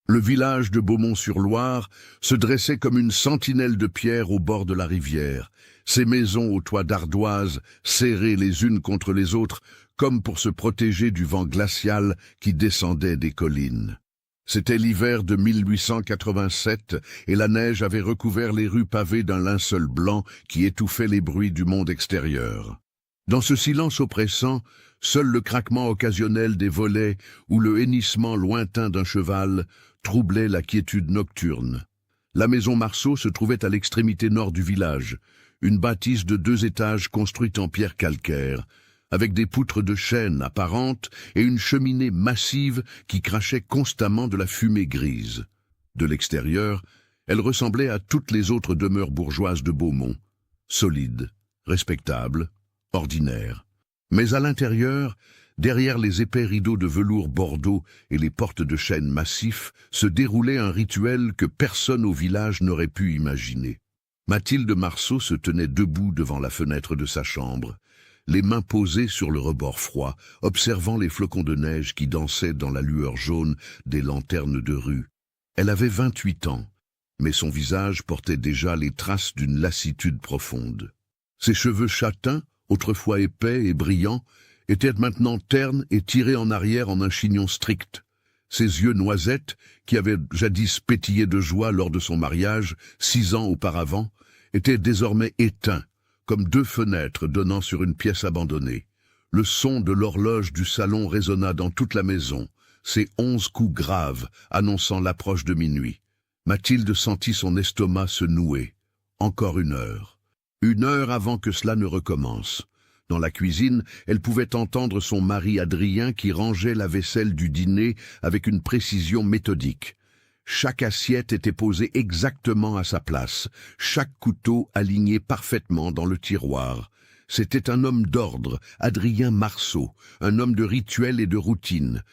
Le village de Beaumont-sur-Loire se dressait comme une sentinelle de pierre au bord de la rivière, ses maisons aux toits d'ardoise serrées les unes contre les autres, comme pour se protéger du vent glacial qui descendait des collines. C'était l'hiver de 1887 et la neige avait recouvert les rues pavées d'un linceul blanc qui étouffait les bruits du monde extérieur. Dans ce silence oppressant, seul le craquement occasionnel des volets ou le hennissement lointain d'un cheval troublait la quiétude nocturne. La maison Marceau se trouvait à l'extrémité nord du village, une bâtisse de 2 étages construite en pierre calcaire, avec des poutres de chêne apparentes et une cheminée massive qui crachait constamment de la fumée grise. De l'extérieur, elle ressemblait à toutes les autres demeures bourgeoises de Beaumont, solides, respectables, ordinaires. Mais à l'intérieur, derrière les épais rideaux de velours bordeaux et les portes de chêne massifs, se déroulait un rituel que personne au village n'aurait pu imaginer. Mathilde Marceau se tenait debout devant la fenêtre de sa chambre, les mains posées sur le rebord froid, observant les flocons de neige qui dansaient dans la lueur jaune des lanternes de rue. Elle avait 28 ans, mais son visage portait déjà les traces d'une lassitude profonde. Ses cheveux châtains, autrefois épais et brillants, étaient maintenant ternes et tirés en arrière en un chignon strict. Ses yeux noisettes, qui avaient jadis pétillé de joie lors de son mariage, 6 ans auparavant, étaient désormais éteints, comme 2 fenêtres donnant sur une pièce abandonnée. Le son de l'horloge du salon résonna dans toute la maison, ses 11 coups graves annonçant l'approche de minuit. Mathilde sentit son estomac se nouer. Encore 1 heure. 1 heure avant que cela ne recommence. Dans la cuisine, elle pouvait entendre son mari Adrien qui rangeait la vaisselle du dîner avec une précision méthodique. Chaque assiette était posée exactement à sa place, chaque couteau aligné parfaitement dans le tiroir. C'était un homme d'ordre, Adrien Marceau, un homme de rituel et de routine.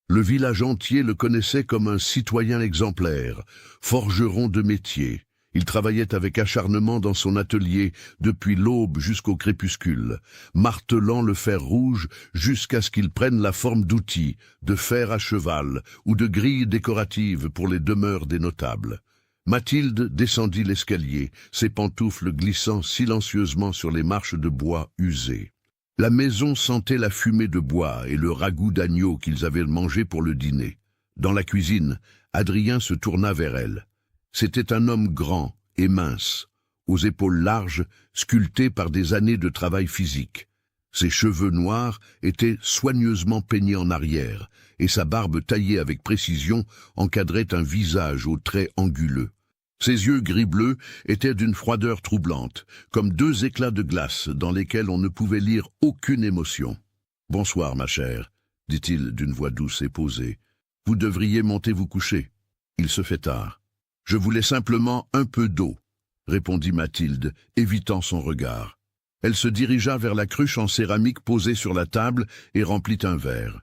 Le village entier le connaissait comme un citoyen exemplaire, forgeron de métier. Il travaillait avec acharnement dans son atelier depuis l'aube jusqu'au crépuscule, martelant le fer rouge jusqu'à ce qu'il prenne la forme d'outils, de fer à cheval ou de grilles décoratives pour les demeures des notables. Mathilde descendit l'escalier, ses pantoufles glissant silencieusement sur les marches de bois usées. La maison sentait la fumée de bois et le ragoût d'agneau qu'ils avaient mangé pour le dîner. Dans la cuisine, Adrien se tourna vers elle. C'était un homme grand et mince, aux épaules larges, sculptées par des années de travail physique. Ses cheveux noirs étaient soigneusement peignés en arrière, et sa barbe taillée avec précision encadrait un visage aux traits anguleux. Ses yeux gris-bleu étaient d'une froideur troublante, comme 2 éclats de glace dans lesquels on ne pouvait lire aucune émotion. « Bonsoir, ma chère, » dit-il d'une voix douce et posée. « Vous devriez monter vous coucher. Il se fait tard. » « Je voulais simplement un peu d'eau, » répondit Mathilde, évitant son regard. Elle se dirigea vers la cruche en céramique posée sur la table et remplit un verre.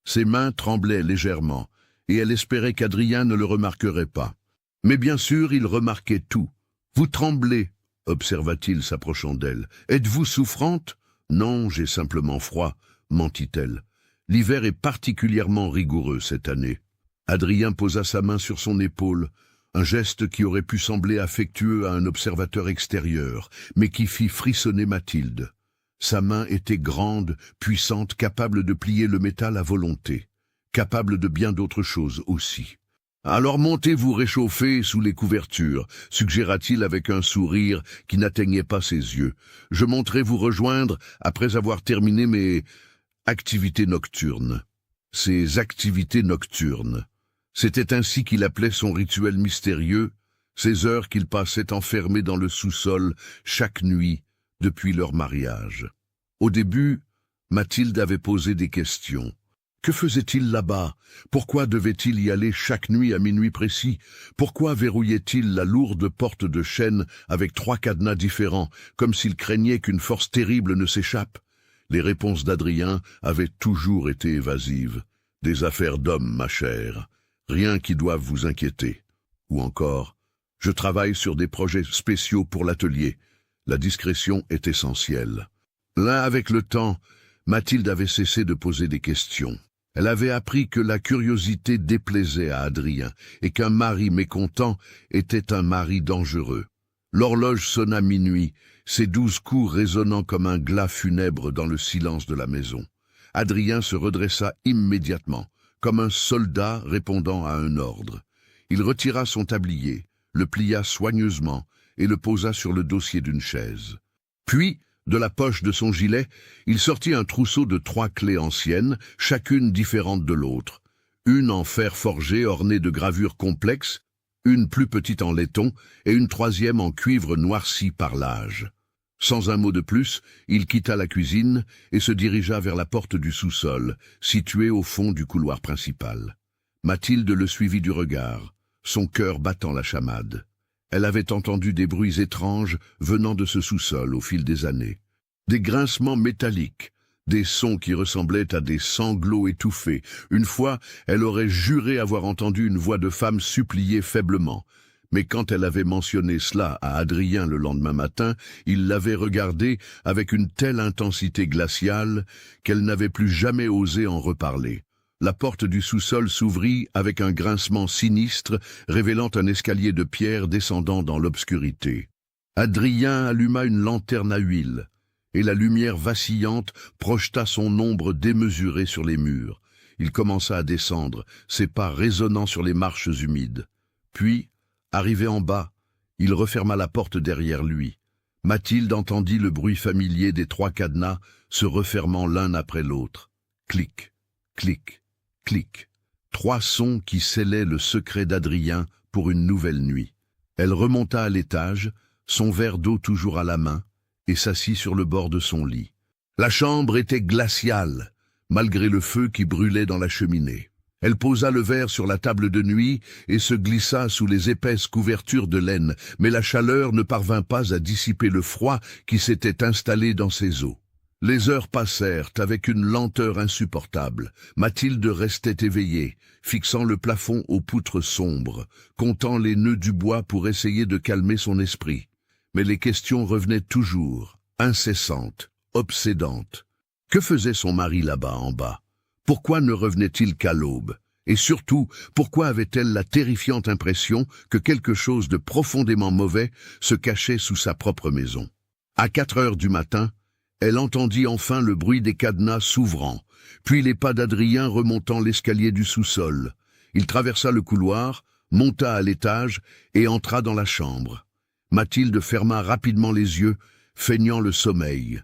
Ses mains tremblaient légèrement, et elle espérait qu'Adrien ne le remarquerait pas. Mais bien sûr, il remarquait tout. « Vous tremblez, » observa-t-il s'approchant d'elle. « Êtes-vous souffrante ?»« Non, j'ai simplement froid, » mentit-elle. « L'hiver est particulièrement rigoureux cette année. » Adrien posa sa main sur son épaule, un geste qui aurait pu sembler affectueux à un observateur extérieur, mais qui fit frissonner Mathilde. Sa main était grande, puissante, capable de plier le métal à volonté, capable de bien d'autres choses aussi. « Alors montez vous réchauffer sous les couvertures, » suggéra-t-il avec un sourire qui n'atteignait pas ses yeux. « Je monterai vous rejoindre après avoir terminé mes activités nocturnes. » Ses activités nocturnes. C'était ainsi qu'il appelait son rituel mystérieux, ces heures qu'il passait enfermé dans le sous-sol chaque nuit depuis leur mariage. Au début, Mathilde avait posé des questions. Que faisait-il là-bas? Pourquoi devait-il y aller chaque nuit à minuit précis? Pourquoi verrouillait-il la lourde porte de chêne avec 3 cadenas différents, comme s'il craignait qu'une force terrible ne s'échappe? Les réponses d'Adrien avaient toujours été évasives. « Des affaires d'homme, ma chère. Rien qui doive vous inquiéter. » Ou encore, « Je travaille sur des projets spéciaux pour l'atelier. » La discrétion est essentielle. Là, avec le temps, Mathilde avait cessé de poser des questions. Elle avait appris que la curiosité déplaisait à Adrien et qu'un mari mécontent était un mari dangereux. L'horloge sonna minuit, ses 12 coups résonnant comme un glas funèbre dans le silence de la maison. Adrien se redressa immédiatement, comme un soldat répondant à un ordre. Il retira son tablier, le plia soigneusement et le posa sur le dossier d'une chaise. Puis, de la poche de son gilet, il sortit un trousseau de 3 clés anciennes, chacune différente de l'autre. Une en fer forgé ornée de gravures complexes, une plus petite en laiton et une 3e en cuivre noirci par l'âge. Sans un mot de plus, il quitta la cuisine et se dirigea vers la porte du sous-sol, située au fond du couloir principal. Mathilde le suivit du regard, son cœur battant la chamade. Elle avait entendu des bruits étranges venant de ce sous-sol au fil des années. Des grincements métalliques, des sons qui ressemblaient à des sanglots étouffés. Une fois, elle aurait juré avoir entendu une voix de femme supplier faiblement. Mais quand elle avait mentionné cela à Adrien le lendemain matin, il l'avait regardée avec une telle intensité glaciale qu'elle n'avait plus jamais osé en reparler. La porte du sous-sol s'ouvrit avec un grincement sinistre, révélant un escalier de pierre descendant dans l'obscurité. Adrien alluma une lanterne à huile, et la lumière vacillante projeta son ombre démesurée sur les murs. Il commença à descendre, ses pas résonnant sur les marches humides. Puis, arrivé en bas, il referma la porte derrière lui. Mathilde entendit le bruit familier des 3 cadenas se refermant l'un après l'autre. Clic, clic, clic. 3 sons qui scellaient le secret d'Adrien pour une nouvelle nuit. Elle remonta à l'étage, son verre d'eau toujours à la main, et s'assit sur le bord de son lit. La chambre était glaciale, malgré le feu qui brûlait dans la cheminée. Elle posa le verre sur la table de nuit et se glissa sous les épaisses couvertures de laine, mais la chaleur ne parvint pas à dissiper le froid qui s'était installé dans ses os. Les heures passèrent avec une lenteur insupportable. Mathilde restait éveillée, fixant le plafond aux poutres sombres, comptant les nœuds du bois pour essayer de calmer son esprit. Mais les questions revenaient toujours, incessantes, obsédantes. Que faisait son mari là-bas en bas? Pourquoi ne revenait-il qu'à l'aube? Et surtout, pourquoi avait-elle la terrifiante impression que quelque chose de profondément mauvais se cachait sous sa propre maison? À 4 heures du matin, elle entendit enfin le bruit des cadenas s'ouvrant, puis les pas d'Adrien remontant l'escalier du sous-sol. Il traversa le couloir, monta à l'étage et entra dans la chambre. Mathilde ferma rapidement les yeux, feignant le sommeil.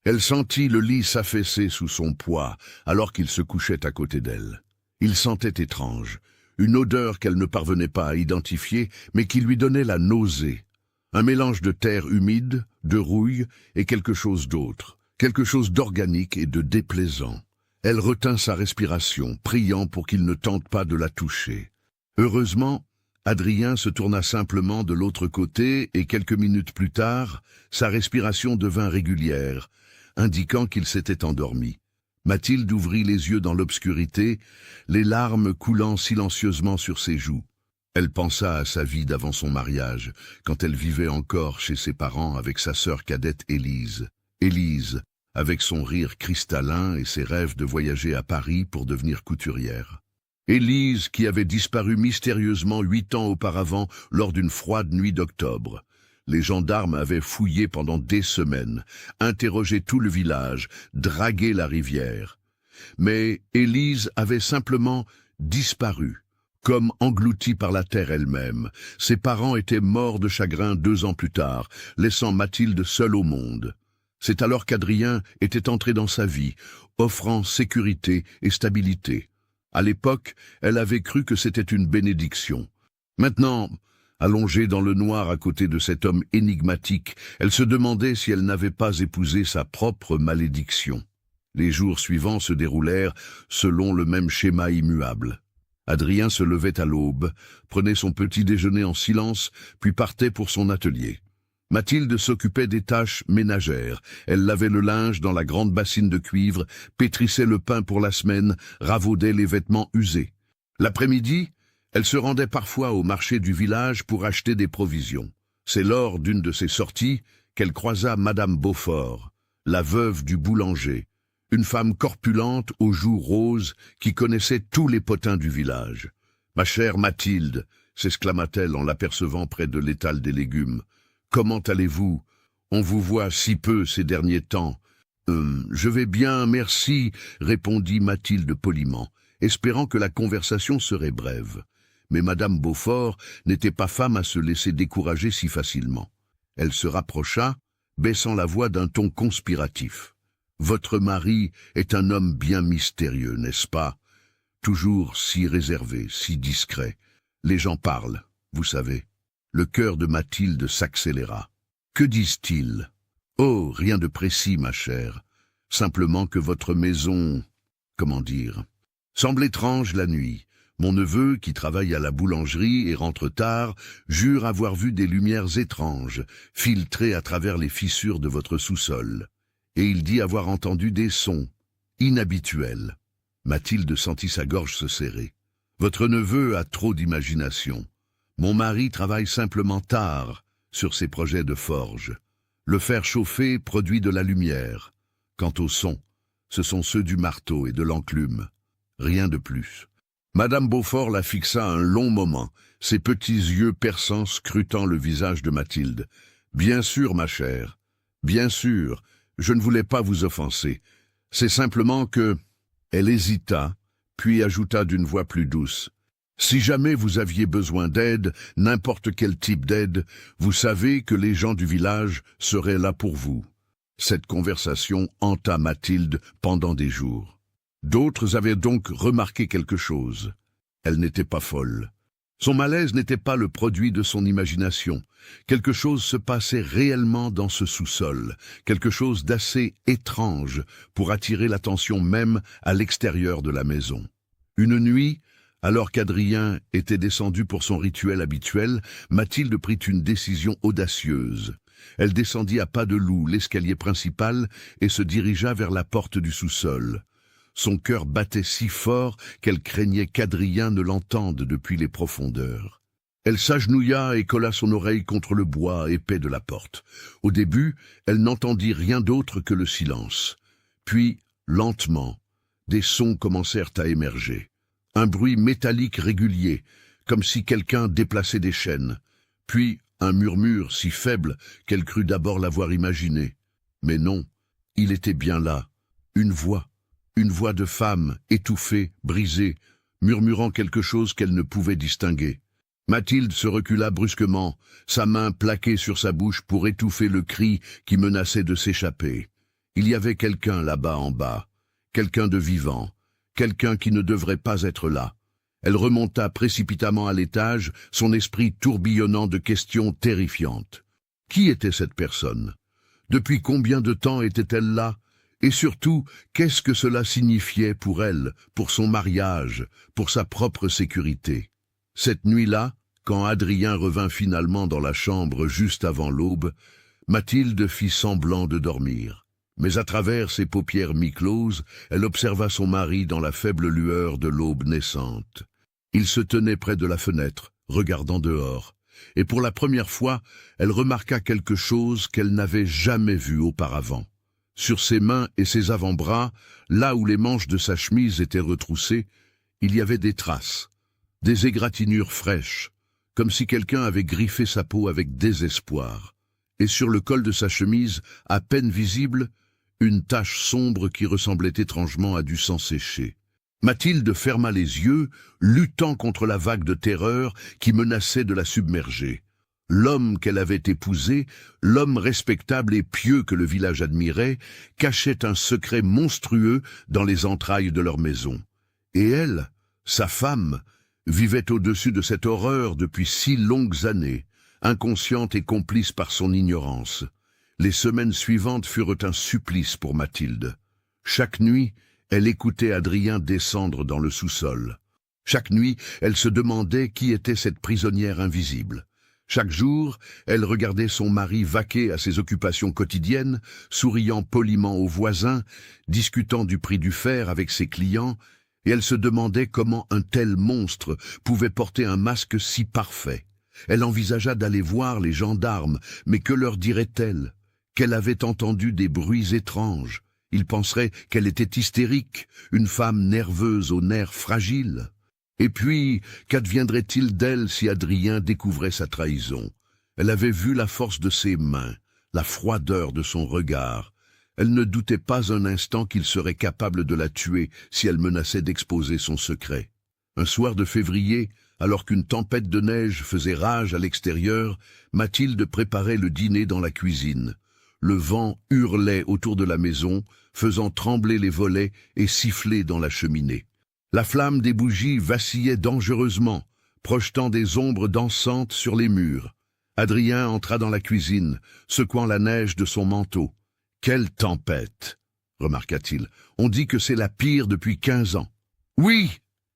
Elle sentit le lit s'affaisser sous son poids, alors qu'il se couchait à côté d'elle. Il sentait étrange, une odeur qu'elle ne parvenait pas à identifier, mais qui lui donnait la nausée. Un mélange de terre humide, de rouille et quelque chose d'autre, quelque chose d'organique et de déplaisant. Elle retint sa respiration, priant pour qu'il ne tente pas de la toucher. Heureusement, Adrien se tourna simplement de l'autre côté et quelques minutes plus tard, sa respiration devint régulière, indiquant qu'il s'était endormi. Mathilde ouvrit les yeux dans l'obscurité, les larmes coulant silencieusement sur ses joues. Elle pensa à sa vie d'avant son mariage, quand elle vivait encore chez ses parents avec sa sœur cadette Élise. Élise, avec son rire cristallin et ses rêves de voyager à Paris pour devenir couturière. Élise qui avait disparu mystérieusement 8 ans auparavant lors d'une froide nuit d'octobre. Les gendarmes avaient fouillé pendant des semaines, interrogé tout le village, dragué la rivière. Mais Élise avait simplement disparu, comme engloutie par la terre elle-même. Ses parents étaient morts de chagrin 2 ans plus tard, laissant Mathilde seule au monde. C'est alors qu'Adrien était entré dans sa vie, offrant sécurité et stabilité. À l'époque, elle avait cru que c'était une bénédiction. Maintenant, allongée dans le noir à côté de cet homme énigmatique, elle se demandait si elle n'avait pas épousé sa propre malédiction. Les jours suivants se déroulèrent selon le même schéma immuable. Adrien se levait à l'aube, prenait son petit déjeuner en silence, puis partait pour son atelier. Mathilde s'occupait des tâches ménagères. Elle lavait le linge dans la grande bassine de cuivre, pétrissait le pain pour la semaine, ravaudait les vêtements usés. L'après-midi, elle se rendait parfois au marché du village pour acheter des provisions. C'est lors d'une de ces sorties qu'elle croisa Madame Beaufort, la veuve du boulanger, une femme corpulente aux joues roses qui connaissait tous les potins du village. « Ma chère Mathilde !» s'exclama-t-elle en l'apercevant près de l'étal des légumes. « Comment allez-vous? On vous voit si peu ces derniers temps. »« Je vais bien, merci, » répondit Mathilde poliment, espérant que la conversation serait brève. Mais Madame Beaufort n'était pas femme à se laisser décourager si facilement. Elle se rapprocha, baissant la voix d'un ton conspiratif. « Votre mari est un homme bien mystérieux, n'est-ce pas? Toujours si réservé, si discret. Les gens parlent, vous savez. » Le cœur de Mathilde s'accéléra. « Que disent-ils? »« Oh, rien de précis, ma chère. Simplement que votre maison, comment dire, semble étrange la nuit. Mon neveu, qui travaille à la boulangerie et rentre tard, jure avoir vu des lumières étranges, filtrées à travers les fissures de votre sous-sol. Et il dit avoir entendu des sons inhabituels. » Mathilde sentit sa gorge se serrer. « Votre neveu a trop d'imagination. Mon mari travaille simplement tard sur ses projets de forge. Le fer chauffé produit de la lumière. Quant aux sons, ce sont ceux du marteau et de l'enclume. Rien de plus. » Madame Beaufort la fixa un long moment, ses petits yeux perçants scrutant le visage de Mathilde. « Bien sûr, ma chère, bien sûr, je ne voulais pas vous offenser. C'est simplement que... » Elle hésita, puis ajouta d'une voix plus douce. « Si jamais vous aviez besoin d'aide, n'importe quel type d'aide, vous savez que les gens du village seraient là pour vous. » Cette conversation hanta Mathilde pendant des jours. D'autres avaient donc remarqué quelque chose. Elle n'était pas folle. Son malaise n'était pas le produit de son imagination. Quelque chose se passait réellement dans ce sous-sol, quelque chose d'assez étrange pour attirer l'attention même à l'extérieur de la maison. Une nuit, alors qu'Adrien était descendu pour son rituel habituel, Mathilde prit une décision audacieuse. Elle descendit à pas de loup l'escalier principal et se dirigea vers la porte du sous-sol. Son cœur battait si fort qu'elle craignait qu'Adrien ne l'entende depuis les profondeurs. Elle s'agenouilla et colla son oreille contre le bois épais de la porte. Au début, elle n'entendit rien d'autre que le silence. Puis, lentement, des sons commencèrent à émerger. Un bruit métallique régulier, comme si quelqu'un déplaçait des chaînes. Puis, un murmure si faible qu'elle crut d'abord l'avoir imaginé. Mais non, il était bien là, une voix de femme, étouffée, brisée, murmurant quelque chose qu'elle ne pouvait distinguer. Mathilde se recula brusquement, sa main plaquée sur sa bouche pour étouffer le cri qui menaçait de s'échapper. Il y avait quelqu'un là-bas en bas, quelqu'un de vivant, quelqu'un qui ne devrait pas être là. Elle remonta précipitamment à l'étage, son esprit tourbillonnant de questions terrifiantes. Qui était cette personne? Depuis combien de temps était-elle là? Et surtout, qu'est-ce que cela signifiait pour elle, pour son mariage, pour sa propre sécurité? Cette nuit-là, quand Adrien revint finalement dans la chambre juste avant l'aube, Mathilde fit semblant de dormir. Mais à travers ses paupières mi-closes, elle observa son mari dans la faible lueur de l'aube naissante. Il se tenait près de la fenêtre, regardant dehors, et pour la première fois, elle remarqua quelque chose qu'elle n'avait jamais vu auparavant. Sur ses mains et ses avant-bras, là où les manches de sa chemise étaient retroussées, il y avait des traces, des égratignures fraîches, comme si quelqu'un avait griffé sa peau avec désespoir. Et sur le col de sa chemise, à peine visible, une tache sombre qui ressemblait étrangement à du sang séché. Mathilde ferma les yeux, luttant contre la vague de terreur qui menaçait de la submerger. L'homme qu'elle avait épousé, l'homme respectable et pieux que le village admirait, cachait un secret monstrueux dans les entrailles de leur maison. Et elle, sa femme, vivait au-dessus de cette horreur depuis si longues années, inconsciente et complice par son ignorance. Les semaines suivantes furent un supplice pour Mathilde. Chaque nuit, elle écoutait Adrien descendre dans le sous-sol. Chaque nuit, elle se demandait qui était cette prisonnière invisible. Chaque jour, elle regardait son mari vaquer à ses occupations quotidiennes, souriant poliment aux voisins, discutant du prix du fer avec ses clients, et elle se demandait comment un tel monstre pouvait porter un masque si parfait. Elle envisagea d'aller voir les gendarmes, mais que leur dirait-elle? Qu'elle avait entendu des bruits étranges, Il penserait qu'elle était hystérique, une femme nerveuse aux nerfs fragiles. Et puis, qu'adviendrait-il d'elle si Adrien découvrait sa trahison? Elle avait vu la force de ses mains, la froideur de son regard. Elle ne doutait pas un instant qu'il serait capable de la tuer si elle menaçait d'exposer son secret. Un soir de février, alors qu'une tempête de neige faisait rage à l'extérieur, Mathilde préparait le dîner dans la cuisine. Le vent hurlait autour de la maison, faisant trembler les volets et siffler dans la cheminée. La flamme des bougies vacillait dangereusement, projetant des ombres dansantes sur les murs. Adrien entra dans la cuisine, secouant la neige de son manteau. « Quelle tempête !» remarqua-t-il. « On dit que c'est la pire depuis 15 ans. »« Oui !»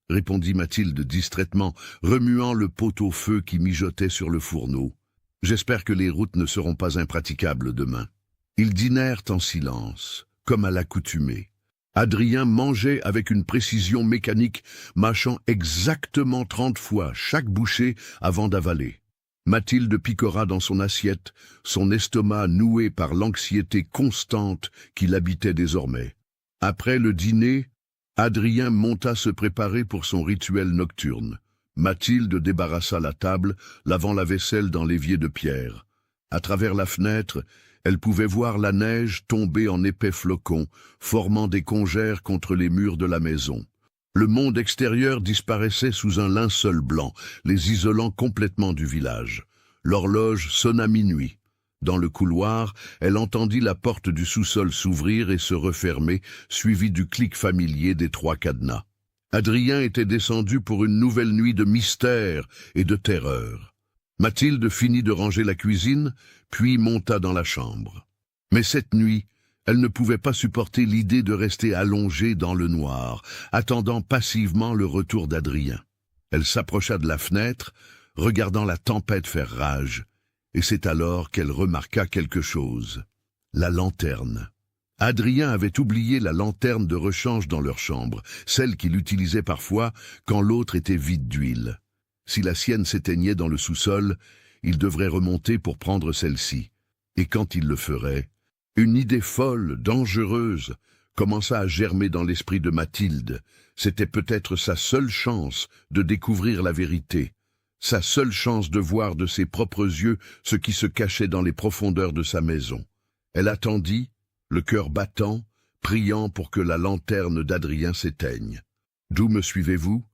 répondit Mathilde distraitement, remuant le pot-au-feu qui mijotait sur le fourneau. « J'espère que les routes ne seront pas impraticables demain. » Ils dînèrent en silence, comme à l'accoutumée. Adrien mangeait avec une précision mécanique, mâchant exactement 30 fois chaque bouchée avant d'avaler. Mathilde picora dans son assiette, son estomac noué par l'anxiété constante qui l'habitait désormais. Après le dîner, Adrien monta se préparer pour son rituel nocturne. Mathilde débarrassa la table, lavant la vaisselle dans l'évier de pierre. À travers la fenêtre, elle pouvait voir la neige tomber en épais flocons, formant des congères contre les murs de la maison. Le monde extérieur disparaissait sous un linceul blanc, les isolant complètement du village. L'horloge sonna minuit. Dans le couloir, elle entendit la porte du sous-sol s'ouvrir et se refermer, suivie du clic familier des 3 cadenas. Adrien était descendu pour une nouvelle nuit de mystère et de terreur. Mathilde finit de ranger la cuisine, puis monta dans la chambre. Mais cette nuit, elle ne pouvait pas supporter l'idée de rester allongée dans le noir, attendant passivement le retour d'Adrien. Elle s'approcha de la fenêtre, regardant la tempête faire rage, et c'est alors qu'elle remarqua quelque chose. La lanterne. Adrien avait oublié la lanterne de rechange dans leur chambre, celle qu'il utilisait parfois quand l'autre était vide d'huile. Si la sienne s'éteignait dans le sous-sol, il devrait remonter pour prendre celle-ci. Et quand il le ferait, une idée folle, dangereuse, commença à germer dans l'esprit de Mathilde. C'était peut-être sa seule chance de découvrir la vérité, sa seule chance de voir de ses propres yeux ce qui se cachait dans les profondeurs de sa maison. Elle attendit, le cœur battant, priant pour que la lanterne d'Adrien s'éteigne. « D'où me suivez-vous?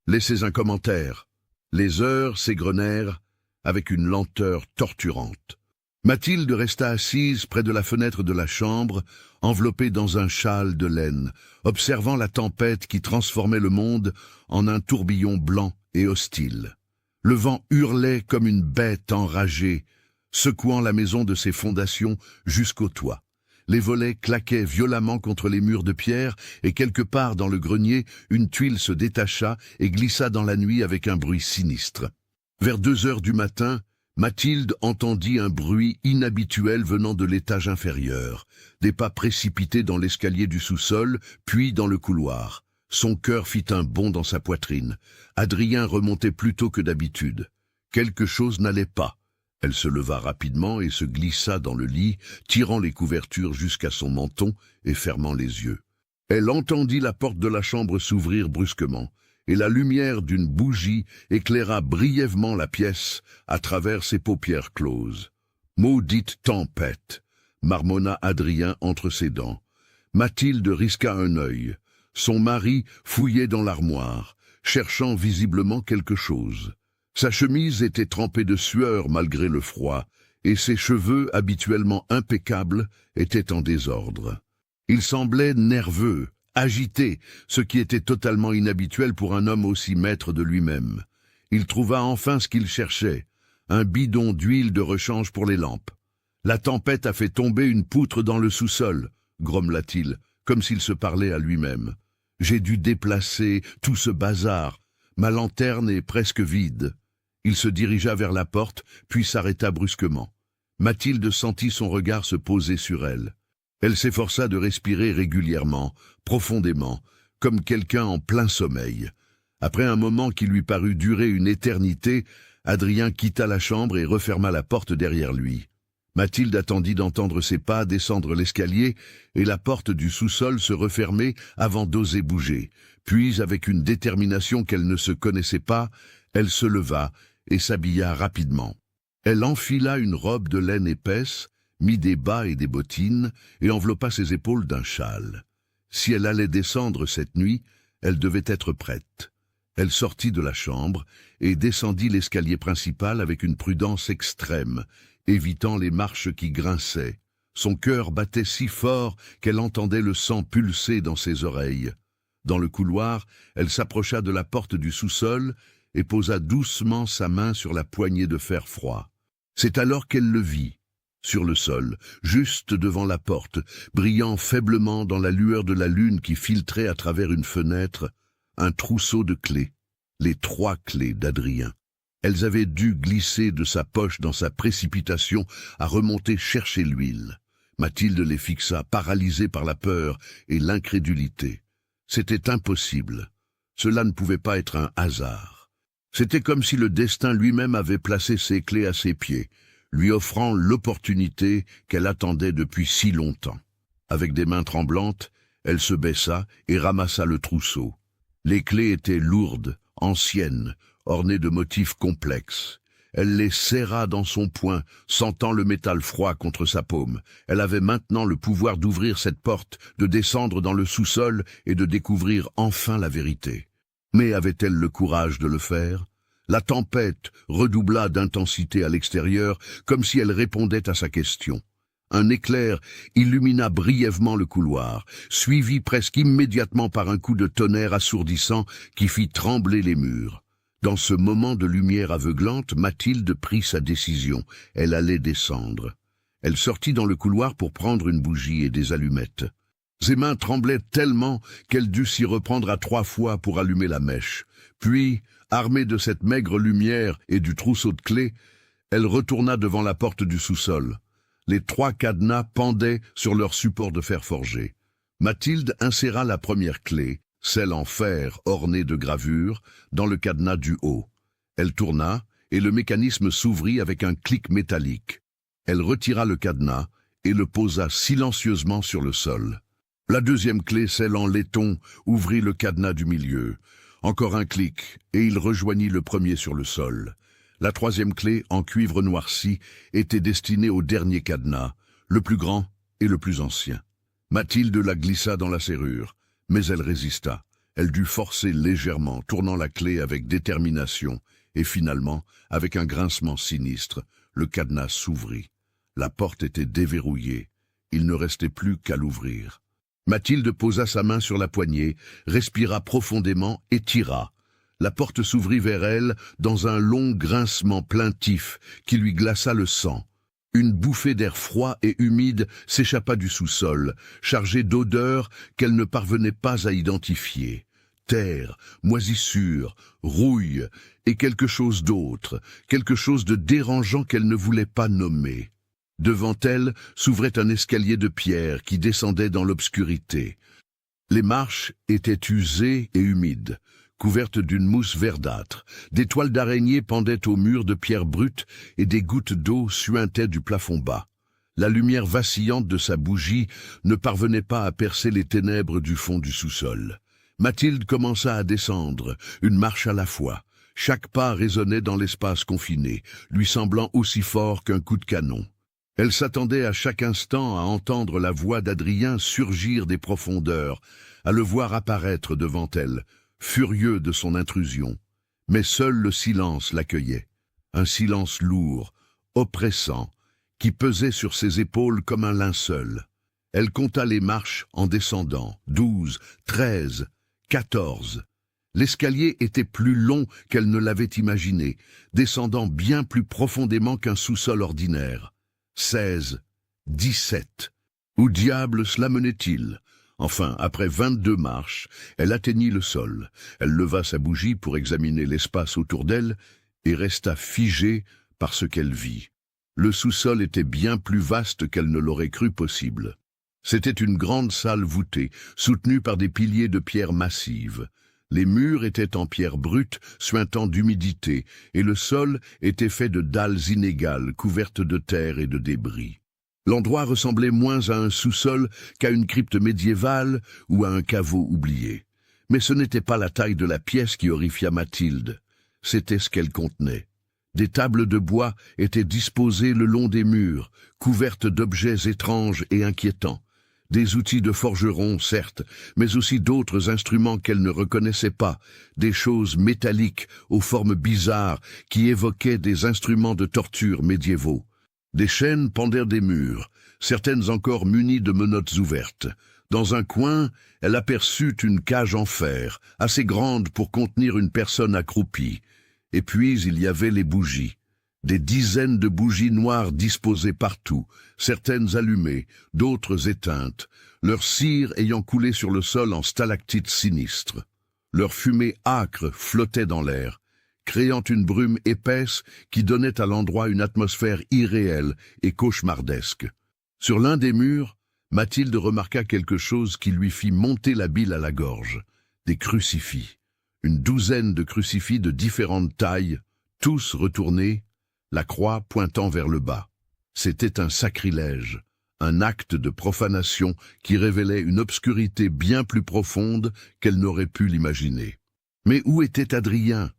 Laissez un commentaire. » Les heures s'égrenèrent avec une lenteur torturante. Mathilde resta assise près de la fenêtre de la chambre, enveloppée dans un châle de laine, observant la tempête qui transformait le monde en un tourbillon blanc et hostile. Le vent hurlait comme une bête enragée, secouant la maison de ses fondations jusqu'au toit. Les volets claquaient violemment contre les murs de pierre et quelque part dans le grenier, une tuile se détacha et glissa dans la nuit avec un bruit sinistre. Vers 2 heures du matin, Mathilde entendit un bruit inhabituel venant de l'étage inférieur, des pas précipités dans l'escalier du sous-sol, puis dans le couloir. Son cœur fit un bond dans sa poitrine. Adrien remontait plus tôt que d'habitude. Quelque chose n'allait pas. Elle se leva rapidement et se glissa dans le lit, tirant les couvertures jusqu'à son menton et fermant les yeux. Elle entendit la porte de la chambre s'ouvrir brusquement, et la lumière d'une bougie éclaira brièvement la pièce à travers ses paupières closes. « Maudite tempête !» marmonna Adrien entre ses dents. Mathilde risqua un œil. Son mari fouillait dans l'armoire, cherchant visiblement quelque chose. Sa chemise était trempée de sueur malgré le froid, et ses cheveux, habituellement impeccables, étaient en désordre. Il semblait nerveux, agité, ce qui était totalement inhabituel pour un homme aussi maître de lui-même. Il trouva enfin ce qu'il cherchait, un bidon d'huile de rechange pour les lampes. « La tempête a fait tomber une poutre dans le sous-sol », grommela-t-il, comme s'il se parlait à lui-même. « J'ai dû déplacer tout ce bazar. Ma lanterne est presque vide. » Il se dirigea vers la porte, puis s'arrêta brusquement. Mathilde sentit son regard se poser sur elle. Elle s'efforça de respirer régulièrement, profondément, comme quelqu'un en plein sommeil. Après un moment qui lui parut durer une éternité, Adrien quitta la chambre et referma la porte derrière lui. Mathilde attendit d'entendre ses pas descendre l'escalier et la porte du sous-sol se refermer avant d'oser bouger. Puis, avec une détermination qu'elle ne se connaissait pas, elle se leva et s'habilla rapidement. Elle enfila une robe de laine épaisse, mit des bas et des bottines et enveloppa ses épaules d'un châle. Si elle allait descendre cette nuit, elle devait être prête. Elle sortit de la chambre et descendit l'escalier principal avec une prudence extrême, évitant les marches qui grinçaient. Son cœur battait si fort qu'elle entendait le sang pulser dans ses oreilles. Dans le couloir, elle s'approcha de la porte du sous-sol et posa doucement sa main sur la poignée de fer froid. C'est alors qu'elle le vit, sur le sol, juste devant la porte, brillant faiblement dans la lueur de la lune qui filtrait à travers une fenêtre, un trousseau de clés, les 3 clés d'Adrien. Elles avaient dû glisser de sa poche dans sa précipitation à remonter chercher l'huile. Mathilde les fixa, paralysée par la peur et l'incrédulité. C'était impossible. Cela ne pouvait pas être un hasard. C'était comme si le destin lui-même avait placé ses clés à ses pieds, lui offrant l'opportunité qu'elle attendait depuis si longtemps. Avec des mains tremblantes, elle se baissa et ramassa le trousseau. Les clés étaient lourdes, anciennes, ornées de motifs complexes. Elle les serra dans son poing, sentant le métal froid contre sa paume. Elle avait maintenant le pouvoir d'ouvrir cette porte, de descendre dans le sous-sol et de découvrir enfin la vérité. Mais avait-elle le courage de le faire? La tempête redoubla d'intensité à l'extérieur, comme si elle répondait à sa question. Un éclair illumina brièvement le couloir, suivi presque immédiatement par un coup de tonnerre assourdissant qui fit trembler les murs. Dans ce moment de lumière aveuglante, Mathilde prit sa décision. Elle allait descendre. Elle sortit dans le couloir pour prendre une bougie et des allumettes. Ses mains tremblaient tellement qu'elle dut s'y reprendre à 3 fois pour allumer la mèche. Puis, armée de cette maigre lumière et du trousseau de clés, elle retourna devant la porte du sous-sol. Les 3 cadenas pendaient sur leur support de fer forgé. Mathilde inséra la première clé, celle en fer ornée de gravures, dans le cadenas du haut. Elle tourna, et le mécanisme s'ouvrit avec un clic métallique. Elle retira le cadenas et le posa silencieusement sur le sol. La deuxième clé, celle en laiton, ouvrit le cadenas du milieu. Encore un clic, et il rejoignit le premier sur le sol. La troisième clé, en cuivre noirci, était destinée au dernier cadenas, le plus grand et le plus ancien. Mathilde la glissa dans la serrure, mais elle résista. Elle dut forcer légèrement, tournant la clé avec détermination, et finalement, avec un grincement sinistre, le cadenas s'ouvrit. La porte était déverrouillée. Il ne restait plus qu'à l'ouvrir. Mathilde posa sa main sur la poignée, respira profondément et tira. La porte s'ouvrit vers elle dans un long grincement plaintif qui lui glaça le sang. Une bouffée d'air froid et humide s'échappa du sous-sol, chargée d'odeurs qu'elle ne parvenait pas à identifier. Terre, moisissure, rouille et quelque chose d'autre, quelque chose de dérangeant qu'elle ne voulait pas nommer. Devant elle s'ouvrait un escalier de pierre qui descendait dans l'obscurité. Les marches étaient usées et humides, couvertes d'une mousse verdâtre. Des toiles d'araignée pendaient aux murs de pierre brute et des gouttes d'eau suintaient du plafond bas. La lumière vacillante de sa bougie ne parvenait pas à percer les ténèbres du fond du sous-sol. Mathilde commença à descendre, une marche à la fois. Chaque pas résonnait dans l'espace confiné, lui semblant aussi fort qu'un coup de canon. Elle s'attendait à chaque instant à entendre la voix d'Adrien surgir des profondeurs, à le voir apparaître devant elle, furieux de son intrusion. Mais seul le silence l'accueillait, un silence lourd, oppressant, qui pesait sur ses épaules comme un linceul. Elle compta les marches en descendant, 12, 13, 14. L'escalier était plus long qu'elle ne l'avait imaginé, descendant bien plus profondément qu'un sous-sol ordinaire. 16, 17. Où diable cela menait-il? Enfin, après 22 marches, elle atteignit le sol. Elle leva sa bougie pour examiner l'espace autour d'elle et resta figée par ce qu'elle vit. Le sous-sol était bien plus vaste qu'elle ne l'aurait cru possible. C'était une grande salle voûtée, soutenue par des piliers de pierre massive. Les murs étaient en pierre brute, suintant d'humidité, et le sol était fait de dalles inégales, couvertes de terre et de débris. L'endroit ressemblait moins à un sous-sol qu'à une crypte médiévale ou à un caveau oublié. Mais ce n'était pas la taille de la pièce qui horrifia Mathilde, c'était ce qu'elle contenait. Des tables de bois étaient disposées le long des murs, couvertes d'objets étranges et inquiétants. Des outils de forgeron, certes, mais aussi d'autres instruments qu'elle ne reconnaissait pas, des choses métalliques aux formes bizarres qui évoquaient des instruments de torture médiévaux. Des chaînes pendaient des murs, certaines encore munies de menottes ouvertes. Dans un coin, elle aperçut une cage en fer, assez grande pour contenir une personne accroupie. Et puis il y avait les bougies. Des dizaines de bougies noires disposées partout, certaines allumées, d'autres éteintes, leur cire ayant coulé sur le sol en stalactites sinistres. Leur fumée âcre flottait dans l'air, créant une brume épaisse qui donnait à l'endroit une atmosphère irréelle et cauchemardesque. Sur l'un des murs, Mathilde remarqua quelque chose qui lui fit monter la bile à la gorge. Des crucifix. Une douzaine de crucifix de différentes tailles, tous retournés, la croix pointant vers le bas. C'était un sacrilège, un acte de profanation qui révélait une obscurité bien plus profonde qu'elle n'aurait pu l'imaginer. Mais où était Adrien?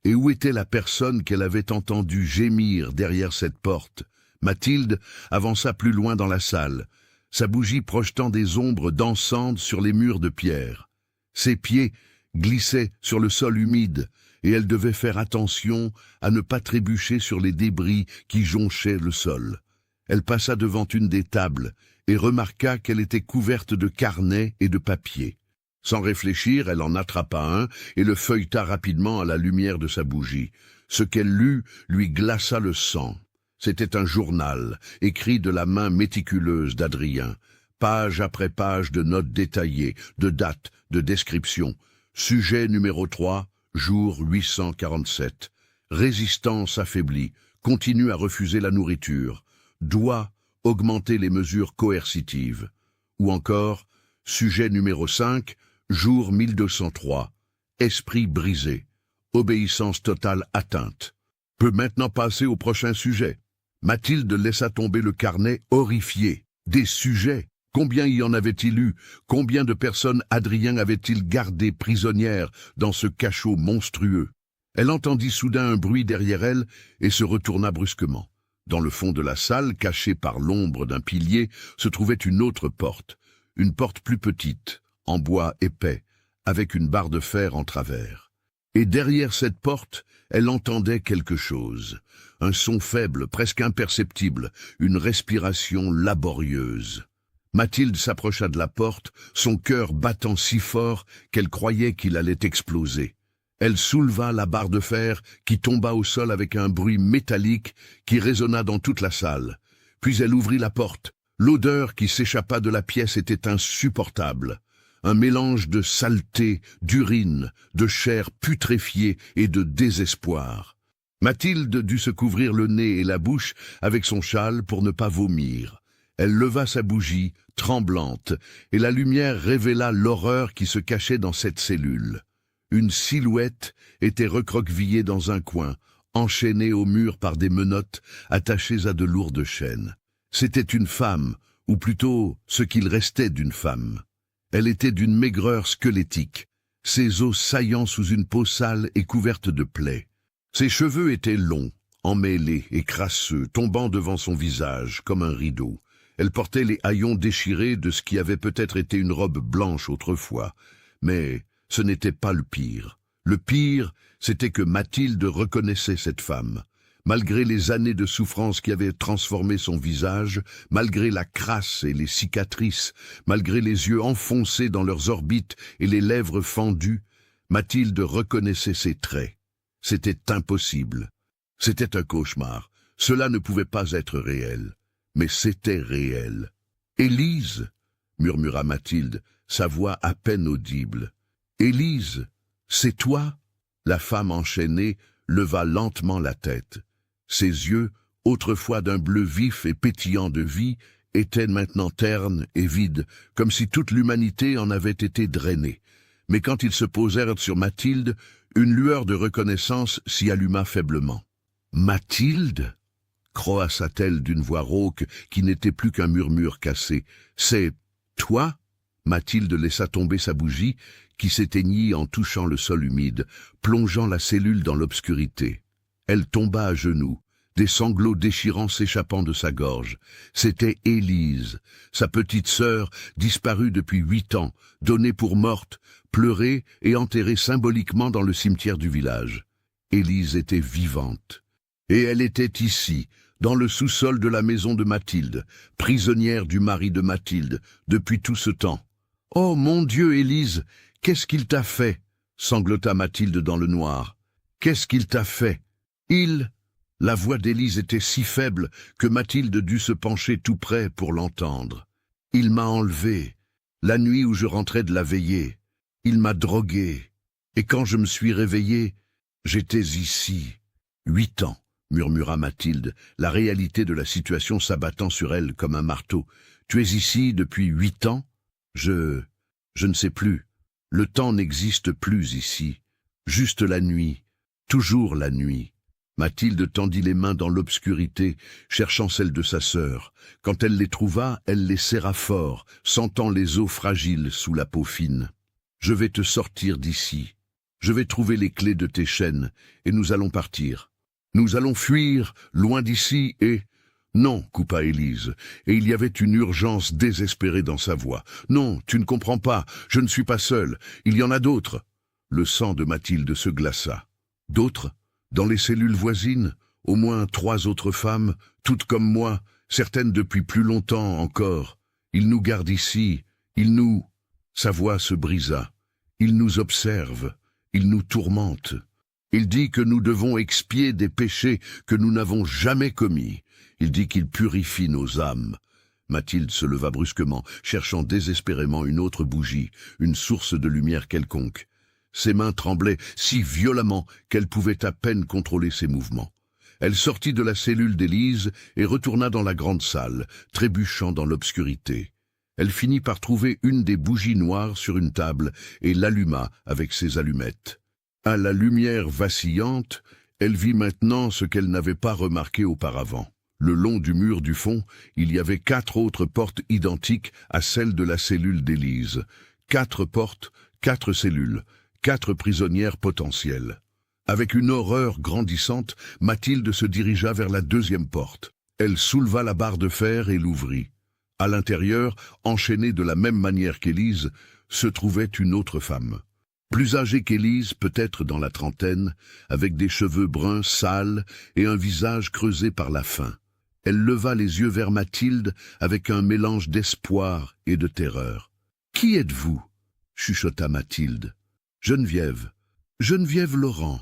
Et où était la personne qu'elle avait entendue gémir derrière cette porte? Mathilde avança plus loin dans la salle, sa bougie projetant des ombres dansantes sur les murs de pierre. Ses pieds glissaient sur le sol humide, et elle devait faire attention à ne pas trébucher sur les débris qui jonchaient le sol. Elle passa devant une des tables et remarqua qu'elle était couverte de carnets et de papiers. Sans réfléchir, elle en attrapa un et le feuilleta rapidement à la lumière de sa bougie. Ce qu'elle lut lui glaça le sang. C'était un journal, écrit de la main méticuleuse d'Adrien. Page après page de notes détaillées, de dates, de descriptions. Sujet numéro 3, jour 847. Résistance affaiblie, continue à refuser la nourriture. Doit augmenter les mesures coercitives. Ou encore, sujet numéro 5, jour 1203. Esprit brisé. Obéissance totale atteinte. Peut maintenant passer au prochain sujet. Mathilde laissa tomber le carnet, horrifiée. Des sujets. Combien y en avait-il eu? Combien de personnes Adrien avait-il gardées prisonnières dans ce cachot monstrueux? Elle entendit soudain un bruit derrière elle et se retourna brusquement. Dans le fond de la salle, cachée par l'ombre d'un pilier, se trouvait une autre porte. Une porte plus petite, en bois épais, avec une barre de fer en travers. Et derrière cette porte, elle entendait quelque chose. Un son faible, presque imperceptible, une respiration laborieuse. Mathilde s'approcha de la porte, son cœur battant si fort qu'elle croyait qu'il allait exploser. Elle souleva la barre de fer qui tomba au sol avec un bruit métallique qui résonna dans toute la salle. Puis elle ouvrit la porte. L'odeur qui s'échappa de la pièce était insupportable. Un mélange de saleté, d'urine, de chair putréfiée et de désespoir. Mathilde dut se couvrir le nez et la bouche avec son châle pour ne pas vomir. Elle leva sa bougie, tremblante, et la lumière révéla l'horreur qui se cachait dans cette cellule. Une silhouette était recroquevillée dans un coin, enchaînée au mur par des menottes attachées à de lourdes chaînes. C'était une femme, ou plutôt ce qu'il restait d'une femme. Elle était d'une maigreur squelettique, ses os saillants sous une peau sale et couverte de plaies. Ses cheveux étaient longs, emmêlés et crasseux, tombant devant son visage comme un rideau. Elle portait les haillons déchirés de ce qui avait peut-être été une robe blanche autrefois. Mais ce n'était pas le pire. Le pire, c'était que Mathilde reconnaissait cette femme. Malgré les années de souffrance qui avaient transformé son visage, malgré la crasse et les cicatrices, malgré les yeux enfoncés dans leurs orbites et les lèvres fendues, Mathilde reconnaissait ses traits. C'était impossible. C'était un cauchemar. Cela ne pouvait pas être réel. Mais c'était réel. « Élise !» murmura Mathilde, sa voix à peine audible. « Élise, c'est toi ?» La femme enchaînée leva lentement la tête. Ses yeux, autrefois d'un bleu vif et pétillant de vie, étaient maintenant ternes et vides, comme si toute l'humanité en avait été drainée. Mais quand ils se posèrent sur Mathilde, une lueur de reconnaissance s'y alluma faiblement. « Mathilde » croassa-t-elle d'une voix rauque qui n'était plus qu'un murmure cassé. « C'est toi ?» Mathilde laissa tomber sa bougie, qui s'éteignit en touchant le sol humide, plongeant la cellule dans l'obscurité. Elle tomba à genoux, des sanglots déchirants s'échappant de sa gorge. C'était Élise, sa petite sœur, disparue depuis 8 ans, donnée pour morte, pleurée et enterrée symboliquement dans le cimetière du village. Élise était vivante. Et elle était ici, dans le sous-sol de la maison de Mathilde, prisonnière du mari de Mathilde, depuis tout ce temps. « Oh, mon Dieu, Élise, qu'est-ce qu'il t'a fait ?» sanglota Mathilde dans le noir. « Qu'est-ce qu'il t'a fait ?»« Il... » La voix d'Élise était si faible que Mathilde dut se pencher tout près pour l'entendre. « Il m'a enlevé, la nuit où je rentrais de la veillée. Il m'a drogué. Et quand je me suis réveillée, j'étais ici. 8 ans, murmura Mathilde, la réalité de la situation s'abattant sur elle comme un marteau. Tu es ici depuis 8 ans ? Je ne sais plus. Le temps n'existe plus ici. Juste la nuit. Toujours la nuit. Mathilde tendit les mains dans l'obscurité, cherchant celles de sa sœur. Quand elle les trouva, elle les serra fort, sentant les os fragiles sous la peau fine. « Je vais te sortir d'ici. Je vais trouver les clés de tes chaînes, et nous allons partir. Nous allons fuir, loin d'ici, et... » « Non, coupa Élise, et il y avait une urgence désespérée dans sa voix. « Non, tu ne comprends pas, je ne suis pas seule, il y en a d'autres. » Le sang de Mathilde se glaça. « D'autres ? Dans les cellules voisines, au moins 3 autres femmes, toutes comme moi, certaines depuis plus longtemps encore. Ils nous gardent ici, ils nous... » Sa voix se brisa. « Ils nous observent, ils nous tourmentent. Il dit que nous devons expier des péchés que nous n'avons jamais commis. Il dit qu'il purifie nos âmes. » Mathilde se leva brusquement, cherchant désespérément une autre bougie, une source de lumière quelconque. Ses mains tremblaient si violemment qu'elle pouvait à peine contrôler ses mouvements. Elle sortit de la cellule d'Élise et retourna dans la grande salle, trébuchant dans l'obscurité. Elle finit par trouver une des bougies noires sur une table et l'alluma avec ses allumettes. À la lumière vacillante, elle vit maintenant ce qu'elle n'avait pas remarqué auparavant. Le long du mur du fond, il y avait 4 autres portes identiques à celles de la cellule d'Élise. 4 portes, 4 cellules, 4 prisonnières potentielles. Avec une horreur grandissante, Mathilde se dirigea vers la 2e porte. Elle souleva la barre de fer et l'ouvrit. À l'intérieur, enchaînée de la même manière qu'Élise, se trouvait une autre femme. Plus âgée qu'Élise, peut-être dans la trentaine, avec des cheveux bruns sales et un visage creusé par la faim. Elle leva les yeux vers Mathilde avec un mélange d'espoir et de terreur. « Qui êtes-vous » chuchota Mathilde. « Geneviève. Geneviève Laurent.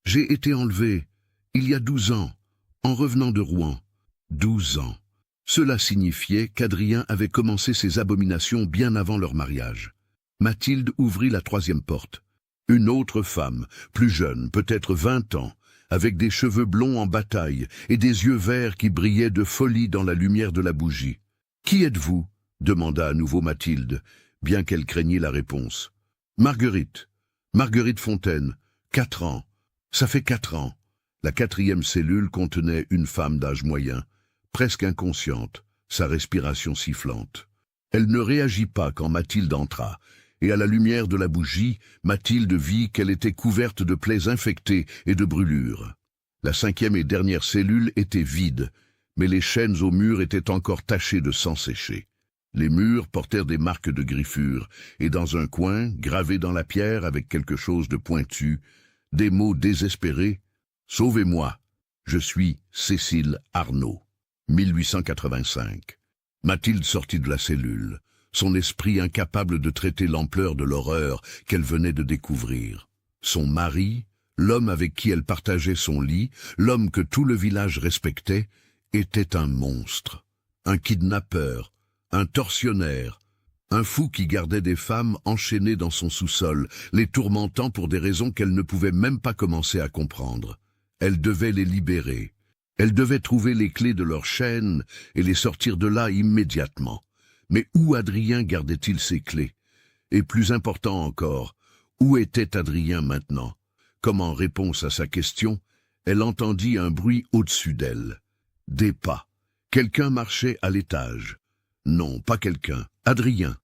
J'ai été enlevée, il y a 12 ans, en revenant de Rouen. 12 ans. » Cela signifiait qu'Adrien avait commencé ses abominations bien avant leur mariage. Mathilde ouvrit la 3e porte. Une autre femme, plus jeune, peut-être 20 ans, avec des cheveux blonds en bataille et des yeux verts qui brillaient de folie dans la lumière de la bougie. « Qui êtes-vous » demanda à nouveau Mathilde, bien qu'elle craignît la réponse. « Marguerite. Marguerite Fontaine. 4 ans. Ça fait 4 ans. » La 4e cellule contenait une femme d'âge moyen, presque inconsciente, sa respiration sifflante. Elle ne réagit pas quand Mathilde entra, et à la lumière de la bougie, Mathilde vit qu'elle était couverte de plaies infectées et de brûlures. La 5e et dernière cellule était vide, mais les chaînes aux murs étaient encore tachées de sang séché. Les murs portèrent des marques de griffures, et dans un coin, gravé dans la pierre avec quelque chose de pointu, des mots désespérés. « Sauvez-moi, je suis Cécile Arnaud. » 1885. Mathilde sortit de la cellule, son esprit incapable de traiter l'ampleur de l'horreur qu'elle venait de découvrir. Son mari, l'homme avec qui elle partageait son lit, l'homme que tout le village respectait, était un monstre, un kidnappeur, un tortionnaire, un fou qui gardait des femmes enchaînées dans son sous-sol, les tourmentant pour des raisons qu'elle ne pouvait même pas commencer à comprendre. Elle devait les libérer. Elle devait trouver les clés de leur chaîne et les sortir de là immédiatement. Mais où Adrien gardait-il ses clés? Et plus important encore, Où était Adrien maintenant? Comme en réponse à sa question, elle entendit un bruit au-dessus d'elle. Des pas. Quelqu'un marchait à l'étage. Non, pas quelqu'un. Adrien.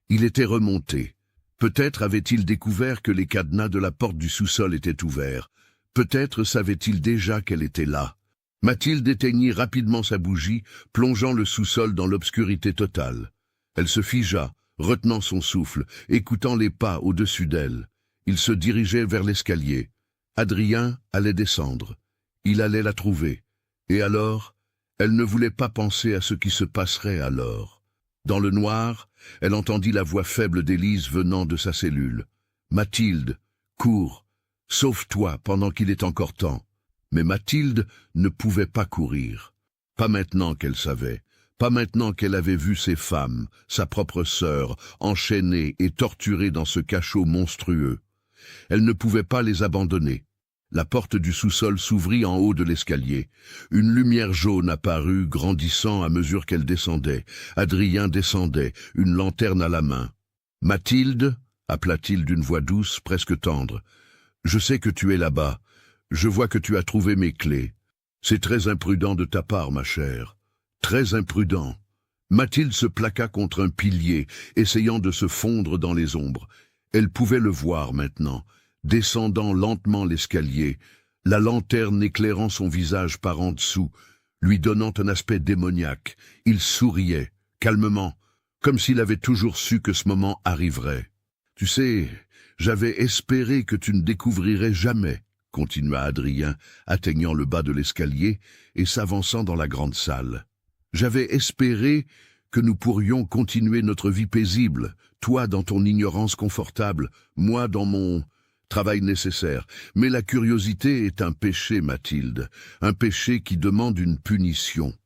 Il était remonté. Peut-être avait-il découvert que les cadenas de la porte du sous-sol étaient ouverts. Peut-être savait-il déjà qu'elle était là. Mathilde éteignit rapidement sa bougie, plongeant le sous-sol dans l'obscurité totale. Elle se figea, retenant son souffle, écoutant les pas au-dessus d'elle. Il se dirigeait vers l'escalier. Adrien allait descendre. Il allait la trouver. Et alors, elle ne voulait pas penser à ce qui se passerait alors. Dans le noir, elle entendit la voix faible d'Élise venant de sa cellule. « Mathilde, cours, sauve-toi pendant qu'il est encore temps. » Mais Mathilde ne pouvait pas courir. Pas maintenant qu'elle savait. Pas maintenant qu'elle avait vu ses femmes, sa propre sœur, enchaînées et torturées dans ce cachot monstrueux. Elle ne pouvait pas les abandonner. La porte du sous-sol s'ouvrit en haut de l'escalier. Une lumière jaune apparut, grandissant à mesure qu'elle descendait. Adrien descendait, une lanterne à la main. « Mathilde » appela-t-il d'une voix douce, presque tendre. « Je sais que tu es là-bas. Je vois que tu as trouvé mes clés. C'est très imprudent de ta part, ma chère. Très imprudent. » Mathilde se plaqua contre un pilier, essayant de se fondre dans les ombres. Elle pouvait le voir maintenant, descendant lentement l'escalier, la lanterne éclairant son visage par en dessous, lui donnant un aspect démoniaque. Il souriait, calmement, comme s'il avait toujours su que ce moment arriverait. « Tu sais, j'avais espéré que tu ne découvrirais jamais, » continua Adrien, atteignant le bas de l'escalier et s'avançant dans la grande salle. « J'avais espéré que nous pourrions continuer notre vie paisible, toi dans ton ignorance confortable, moi dans mon travail nécessaire. Mais la curiosité est un péché, Mathilde, un péché qui demande une punition. »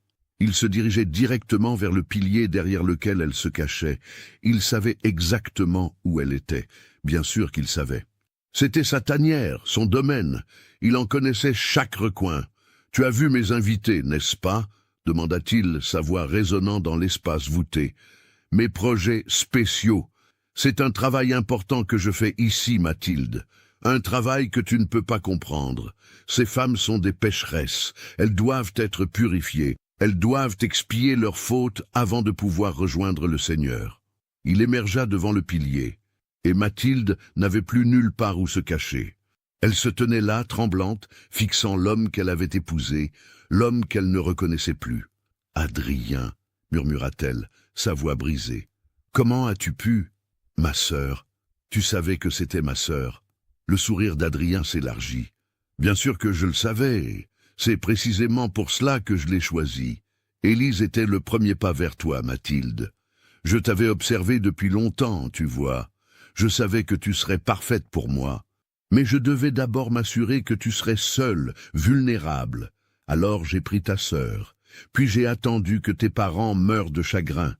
Il se dirigeait directement vers le pilier derrière lequel elle se cachait. Il savait exactement où elle était. Bien sûr qu'il savait. C'était sa tanière, son domaine. Il en connaissait chaque recoin. « Tu as vu mes invités, n'est-ce pas ?» demanda-t-il, sa voix résonnant dans l'espace voûté. « Mes projets spéciaux. C'est un travail important que je fais ici, Mathilde. Un travail que tu ne peux pas comprendre. Ces femmes sont des pécheresses. Elles doivent être purifiées. Elles doivent expier leurs fautes avant de pouvoir rejoindre le Seigneur. » Il émergea devant le pilier, et Mathilde n'avait plus nulle part où se cacher. Elle se tenait là, tremblante, fixant l'homme qu'elle avait épousé, l'homme qu'elle ne reconnaissait plus. « Adrien, » murmura-t-elle, sa voix brisée. « Comment as-tu pu ?»« Ma sœur. Tu savais que c'était ma sœur. » Le sourire d'Adrien s'élargit. « Bien sûr que je le savais. C'est précisément pour cela que je l'ai choisie. Élise était le premier pas vers toi, Mathilde. Je t'avais observé depuis longtemps, tu vois. Je savais que tu serais parfaite pour moi. Mais je devais d'abord m'assurer que tu serais seule, vulnérable. Alors j'ai pris ta sœur. Puis j'ai attendu que tes parents meurent de chagrin.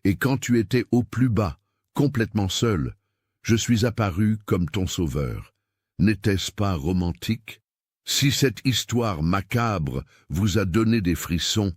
Et quand tu étais au plus bas, complètement seule, je suis apparu comme ton sauveur. N'était-ce pas romantique ? Si cette histoire macabre vous a donné des frissons,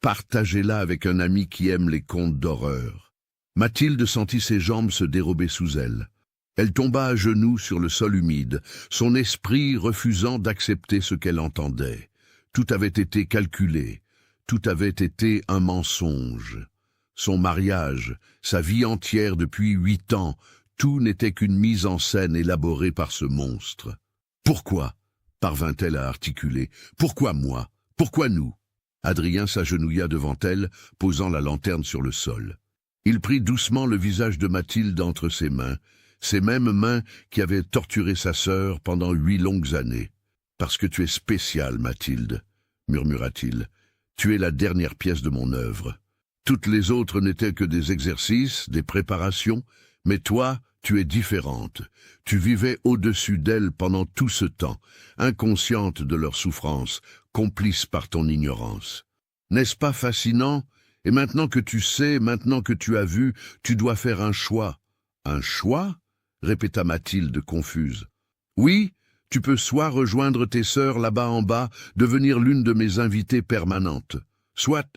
partagez-la avec un ami qui aime les contes d'horreur. » Mathilde sentit ses jambes se dérober sous elle. Elle tomba à genoux sur le sol humide, son esprit refusant d'accepter ce qu'elle entendait. Tout avait été calculé, tout avait été un mensonge. Son mariage, sa vie entière depuis 8 ans, tout n'était qu'une mise en scène élaborée par ce monstre. « Pourquoi ?» parvint-elle à articuler. « Pourquoi moi? Pourquoi nous ?» Adrien s'agenouilla devant elle, posant la lanterne sur le sol. Il prit doucement le visage de Mathilde entre ses mains, ces mêmes mains qui avaient torturé sa sœur pendant 8 longues années. « Parce que tu es spéciale, Mathilde, » murmura-t-il. « Tu es la dernière pièce de mon œuvre. Toutes les autres n'étaient que des exercices, des préparations, mais toi, tu es différente. Tu vivais au-dessus d'elles pendant tout ce temps, inconsciente de leur souffrance, complice par ton ignorance. N'est-ce pas fascinant? Et maintenant que tu sais, maintenant que tu as vu, tu dois faire un choix. »« Un choix ?» répéta Mathilde confuse. « Oui, tu peux soit rejoindre tes sœurs là-bas en bas, devenir l'une de mes invitées permanentes. Soit... »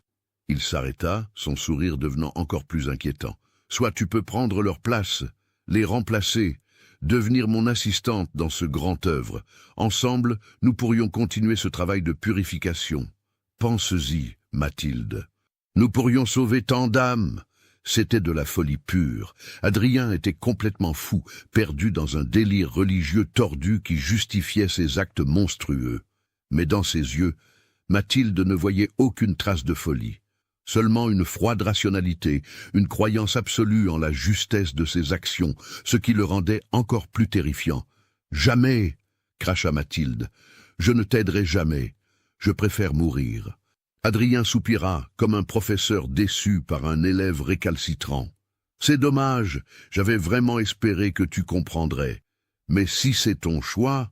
Il s'arrêta, son sourire devenant encore plus inquiétant. « Soit tu peux prendre leur place, les remplacer, devenir mon assistante dans ce grand œuvre. Ensemble, nous pourrions continuer ce travail de purification. Pense-y, Mathilde. Nous pourrions sauver tant d'âmes. C'était de la folie pure. Adrien était complètement fou, perdu dans un délire religieux tordu qui justifiait ses actes monstrueux. Mais dans ses yeux, Mathilde ne voyait aucune trace de folie. Seulement une froide rationalité, une croyance absolue en la justesse de ses actions, ce qui le rendait encore plus terrifiant. « Jamais !» cracha Mathilde. « Je ne t'aiderai jamais. Je préfère mourir. » Adrien soupira, comme un professeur déçu par un élève récalcitrant. « C'est dommage, j'avais vraiment espéré que tu comprendrais. Mais si c'est ton choix... »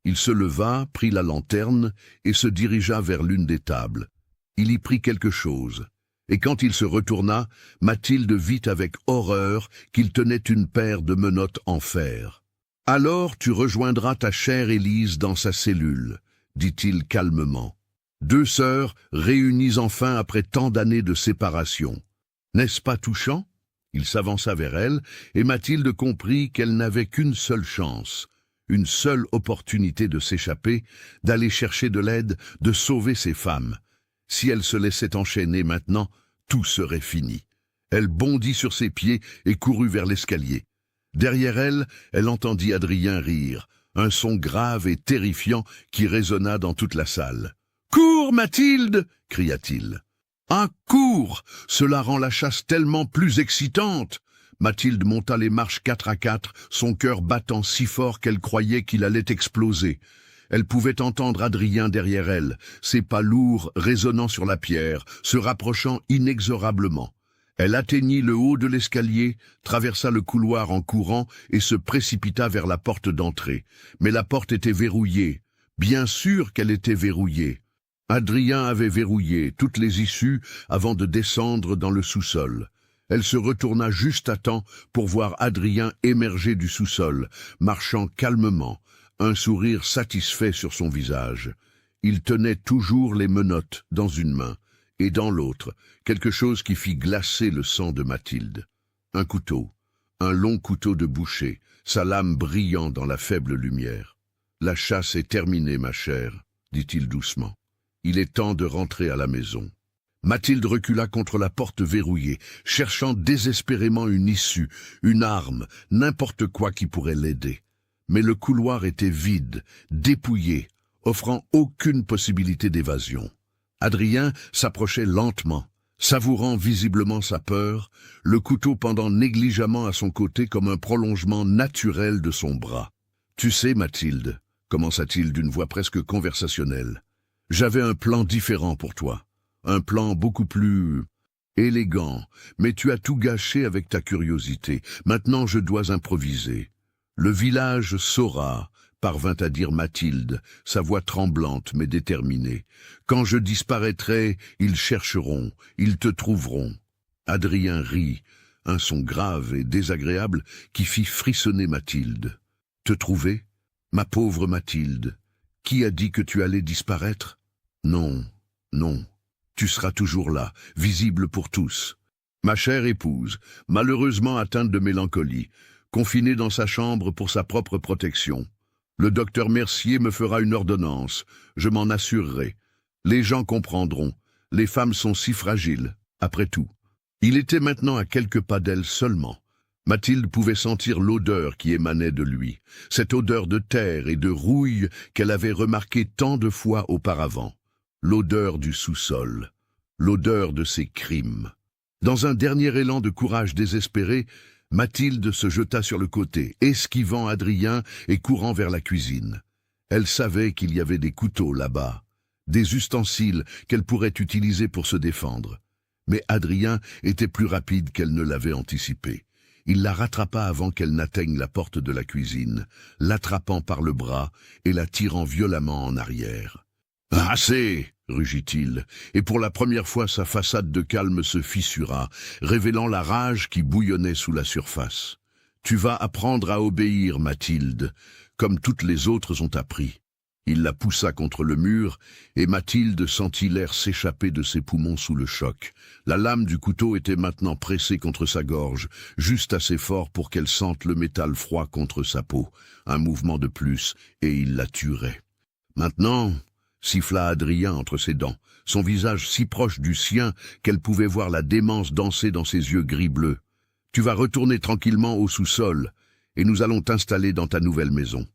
Il se leva, prit la lanterne et se dirigea vers l'une des tables. Il y prit quelque chose. Et quand il se retourna, Mathilde vit avec horreur qu'il tenait une paire de menottes en fer. « Alors tu rejoindras ta chère Élise dans sa cellule, » dit-il calmement. Deux sœurs réunies enfin après tant d'années de séparation. N'est-ce pas touchant? Il s'avança vers elle, et Mathilde comprit qu'elle n'avait qu'une seule chance, une seule opportunité de s'échapper, d'aller chercher de l'aide, de sauver ses femmes. Si elle se laissait enchaîner maintenant, tout serait fini. Elle bondit sur ses pieds et courut vers l'escalier. Derrière elle, elle entendit Adrien rire, un son grave et terrifiant qui résonna dans toute la salle. « Cours, Mathilde !» cria-t-il. « Un cours ! Cela rend la chasse tellement plus excitante !» Mathilde monta les marches 4 à 4, son cœur battant si fort qu'elle croyait qu'il allait exploser. Elle pouvait entendre Adrien derrière elle, ses pas lourds résonnant sur la pierre, se rapprochant inexorablement. Elle atteignit le haut de l'escalier, traversa le couloir en courant et se précipita vers la porte d'entrée. Mais la porte était verrouillée. Bien sûr qu'elle était verrouillée. Adrien avait verrouillé toutes les issues avant de descendre dans le sous-sol. Elle se retourna juste à temps pour voir Adrien émerger du sous-sol, marchant calmement, un sourire satisfait sur son visage. Il tenait toujours les menottes dans une main, et dans l'autre, quelque chose qui fit glacer le sang de Mathilde. Un couteau, un long couteau de boucher, sa lame brillant dans la faible lumière. « La chasse est terminée, ma chère, » dit-il doucement. « Il est temps de rentrer à la maison. » Mathilde recula contre la porte verrouillée, cherchant désespérément une issue, une arme, n'importe quoi qui pourrait l'aider. Mais le couloir était vide, dépouillé, offrant aucune possibilité d'évasion. Adrien s'approchait lentement, savourant visiblement sa peur, le couteau pendant négligemment à son côté comme un prolongement naturel de son bras. « Tu sais, Mathilde, » commença-t-il d'une voix presque conversationnelle, « j'avais un plan différent pour toi. Un plan beaucoup plus élégant, mais tu as tout gâché avec ta curiosité. Maintenant, je dois improviser. Le village saura, parvint à dire Mathilde, sa voix tremblante mais déterminée. Quand je disparaîtrai, ils chercheront, ils te trouveront. Adrien rit, un son grave et désagréable qui fit frissonner Mathilde. Te trouver? Ma pauvre Mathilde, qui a dit que tu allais disparaître? Non, non. Tu seras toujours là, visible pour tous. Ma chère épouse, malheureusement atteinte de mélancolie, confinée dans sa chambre pour sa propre protection. Le docteur Mercier me fera une ordonnance, je m'en assurerai. Les gens comprendront, les femmes sont si fragiles, après tout. Il était maintenant à quelques pas d'elle seulement. Mathilde pouvait sentir l'odeur qui émanait de lui, cette odeur de terre et de rouille qu'elle avait remarquée tant de fois auparavant. L'odeur du sous-sol, l'odeur de ses crimes. Dans un dernier élan de courage désespéré, Mathilde se jeta sur le côté, esquivant Adrien et courant vers la cuisine. Elle savait qu'il y avait des couteaux là-bas, des ustensiles qu'elle pourrait utiliser pour se défendre. Mais Adrien était plus rapide qu'elle ne l'avait anticipé. Il la rattrapa avant qu'elle n'atteigne la porte de la cuisine, l'attrapant par le bras et la tirant violemment en arrière. « Assez !» rugit-il, et pour la première fois sa façade de calme se fissura, révélant la rage qui bouillonnait sous la surface. « Tu vas apprendre à obéir, Mathilde, comme toutes les autres ont appris. Il la poussa contre le mur, et Mathilde sentit l'air s'échapper de ses poumons sous le choc. La lame du couteau était maintenant pressée contre sa gorge, juste assez fort pour qu'elle sente le métal froid contre sa peau. Un mouvement de plus, et il la tuerait. Maintenant, siffla Adrien entre ses dents, son visage si proche du sien qu'elle pouvait voir la démence danser dans ses yeux gris-bleus. Tu vas retourner tranquillement au sous-sol, et nous allons t'installer dans ta nouvelle maison.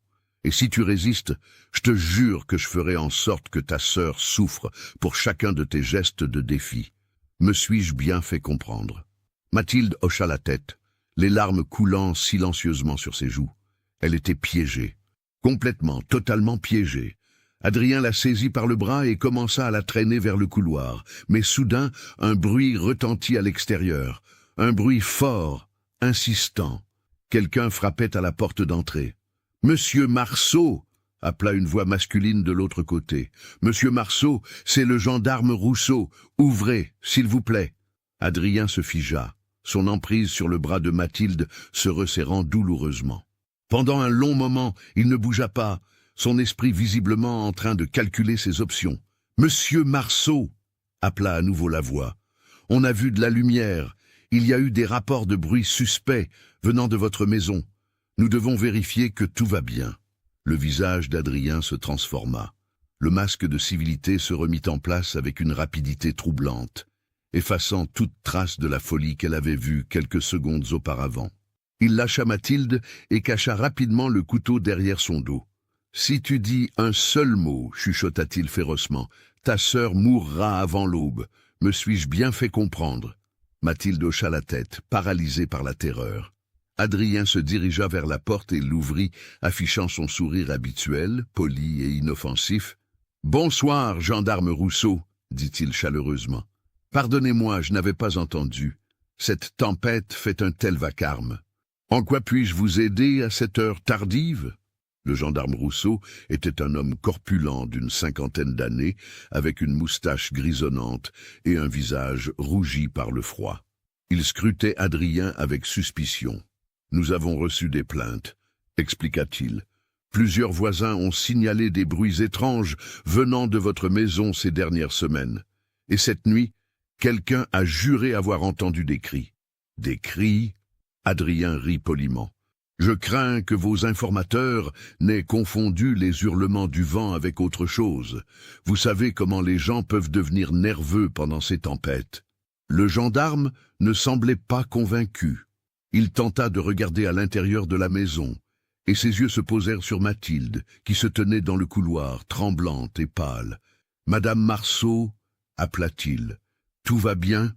Et si tu résistes, je te jure que je ferai en sorte que ta sœur souffre pour chacun de tes gestes de défi. Me suis-je bien fait comprendre? Mathilde hocha la tête, les larmes coulant silencieusement sur ses joues. Elle était piégée, complètement, totalement piégée. Adrien la saisit par le bras et commença à la traîner vers le couloir. Mais soudain, un bruit retentit à l'extérieur. Un bruit fort, insistant. Quelqu'un frappait à la porte d'entrée. « Monsieur Marceau !» appela une voix masculine de l'autre côté. « Monsieur Marceau, c'est le gendarme Rousseau. Ouvrez, s'il vous plaît. » Adrien se figea, son emprise sur le bras de Mathilde se resserrant douloureusement. Pendant un long moment, il ne bougea pas, son esprit visiblement en train de calculer ses options. « Monsieur Marceau !» appela à nouveau la voix. « On a vu de la lumière. Il y a eu des rapports de bruit suspects venant de votre maison. Nous devons vérifier que tout va bien. » Le visage d'Adrien se transforma. Le masque de civilité se remit en place avec une rapidité troublante, effaçant toute trace de la folie qu'elle avait vue quelques secondes auparavant. Il lâcha Mathilde et cacha rapidement le couteau derrière son dos. « Si tu dis un seul mot, chuchota-t-il férocement, ta sœur mourra avant l'aube. Me suis-je bien fait comprendre ?» Mathilde hocha la tête, paralysée par la terreur. Adrien se dirigea vers la porte et l'ouvrit, affichant son sourire habituel, poli et inoffensif. « Bonsoir, gendarme Rousseau, » dit-il chaleureusement. « Pardonnez-moi, je n'avais pas entendu. Cette tempête fait un tel vacarme. En quoi puis-je vous aider à cette heure tardive ?» Le gendarme Rousseau était un homme corpulent d'une 50aine d'années, avec une moustache grisonnante et un visage rougi par le froid. Il scrutait Adrien avec suspicion. « Nous avons reçu des plaintes, » expliqua-t-il. « Plusieurs voisins ont signalé des bruits étranges venant de votre maison ces dernières semaines. Et cette nuit, quelqu'un a juré avoir entendu des cris. » « Des cris ?» Adrien rit poliment. « Je crains que vos informateurs n'aient confondu les hurlements du vent avec autre chose. Vous savez comment les gens peuvent devenir nerveux pendant ces tempêtes. » Le gendarme ne semblait pas convaincu. Il tenta de regarder à l'intérieur de la maison, et ses yeux se posèrent sur Mathilde, qui se tenait dans le couloir, tremblante et pâle. « Madame Marceau » appela-t-il. « Tout va bien ?»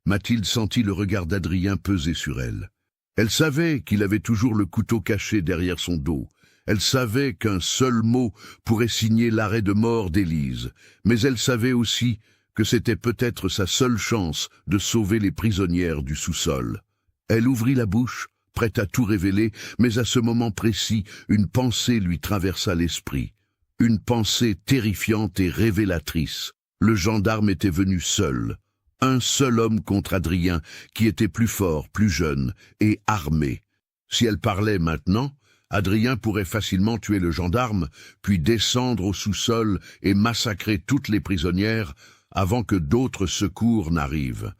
Mathilde sentit le regard d'Adrien peser sur elle. Elle savait qu'il avait toujours le couteau caché derrière son dos. Elle savait qu'un seul mot pourrait signer l'arrêt de mort d'Élise, mais elle savait aussi que c'était peut-être sa seule chance de sauver les prisonnières du sous-sol. Elle ouvrit la bouche, prête à tout révéler, mais à ce moment précis, une pensée lui traversa l'esprit. Une pensée terrifiante et révélatrice. Le gendarme était venu seul. Un seul homme contre Adrien, qui était plus fort, plus jeune et armé. Si elle parlait maintenant, Adrien pourrait facilement tuer le gendarme, puis descendre au sous-sol et massacrer toutes les prisonnières avant que d'autres secours n'arrivent.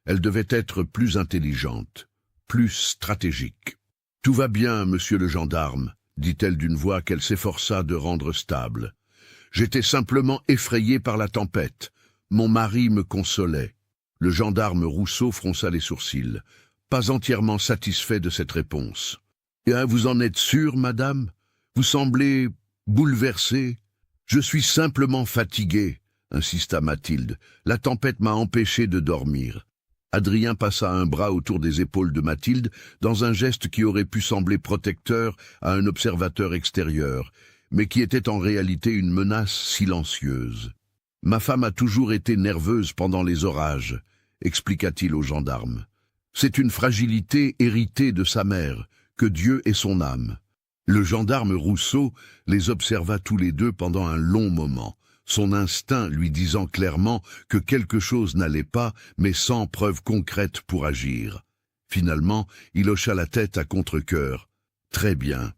Elle devait être plus intelligente. Plus stratégique. « Tout va bien, monsieur le gendarme, » dit-elle d'une voix qu'elle s'efforça de rendre stable. « J'étais simplement effrayée par la tempête. Mon mari me consolait. » Le gendarme Rousseau fronça les sourcils, pas entièrement satisfait de cette réponse. « Et vous en êtes sûre, madame? Vous semblez bouleversée. »« Je suis simplement fatiguée, » insista Mathilde. « La tempête m'a empêchée de dormir. » Adrien passa un bras autour des épaules de Mathilde dans un geste qui aurait pu sembler protecteur à un observateur extérieur, mais qui était en réalité une menace silencieuse. « Ma femme a toujours été nerveuse pendant les orages, » expliqua-t-il au gendarme. « C'est une fragilité héritée de sa mère, que Dieu ait son âme. » Le gendarme Rousseau les observa tous les deux pendant un long moment, son instinct lui disant clairement que quelque chose n'allait pas, mais sans preuve concrète pour agir. Finalement, il hocha la tête à contre-cœur. « Très bien.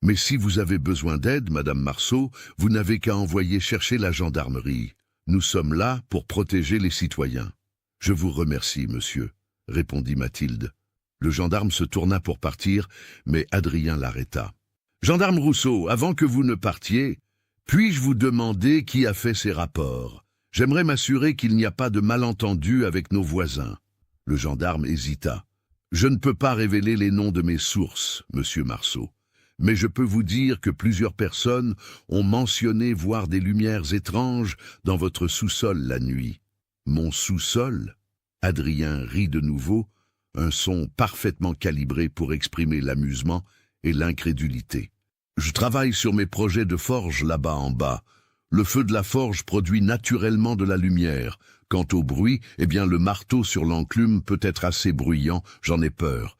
Mais si vous avez besoin d'aide, Madame Marceau, vous n'avez qu'à envoyer chercher la gendarmerie. Nous sommes là pour protéger les citoyens. Je vous remercie, monsieur, répondit Mathilde. Le gendarme se tourna pour partir, mais Adrien l'arrêta. Gendarme Rousseau, avant que vous ne partiez, puis-je vous demander qui a fait ces rapports? J'aimerais m'assurer qu'il n'y a pas de malentendu avec nos voisins. Le gendarme hésita. Je ne peux pas révéler les noms de mes sources, monsieur Marceau. Mais je peux vous dire que plusieurs personnes ont mentionné voir des lumières étranges dans votre sous-sol la nuit. Mon sous-sol? Adrien rit de nouveau, un son parfaitement calibré pour exprimer l'amusement et l'incrédulité. Je travaille sur mes projets de forge là-bas en bas. Le feu de la forge produit naturellement de la lumière. Quant au bruit, eh bien le marteau sur l'enclume peut être assez bruyant, j'en ai peur.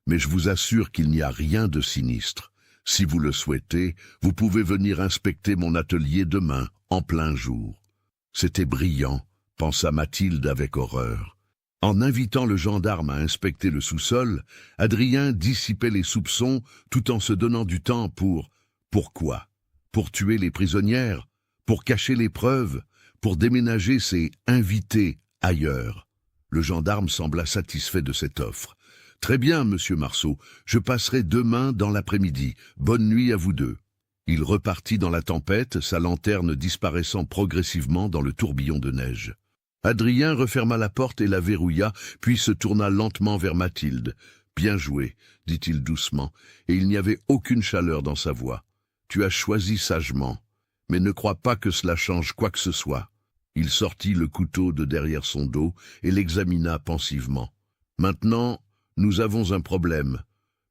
Mais je vous assure qu'il n'y a rien de sinistre. Si vous le souhaitez, vous pouvez venir inspecter mon atelier demain, en plein jour. C'était brillant, pensa Mathilde avec horreur. En invitant le gendarme à inspecter le sous-sol, Adrien dissipait les soupçons tout en se donnant du temps pour... Pourquoi? Pour tuer les prisonnières? Pour cacher les preuves? Pour déménager ses invités ailleurs? Le gendarme sembla satisfait de cette offre. « Très bien, monsieur Marceau, je passerai demain dans l'après-midi. Bonne nuit à vous deux. » Il repartit dans la tempête, sa lanterne disparaissant progressivement dans le tourbillon de neige. Adrien referma la porte et la verrouilla, puis se tourna lentement vers Mathilde. « Bien joué, dit-il doucement, et il n'y avait aucune chaleur dans sa voix. Tu as choisi sagement, mais ne crois pas que cela change quoi que ce soit. » Il sortit le couteau de derrière son dos et l'examina pensivement. « Maintenant, nous avons un problème.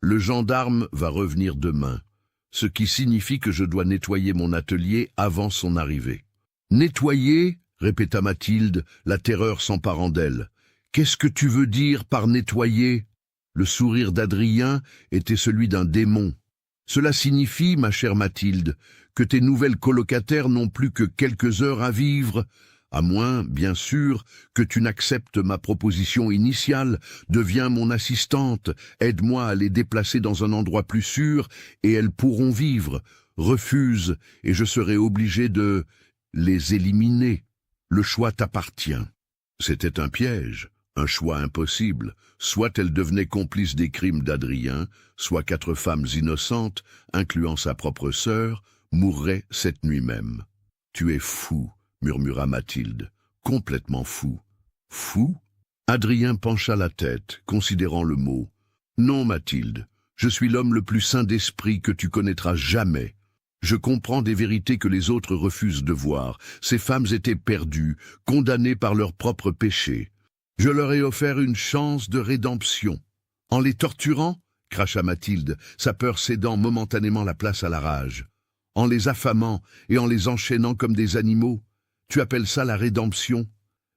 Le gendarme va revenir demain, ce qui signifie que je dois nettoyer mon atelier avant son arrivée. »« Nettoyer ?» répéta Mathilde, la terreur s'emparant d'elle. « Qu'est-ce que tu veux dire par nettoyer ?» Le sourire d'Adrien était celui d'un démon. « Cela signifie, ma chère Mathilde, que tes nouvelles colocataires n'ont plus que quelques heures à vivre, à moins, bien sûr, que tu n'acceptes ma proposition initiale. Deviens mon assistante, aide-moi à les déplacer dans un endroit plus sûr, et elles pourront vivre. Refuse, et je serai obligé de les éliminer. Le choix t'appartient. » C'était un piège, un choix impossible. Soit elle devenait complice des crimes d'Adrien, soit 4 femmes innocentes, incluant sa propre sœur, mourraient cette nuit même. « Tu es fou, » murmura Mathilde, « complètement fou. »« Fou » Adrien pencha la tête, considérant le mot. « Non, Mathilde, je suis l'homme le plus sain d'esprit que tu connaîtras jamais. Je comprends des vérités que les autres refusent de voir. Ces femmes étaient perdues, condamnées par leurs propres péchés. Je leur ai offert une chance de rédemption. En les torturant, cracha Mathilde, sa peur cédant momentanément la place à la rage. En les affamant et en les enchaînant comme des animaux. Tu appelles ça la rédemption?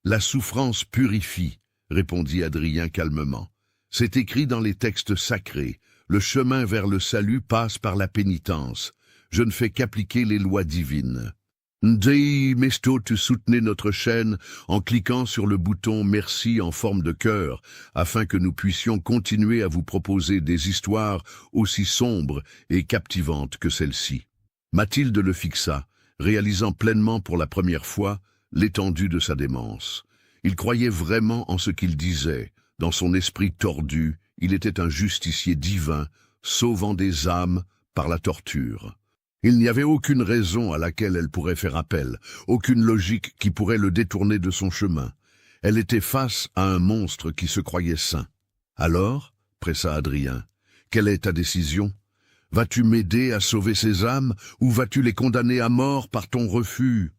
La souffrance purifie, répondit Adrien calmement. C'est écrit dans les textes sacrés. Le chemin vers le salut passe par la pénitence. Je ne fais qu'appliquer les lois divines. Dei Mesto, tu soutenez notre chaîne en cliquant sur le bouton Merci en forme de cœur, afin que nous puissions continuer à vous proposer des histoires aussi sombres et captivantes que celle-ci. Mathilde le fixa, réalisant pleinement pour la première fois l'étendue de sa démence. Il croyait vraiment en ce qu'il disait. Dans son esprit tordu, il était un justicier divin, sauvant des âmes par la torture. Il n'y avait aucune raison à laquelle elle pourrait faire appel, aucune logique qui pourrait le détourner de son chemin. Elle était face à un monstre qui se croyait saint. « Alors, pressa Adrien, quelle est ta décision? Vas-tu m'aider à sauver ces âmes ou vas-tu les condamner à mort par ton refus ?»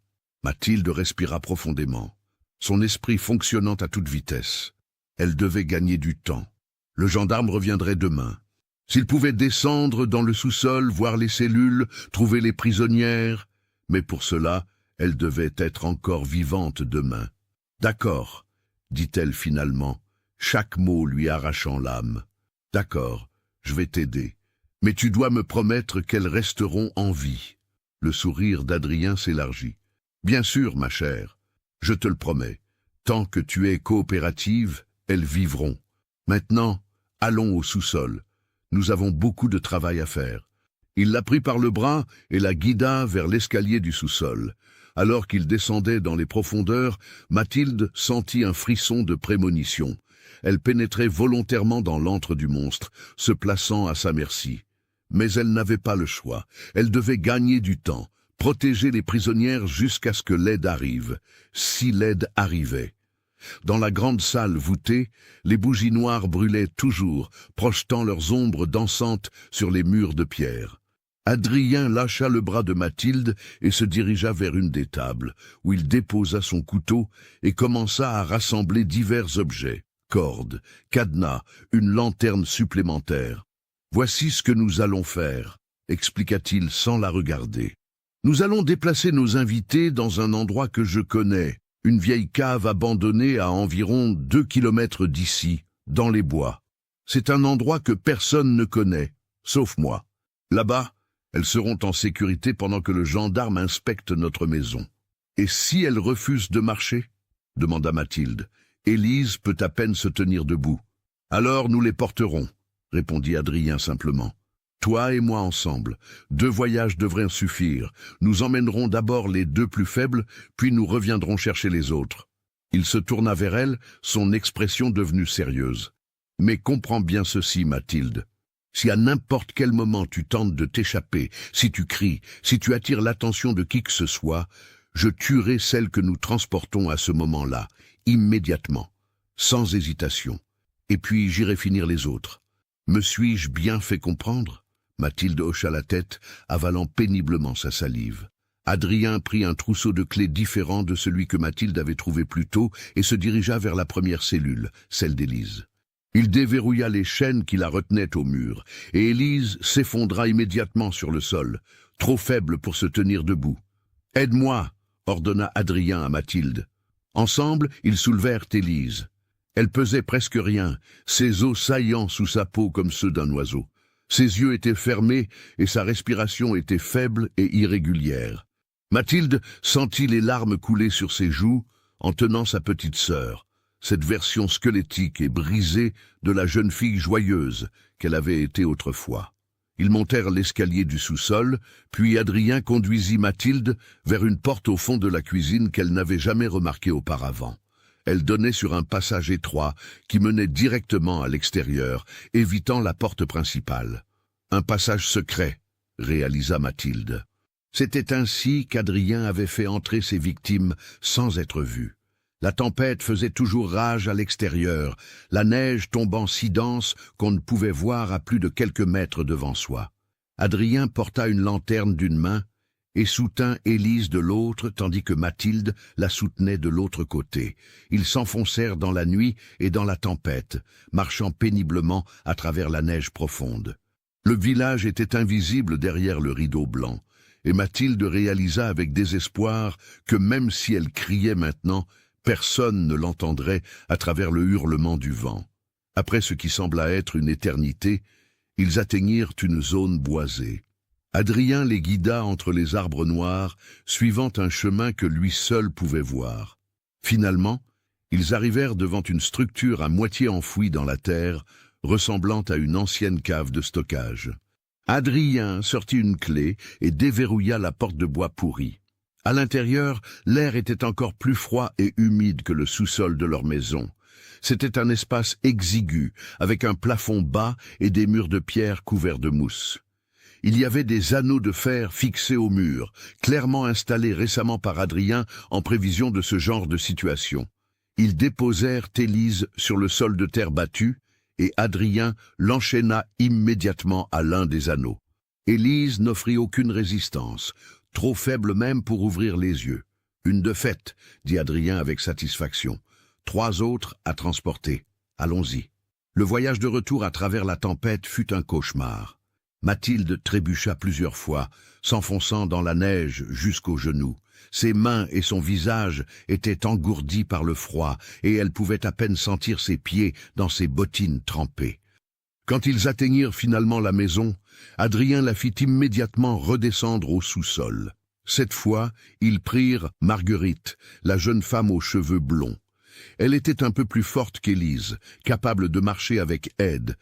Mathilde respira profondément, son esprit fonctionnant à toute vitesse. Elle devait gagner du temps. Le gendarme reviendrait demain. S'il pouvait descendre dans le sous-sol, voir les cellules, trouver les prisonnières, mais pour cela, elle devait être encore vivante demain. « D'accord, » dit-elle finalement, chaque mot lui arrachant l'âme. « D'accord, je vais t'aider, mais tu dois me promettre qu'elles resteront en vie. » Le sourire d'Adrien s'élargit. « Bien sûr, ma chère, je te le promets. Tant que tu es coopérative, elles vivront. Maintenant, allons au sous-sol. Nous avons beaucoup de travail à faire. » Il la prit par le bras et la guida vers l'escalier du sous-sol. Alors qu'il descendait dans les profondeurs, Mathilde sentit un frisson de prémonition. Elle pénétrait volontairement dans l'antre du monstre, se plaçant à sa merci. Mais elle n'avait pas le choix. Elle devait gagner du temps, protéger les prisonnières jusqu'à ce que l'aide arrive, si l'aide arrivait. Dans la grande salle voûtée, les bougies noires brûlaient toujours, projetant leurs ombres dansantes sur les murs de pierre. Adrien lâcha le bras de Mathilde et se dirigea vers une des tables, où il déposa son couteau et commença à rassembler divers objets, cordes, cadenas, une lanterne supplémentaire. « Voici ce que nous allons faire », expliqua-t-il sans la regarder. « Nous allons déplacer nos invités dans un endroit que je connais, une vieille cave abandonnée à environ 2 kilomètres d'ici, dans les bois. C'est un endroit que personne ne connaît, sauf moi. Là-bas, elles seront en sécurité pendant que le gendarme inspecte notre maison. « Et si elles refusent de marcher ?» demanda Mathilde. « Élise peut à peine se tenir debout. »« Alors nous les porterons, » répondit Adrien simplement. « Toi et moi ensemble. 2 voyages devraient suffire. Nous emmènerons d'abord les 2 plus faibles, puis nous reviendrons chercher les autres. » Il se tourna vers elle, son expression devenue sérieuse. « Mais comprends bien ceci, Mathilde. Si à n'importe quel moment tu tentes de t'échapper, si tu cries, si tu attires l'attention de qui que ce soit, je tuerai celle que nous transportons à ce moment-là, immédiatement, sans hésitation. Et puis j'irai finir les autres. Me suis-je bien fait comprendre ?» Mathilde hocha la tête, avalant péniblement sa salive. Adrien prit un trousseau de clés différent de celui que Mathilde avait trouvé plus tôt et se dirigea vers la première cellule, celle d'Élise. Il déverrouilla les chaînes qui la retenaient au mur, et Élise s'effondra immédiatement sur le sol, trop faible pour se tenir debout. « Aide-moi » ordonna Adrien à Mathilde. Ensemble, ils soulevèrent Élise. Elle pesait presque rien, ses os saillant sous sa peau comme ceux d'un oiseau. Ses yeux étaient fermés et sa respiration était faible et irrégulière. Mathilde sentit les larmes couler sur ses joues en tenant sa petite sœur, cette version squelettique et brisée de la jeune fille joyeuse qu'elle avait été autrefois. Ils montèrent l'escalier du sous-sol, puis Adrien conduisit Mathilde vers une porte au fond de la cuisine qu'elle n'avait jamais remarquée auparavant. Elle donnait sur un passage étroit qui menait directement à l'extérieur, évitant la porte principale. Un passage secret, réalisa Mathilde. C'était ainsi qu'Adrien avait fait entrer ses victimes sans être vu. La tempête faisait toujours rage à l'extérieur, la neige tombant si dense qu'on ne pouvait voir à plus de quelques mètres devant soi. Adrien porta une lanterne d'une main et soutint Élise de l'autre, tandis que Mathilde la soutenait de l'autre côté. Ils s'enfoncèrent dans la nuit et dans la tempête, marchant péniblement à travers la neige profonde. Le village était invisible derrière le rideau blanc, et Mathilde réalisa avec désespoir que même si elle criait maintenant, personne ne l'entendrait à travers le hurlement du vent. Après ce qui sembla être une éternité, ils atteignirent une zone boisée. Adrien les guida entre les arbres noirs, suivant un chemin que lui seul pouvait voir. Finalement, ils arrivèrent devant une structure à moitié enfouie dans la terre, ressemblant à une ancienne cave de stockage. Adrien sortit une clé et déverrouilla la porte de bois pourri. À l'intérieur, l'air était encore plus froid et humide que le sous-sol de leur maison. C'était un espace exigu, avec un plafond bas et des murs de pierre couverts de mousse. Il y avait des anneaux de fer fixés au mur, clairement installés récemment par Adrien en prévision de ce genre de situation. Ils déposèrent Élise sur le sol de terre battue, et Adrien l'enchaîna immédiatement à l'un des anneaux. Élise n'offrit aucune résistance, trop faible même pour ouvrir les yeux. « Une de faite », dit Adrien avec satisfaction. « 3 autres à transporter. Allons-y. » Le voyage de retour à travers la tempête fut un cauchemar. Mathilde trébucha plusieurs fois, s'enfonçant dans la neige jusqu'aux genoux. Ses mains et son visage étaient engourdis par le froid, et elle pouvait à peine sentir ses pieds dans ses bottines trempées. Quand ils atteignirent finalement la maison, Adrien la fit immédiatement redescendre au sous-sol. Cette fois, ils prirent Marguerite, la jeune femme aux cheveux blonds. Elle était un peu plus forte qu'Élise, capable de marcher avec aide,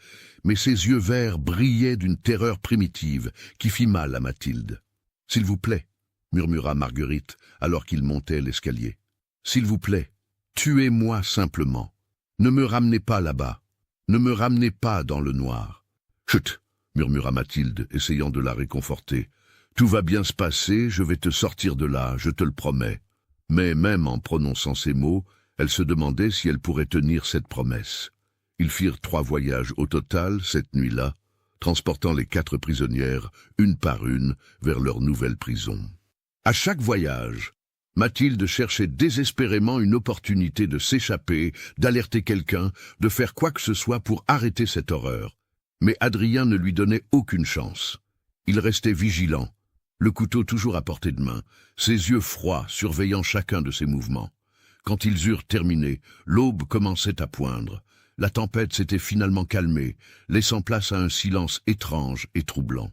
mais ses yeux verts brillaient d'une terreur primitive qui fit mal à Mathilde. « S'il vous plaît, » murmura Marguerite alors qu'il montait l'escalier. « S'il vous plaît, tuez-moi simplement. Ne me ramenez pas là-bas. Ne me ramenez pas dans le noir. »« Chut !» murmura Mathilde, essayant de la réconforter. « Tout va bien se passer, je vais te sortir de là, je te le promets. » Mais même en prononçant ces mots, elle se demandait si elle pourrait tenir cette promesse. Ils firent 3 voyages au total cette nuit-là, transportant les 4 prisonnières, une par une, vers leur nouvelle prison. À chaque voyage, Mathilde cherchait désespérément une opportunité de s'échapper, d'alerter quelqu'un, de faire quoi que ce soit pour arrêter cette horreur. Mais Adrien ne lui donnait aucune chance. Il restait vigilant, le couteau toujours à portée de main, ses yeux froids surveillant chacun de ses mouvements. Quand ils eurent terminé, l'aube commençait à poindre. La tempête s'était finalement calmée, laissant place à un silence étrange et troublant.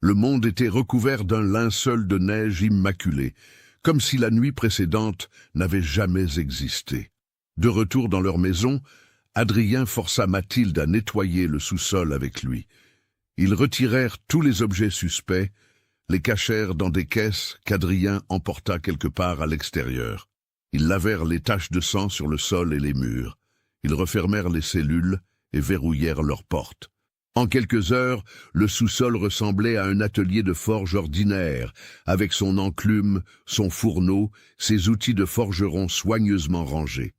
Le monde était recouvert d'un linceul de neige immaculé, comme si la nuit précédente n'avait jamais existé. De retour dans leur maison, Adrien força Mathilde à nettoyer le sous-sol avec lui. Ils retirèrent tous les objets suspects, les cachèrent dans des caisses qu'Adrien emporta quelque part à l'extérieur. Ils lavèrent les taches de sang sur le sol et les murs. Ils refermèrent les cellules et verrouillèrent leurs portes. En quelques heures, le sous-sol ressemblait à un atelier de forge ordinaire, avec son enclume, son fourneau, ses outils de forgeron soigneusement rangés.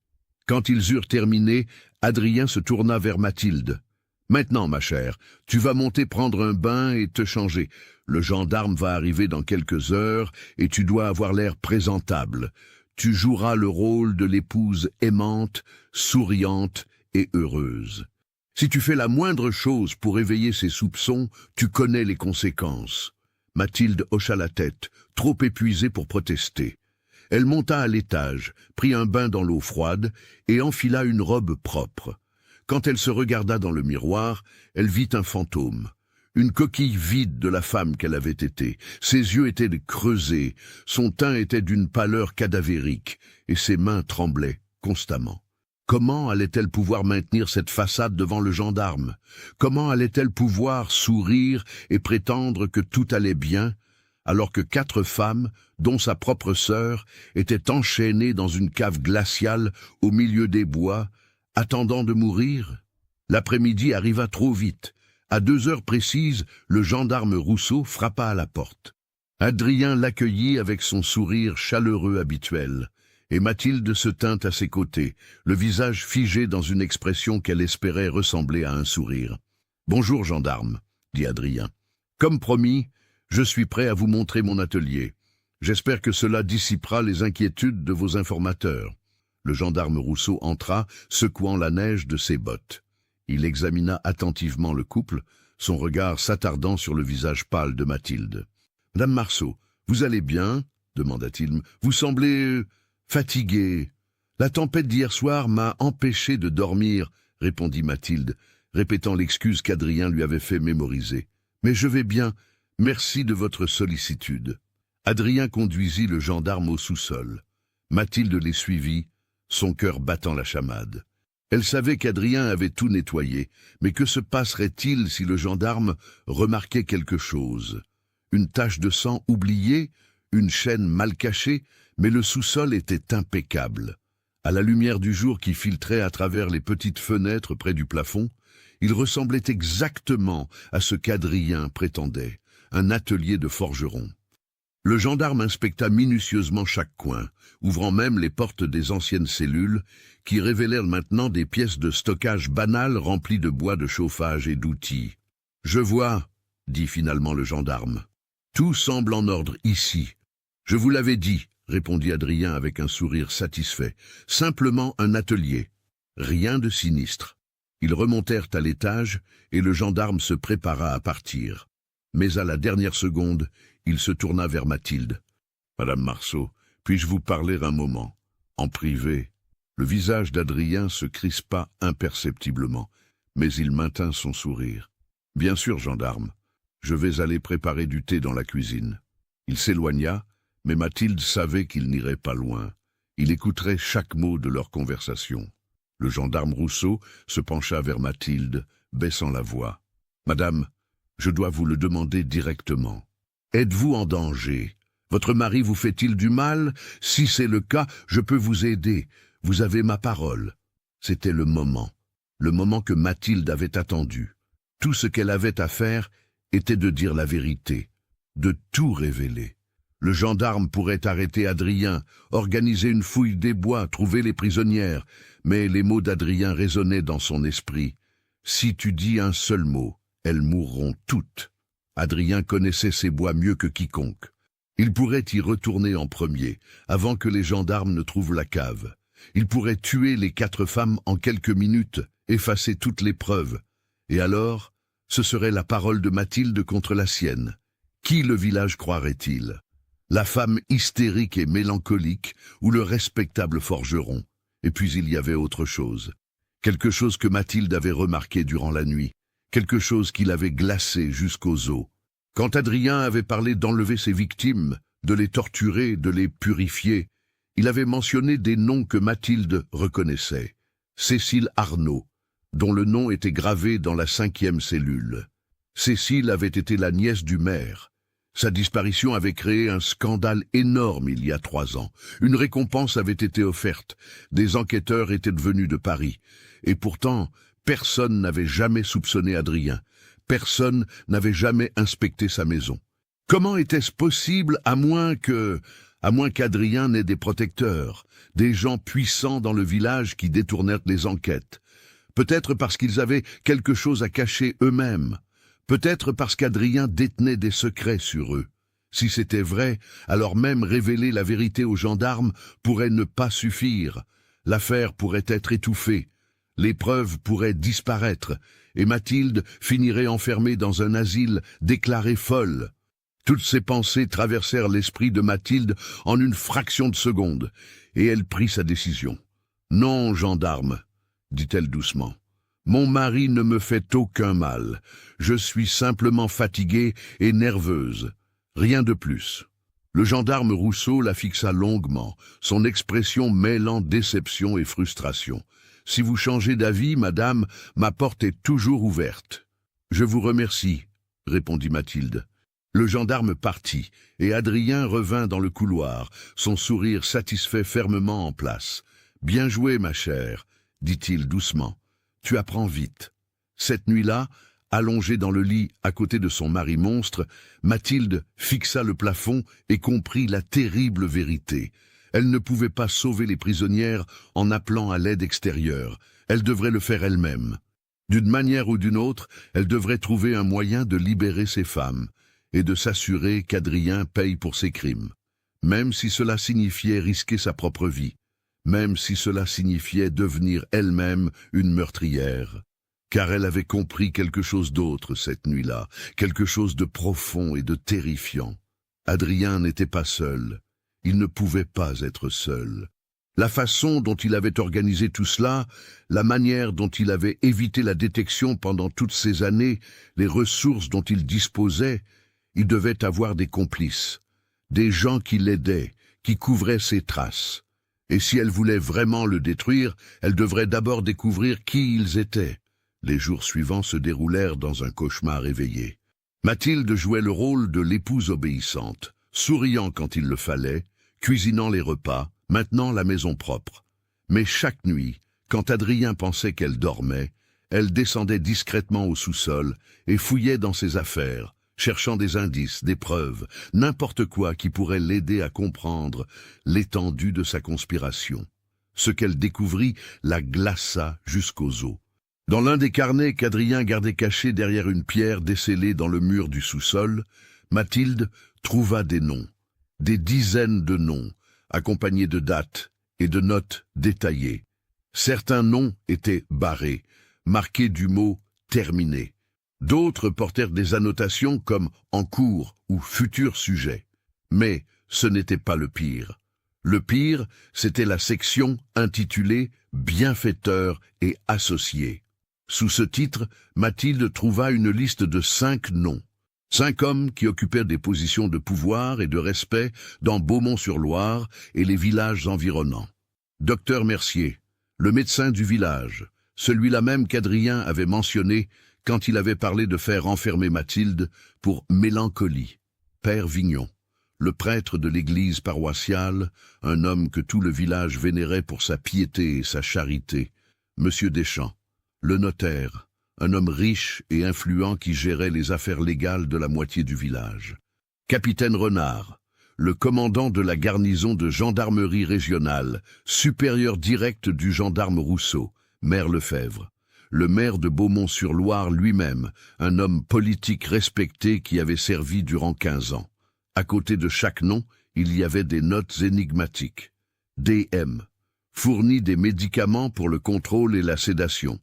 Quand ils eurent terminé, Adrien se tourna vers Mathilde. « Maintenant, ma chère, tu vas monter prendre un bain et te changer. Le gendarme va arriver dans quelques heures et tu dois avoir l'air présentable. Tu joueras le rôle de l'épouse aimante, souriante et heureuse. Si tu fais la moindre chose pour éveiller ses soupçons, tu connais les conséquences. » Mathilde hocha la tête, trop épuisée pour protester. Elle monta à l'étage, prit un bain dans l'eau froide et enfila une robe propre. Quand elle se regarda dans le miroir, elle vit un fantôme, une coquille vide de la femme qu'elle avait été. Ses yeux étaient creusés, son teint était d'une pâleur cadavérique, et ses mains tremblaient constamment. Comment allait-elle pouvoir maintenir cette façade devant le gendarme? Comment allait-elle pouvoir sourire et prétendre que tout allait bien, alors que 4 femmes, dont sa propre sœur, étaient enchaînées dans une cave glaciale au milieu des bois, attendant de mourir? L'après-midi arriva trop vite. À 2 heures précises, le gendarme Rousseau frappa à la porte. Adrien l'accueillit avec son sourire chaleureux habituel, et Mathilde se tint à ses côtés, le visage figé dans une expression qu'elle espérait ressembler à un sourire. « Bonjour, gendarme, » dit Adrien. « Comme promis, je suis prêt à vous montrer mon atelier. J'espère que cela dissipera les inquiétudes de vos informateurs. » Le gendarme Rousseau entra, secouant la neige de ses bottes. Il examina attentivement le couple, son regard s'attardant sur le visage pâle de Mathilde. « Madame Marceau, vous allez bien ?» demanda-t-il. « Vous semblez fatiguée. »« La tempête d'hier soir m'a empêché de dormir, » répondit Mathilde, répétant l'excuse qu'Adrien lui avait fait mémoriser. « Mais je vais bien, merci de votre sollicitude. » Adrien conduisit le gendarme au sous-sol. Mathilde les suivit, son cœur battant la chamade. Elle savait qu'Adrien avait tout nettoyé, mais que se passerait-il si le gendarme remarquait quelque chose? Une tache de sang oubliée, une chaîne mal cachée, mais le sous-sol était impeccable. À la lumière du jour qui filtrait à travers les petites fenêtres près du plafond, il ressemblait exactement à ce qu'Adrien prétendait, un atelier de forgeron. Le gendarme inspecta minutieusement chaque coin, ouvrant même les portes des anciennes cellules, qui révélèrent maintenant des pièces de stockage banales remplies de bois de chauffage et d'outils. « Je vois, » dit finalement le gendarme. « Tout semble en ordre ici. »« Je vous l'avais dit, » répondit Adrien avec un sourire satisfait. « Simplement un atelier. Rien de sinistre. » Ils remontèrent à l'étage et le gendarme se prépara à partir. Mais à la dernière seconde, il se tourna vers Mathilde. « Madame Marceau, puis-je vous parler un moment, en privé ?» Le visage d'Adrien se crispa imperceptiblement, mais il maintint son sourire. « Bien sûr, gendarme, je vais aller préparer du thé dans la cuisine. » Il s'éloigna, mais Mathilde savait qu'il n'irait pas loin. Il écouterait chaque mot de leur conversation. Le gendarme Rousseau se pencha vers Mathilde, baissant la voix. « Madame, je dois vous le demander directement. Êtes-vous en danger? Votre mari vous fait-il du mal? Si c'est le cas, je peux vous aider. Vous avez ma parole. » C'était le moment que Mathilde avait attendu. Tout ce qu'elle avait à faire était de dire la vérité, de tout révéler. Le gendarme pourrait arrêter Adrien, organiser une fouille des bois, trouver les prisonnières, mais les mots d'Adrien résonnaient dans son esprit. « Si tu dis un seul mot, elles mourront toutes. » Adrien connaissait ces bois mieux que quiconque. Il pourrait y retourner en premier, avant que les gendarmes ne trouvent la cave. Il pourrait tuer les 4 femmes en quelques minutes, effacer toutes les preuves. Et alors, ce serait la parole de Mathilde contre la sienne. Qui le village croirait-il? La femme hystérique et mélancolique ou le respectable forgeron? Et puis il y avait autre chose. Quelque chose que Mathilde avait remarqué durant la nuit. Quelque chose qui l'avait glacé jusqu'aux os. Quand Adrien avait parlé d'enlever ses victimes, de les torturer, de les purifier, il avait mentionné des noms que Mathilde reconnaissait. Cécile Arnaud, dont le nom était gravé dans la 5e cellule. Cécile avait été la nièce du maire. Sa disparition avait créé un scandale énorme il y a 3 ans. Une récompense avait été offerte. Des enquêteurs étaient venus de Paris. Et pourtant, personne n'avait jamais soupçonné Adrien. Personne n'avait jamais inspecté sa maison. Comment était-ce possible à moins qu'Adrien n'ait des protecteurs, des gens puissants dans le village qui détournèrent les enquêtes? Peut-être parce qu'ils avaient quelque chose à cacher eux-mêmes. Peut-être parce qu'Adrien détenait des secrets sur eux. Si c'était vrai, alors même révéler la vérité aux gendarmes pourrait ne pas suffire. L'affaire pourrait être étouffée. Les preuves pourraient disparaître, et Mathilde finirait enfermée dans un asile déclarée folle. Toutes ces pensées traversèrent l'esprit de Mathilde en une fraction de seconde, et elle prit sa décision. « Non, gendarme, » dit-elle doucement. « Mon mari ne me fait aucun mal. Je suis simplement fatiguée et nerveuse. Rien de plus. » Le gendarme Rousseau la fixa longuement, son expression mêlant déception et frustration. « Si vous changez d'avis, madame, ma porte est toujours ouverte. »« Je vous remercie, » répondit Mathilde. Le gendarme partit, et Adrien revint dans le couloir, son sourire satisfait fermement en place. « Bien joué, ma chère, » dit-il doucement. « Tu apprends vite. » Cette nuit-là, allongée dans le lit à côté de son mari monstre, Mathilde fixa le plafond et comprit la terrible vérité. Elle ne pouvait pas sauver les prisonnières en appelant à l'aide extérieure. Elle devrait le faire elle-même. D'une manière ou d'une autre, elle devrait trouver un moyen de libérer ces femmes et de s'assurer qu'Adrien paye pour ses crimes, même si cela signifiait risquer sa propre vie, même si cela signifiait devenir elle-même une meurtrière. Car elle avait compris quelque chose d'autre cette nuit-là, quelque chose de profond et de terrifiant. Adrien n'était pas seul. Il ne pouvait pas être seul. La façon dont il avait organisé tout cela, la manière dont il avait évité la détection pendant toutes ces années, les ressources dont il disposait, il devait avoir des complices, des gens qui l'aidaient, qui couvraient ses traces. Et si elle voulait vraiment le détruire, elle devrait d'abord découvrir qui ils étaient. Les jours suivants se déroulèrent dans un cauchemar éveillé. Mathilde jouait le rôle de l'épouse obéissante, souriant quand il le fallait, cuisinant les repas, maintenant la maison propre. Mais chaque nuit, quand Adrien pensait qu'elle dormait, elle descendait discrètement au sous-sol et fouillait dans ses affaires, cherchant des indices, des preuves, n'importe quoi qui pourrait l'aider à comprendre l'étendue de sa conspiration. Ce qu'elle découvrit la glaça jusqu'aux os. Dans l'un des carnets qu'Adrien gardait cachés derrière une pierre descellée dans le mur du sous-sol, Mathilde trouva des noms, des dizaines de noms, accompagnés de dates et de notes détaillées. Certains noms étaient barrés, marqués du mot « terminé ». D'autres portèrent des annotations comme « en cours » ou « futur sujet ». Mais ce n'était pas le pire. Le pire, c'était la section intitulée « Bienfaiteur et associé ». Sous ce titre, Mathilde trouva une liste de 5 noms. 5 hommes qui occupaient des positions de pouvoir et de respect dans Beaumont-sur-Loire et les villages environnants. Docteur Mercier, le médecin du village, celui-là même qu'Adrien avait mentionné quand il avait parlé de faire enfermer Mathilde pour mélancolie. Père Vignon, le prêtre de l'église paroissiale, un homme que tout le village vénérait pour sa piété et sa charité. Monsieur Deschamps, le notaire, un homme riche et influent qui gérait les affaires légales de la moitié du village. Capitaine Renard, le commandant de la garnison de gendarmerie régionale, supérieur direct du gendarme Rousseau, maire Lefebvre. Le maire de Beaumont-sur-Loire lui-même, un homme politique respecté qui avait servi durant 15 ans. À côté de chaque nom, il y avait des notes énigmatiques. DM, fournit des médicaments pour le contrôle et la sédation,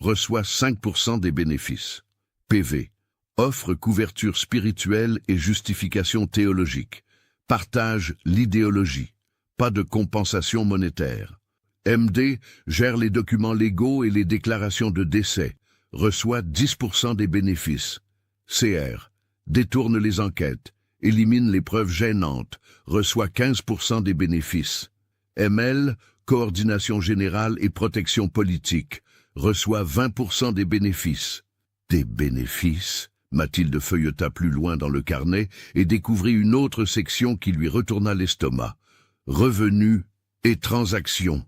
reçoit 5% des bénéfices. PV, offre couverture spirituelle et justification théologique, partage l'idéologie, pas de compensation monétaire. MD gère les documents légaux et les déclarations de décès, reçoit 10% des bénéfices. CR détourne les enquêtes, élimine les preuves gênantes, reçoit 15% des bénéfices. ML, coordination générale et protection politique, reçoit 20% des bénéfices. Des bénéfices? Mathilde feuilleta plus loin dans le carnet et découvrit une autre section qui lui retourna l'estomac. Revenus et transactions.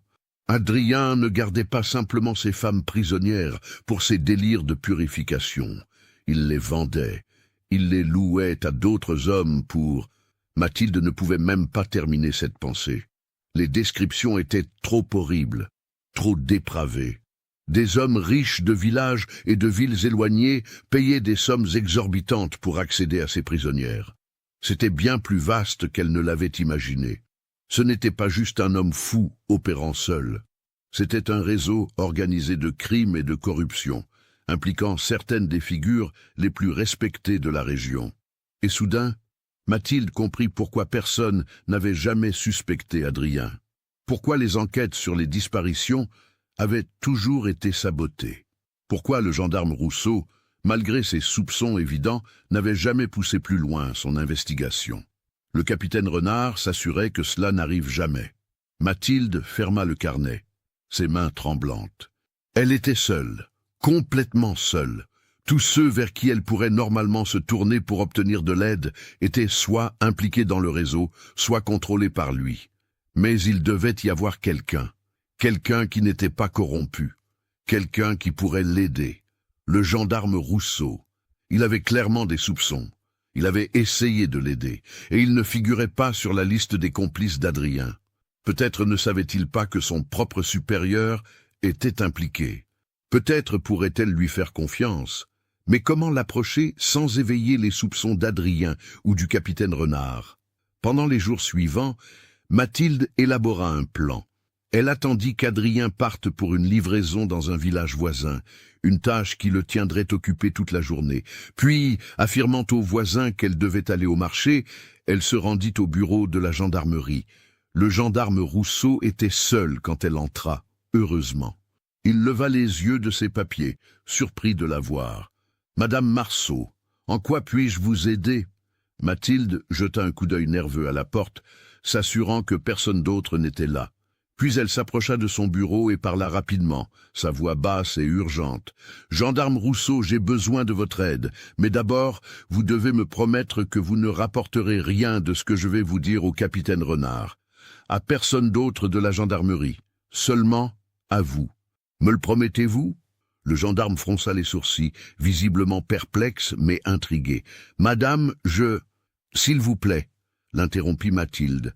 Adrien ne gardait pas simplement ses femmes prisonnières pour ses délires de purification. Il les vendait. Il les louait à d'autres hommes pour... Mathilde ne pouvait même pas terminer cette pensée. Les descriptions étaient trop horribles, trop dépravées. Des hommes riches de villages et de villes éloignées payaient des sommes exorbitantes pour accéder à ces prisonnières. C'était bien plus vaste qu'elle ne l'avait imaginé. Ce n'était pas juste un homme fou opérant seul. C'était un réseau organisé de crimes et de corruption, impliquant certaines des figures les plus respectées de la région. Et soudain, Mathilde comprit pourquoi personne n'avait jamais suspecté Adrien. Pourquoi les enquêtes sur les disparitions avaient toujours été sabotées. Pourquoi le gendarme Rousseau, malgré ses soupçons évidents, n'avait jamais poussé plus loin son investigation. Le capitaine Renard s'assurait que cela n'arrive jamais. Mathilde ferma le carnet, ses mains tremblantes. Elle était seule, complètement seule. Tous ceux vers qui elle pourrait normalement se tourner pour obtenir de l'aide étaient soit impliqués dans le réseau, soit contrôlés par lui. Mais il devait y avoir quelqu'un qui n'était pas corrompu, quelqu'un qui pourrait l'aider. Le gendarme Rousseau. Il avait clairement des soupçons. Il avait essayé de l'aider, et il ne figurait pas sur la liste des complices d'Adrien. Peut-être ne savait-il pas que son propre supérieur était impliqué. Peut-être pourrait-elle lui faire confiance. Mais comment l'approcher sans éveiller les soupçons d'Adrien ou du capitaine Renard? Pendant les jours suivants, Mathilde élabora un plan. Elle attendit qu'Adrien parte pour une livraison dans un village voisin, une tâche qui le tiendrait occupé toute la journée. Puis, affirmant aux voisins qu'elle devait aller au marché, elle se rendit au bureau de la gendarmerie. Le gendarme Rousseau était seul quand elle entra, heureusement. Il leva les yeux de ses papiers, surpris de la voir. « Madame Marceau, en quoi puis-je vous aider ?» Mathilde jeta un coup d'œil nerveux à la porte, s'assurant que personne d'autre n'était là. Puis elle s'approcha de son bureau et parla rapidement, sa voix basse et urgente. « Gendarme Rousseau, j'ai besoin de votre aide, mais d'abord, vous devez me promettre que vous ne rapporterez rien de ce que je vais vous dire au capitaine Renard. À personne d'autre de la gendarmerie, seulement à vous. Me le promettez-vous » Le gendarme fronça les sourcils, visiblement perplexe mais intrigué. « Madame, je... »« S'il vous plaît » l'interrompit Mathilde,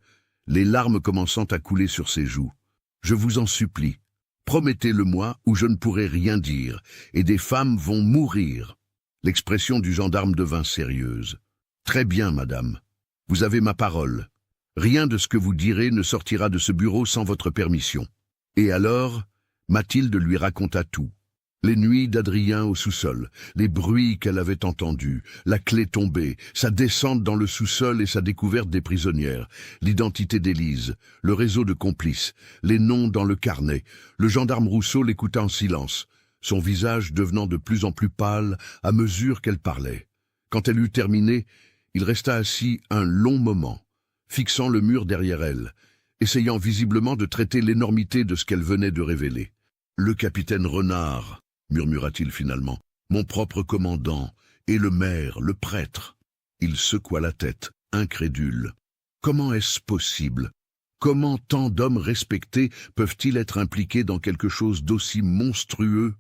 les larmes commençant à couler sur ses joues. « Je vous en supplie, promettez-le-moi ou je ne pourrai rien dire, et des femmes vont mourir. » L'expression du gendarme devint sérieuse. « Très bien, madame. Vous avez ma parole. Rien de ce que vous direz ne sortira de ce bureau sans votre permission. » Et alors, Mathilde lui raconta tout. Les nuits d'Adrien au sous-sol, les bruits qu'elle avait entendus, la clé tombée, sa descente dans le sous-sol et sa découverte des prisonnières, l'identité d'Élise, le réseau de complices, les noms dans le carnet. Le gendarme Rousseau l'écouta en silence, son visage devenant de plus en plus pâle à mesure qu'elle parlait. Quand elle eut terminé, il resta assis un long moment, fixant le mur derrière elle, essayant visiblement de traiter l'énormité de ce qu'elle venait de révéler. « Le capitaine Renard », murmura-t-il finalement, « mon propre commandant, et le maire, le prêtre. » Il secoua la tête, incrédule. Comment est-ce possible? Comment tant d'hommes respectés peuvent-ils être impliqués dans quelque chose d'aussi monstrueux?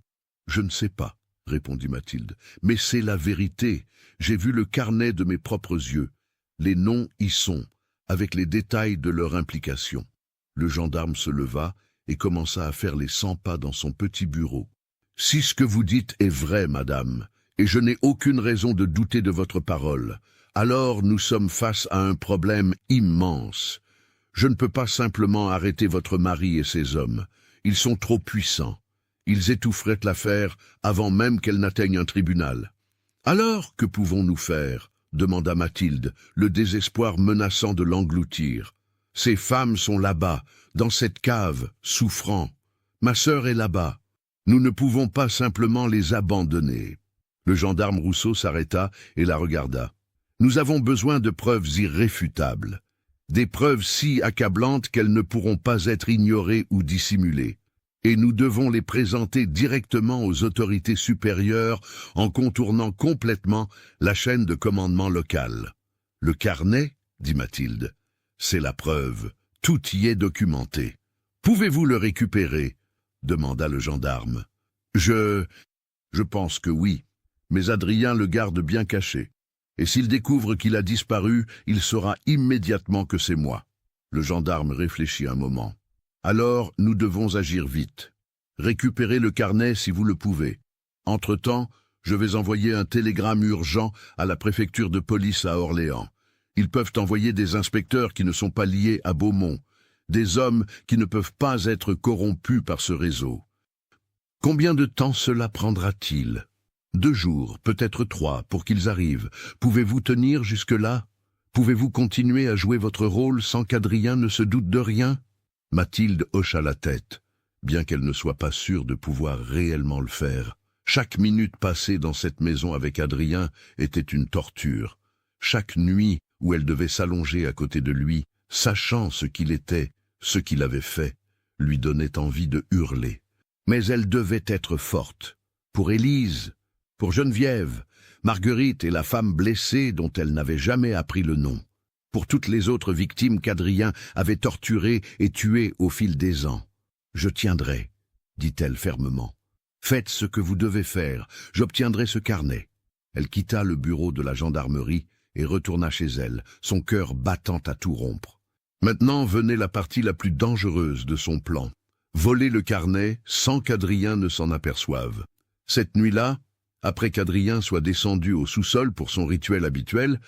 Je ne sais pas, répondit Mathilde, mais c'est la vérité. J'ai vu le carnet de mes propres yeux. Les noms y sont, avec les détails de leur implication. Le gendarme se leva et commença à faire les 100 pas dans son petit bureau. Si ce que vous dites est vrai, madame, et je n'ai aucune raison de douter de votre parole, alors nous sommes face à un problème immense. Je ne peux pas simplement arrêter votre mari et ses hommes. Ils sont trop puissants. Ils étoufferaient l'affaire avant même qu'elle n'atteigne un tribunal. Alors, que pouvons-nous faire? Demanda Mathilde, le désespoir menaçant de l'engloutir. Ces femmes sont là-bas, dans cette cave, souffrant. Ma sœur est là-bas. Nous ne pouvons pas simplement les abandonner. Le gendarme Rousseau s'arrêta et la regarda. Nous avons besoin de preuves irréfutables. Des preuves si accablantes qu'elles ne pourront pas être ignorées ou dissimulées. Et nous devons les présenter directement aux autorités supérieures en contournant complètement la chaîne de commandement locale. « Le carnet » dit Mathilde. « C'est la preuve. Tout y est documenté. Pouvez-vous le récupérer » demanda le gendarme. « Je pense que oui, mais Adrien le garde bien caché. Et s'il découvre qu'il a disparu, il saura immédiatement que c'est moi. » Le gendarme réfléchit un moment. « Alors, nous devons agir vite. Récupérez le carnet si vous le pouvez. Entre-temps, je vais envoyer un télégramme urgent à la préfecture de police à Orléans. Ils peuvent envoyer des inspecteurs qui ne sont pas liés à Beaumont, des hommes qui ne peuvent pas être corrompus par ce réseau. Combien de temps cela prendra-t-il ? 2 jours, peut-être 3, pour qu'ils arrivent. Pouvez-vous tenir jusque-là? Pouvez-vous continuer à jouer votre rôle sans qu'Adrien ne se doute de rien ?» Mathilde hocha la tête, bien qu'elle ne soit pas sûre de pouvoir réellement le faire. Chaque minute passée dans cette maison avec Adrien était une torture. Chaque nuit où elle devait s'allonger à côté de lui, sachant ce qu'il était, ce qu'il avait fait, lui donnait envie de hurler. Mais elle devait être forte. Pour Élise, pour Geneviève, Marguerite et la femme blessée dont elle n'avait jamais appris le nom. Pour toutes les autres victimes qu'Adrien avait torturées et tuées au fil des ans. « Je tiendrai », dit-elle fermement. « Faites ce que vous devez faire, j'obtiendrai ce carnet. » Elle quitta le bureau de la gendarmerie et retourna chez elle, son cœur battant à tout rompre. Maintenant venait la partie la plus dangereuse de son plan. Voler le carnet sans qu'Adrien ne s'en aperçoive. Cette nuit-là, après qu'Adrien soit descendu au sous-sol pour son rituel habituel,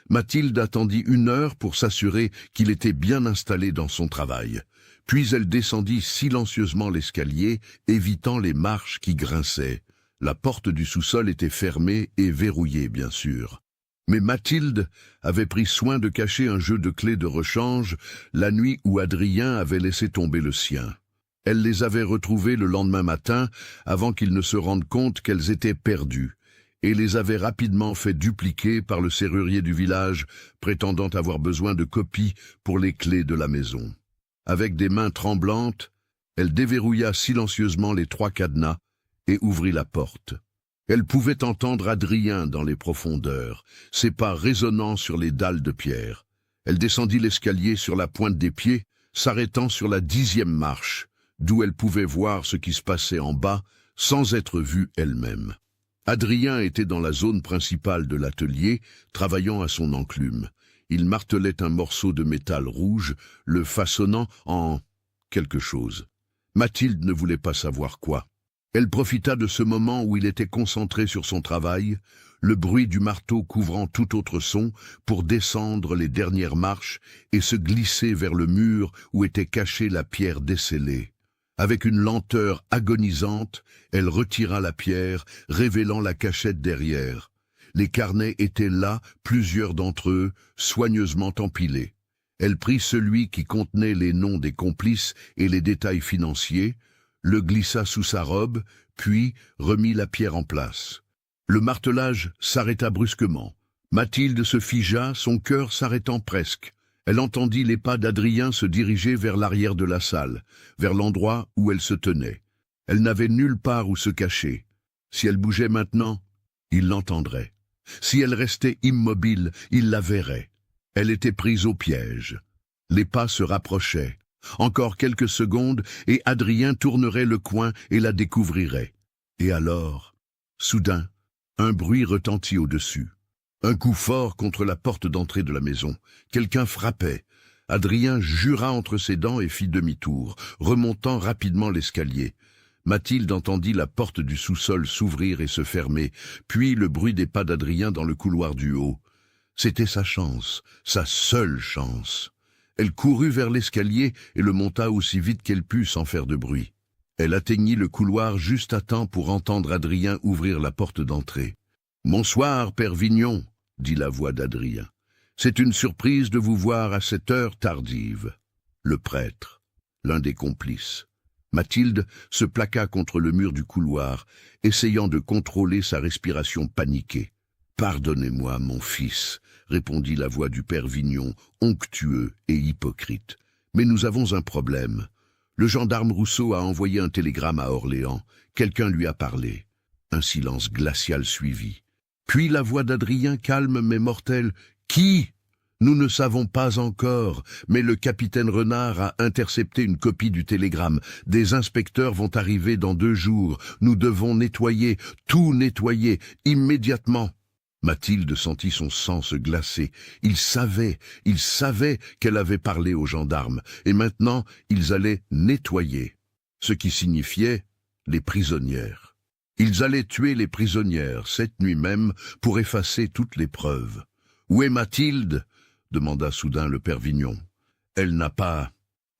Mathilde attendit 1 heure pour s'assurer qu'il était bien installé dans son travail. Puis elle descendit silencieusement l'escalier, évitant les marches qui grinçaient. La porte du sous-sol était fermée et verrouillée, bien sûr. Mais Mathilde avait pris soin de cacher un jeu de clés de rechange la nuit où Adrien avait laissé tomber le sien. Elle les avait retrouvées le lendemain matin, avant qu'ils ne se rendent compte qu'elles étaient perdues, et les avait rapidement fait dupliquer par le serrurier du village, prétendant avoir besoin de copies pour les clés de la maison. Avec des mains tremblantes, elle déverrouilla silencieusement les 3 cadenas et ouvrit la porte. Elle pouvait entendre Adrien dans les profondeurs, ses pas résonnant sur les dalles de pierre. Elle descendit l'escalier sur la pointe des pieds, s'arrêtant sur la 10e marche, d'où elle pouvait voir ce qui se passait en bas, sans être vue elle-même. Adrien était dans la zone principale de l'atelier, travaillant à son enclume. Il martelait un morceau de métal rouge, le façonnant en quelque chose. Mathilde ne voulait pas savoir quoi. Elle profita de ce moment où il était concentré sur son travail, le bruit du marteau couvrant tout autre son, pour descendre les dernières marches et se glisser vers le mur où était cachée la pierre descellée. Avec une lenteur agonisante, elle retira la pierre, révélant la cachette derrière. Les carnets étaient là, plusieurs d'entre eux, soigneusement empilés. Elle prit celui qui contenait les noms des complices et les détails financiers, le glissa sous sa robe, puis remit la pierre en place. Le martelage s'arrêta brusquement, Mathilde se figea, son cœur s'arrêtant presque. Elle entendit les pas d'Adrien se diriger vers l'arrière de la salle, vers l'endroit où elle se tenait. Elle n'avait nulle part où se cacher. Si elle bougeait maintenant, il l'entendrait. Si elle restait immobile, il la verrait. Elle était prise au piège. Les pas se rapprochaient. Encore quelques secondes, et Adrien tournerait le coin et la découvrirait. Et alors, soudain, un bruit retentit au-dessus. Un coup fort contre la porte d'entrée de la maison. Quelqu'un frappait. Adrien jura entre ses dents et fit demi-tour, remontant rapidement l'escalier. Mathilde entendit la porte du sous-sol s'ouvrir et se fermer, puis le bruit des pas d'Adrien dans le couloir du haut. C'était sa chance, sa seule chance. Elle courut vers l'escalier et le monta aussi vite qu'elle put sans faire de bruit. Elle atteignit le couloir juste à temps pour entendre Adrien ouvrir la porte d'entrée. « Bonsoir, Père Vignon », dit la voix d'Adrien. « C'est une surprise de vous voir à cette heure tardive. » Le prêtre, l'un des complices. Mathilde se plaqua contre le mur du couloir, essayant de contrôler sa respiration paniquée. « Pardonnez-moi, mon fils », répondit la voix du Père Vignon, onctueux et hypocrite. « Mais nous avons un problème. Le gendarme Rousseau a envoyé un télégramme à Orléans. Quelqu'un lui a parlé. » Un silence glacial suivit. Puis la voix d'Adrien calme mais mortelle. « Qui ? Nous ne savons pas encore, mais le capitaine Renard a intercepté une copie du télégramme. Des inspecteurs vont arriver dans 2 jours. Nous devons nettoyer, tout nettoyer, immédiatement. » Mathilde sentit son sang se glacer. Il savait qu'elle avait parlé aux gendarmes, et maintenant ils allaient nettoyer, ce qui signifiait les prisonnières. Ils allaient tuer les prisonnières cette nuit même pour effacer toutes les preuves. « Où est Mathilde ?» demanda soudain le Père Vignon. « Elle n'a pas...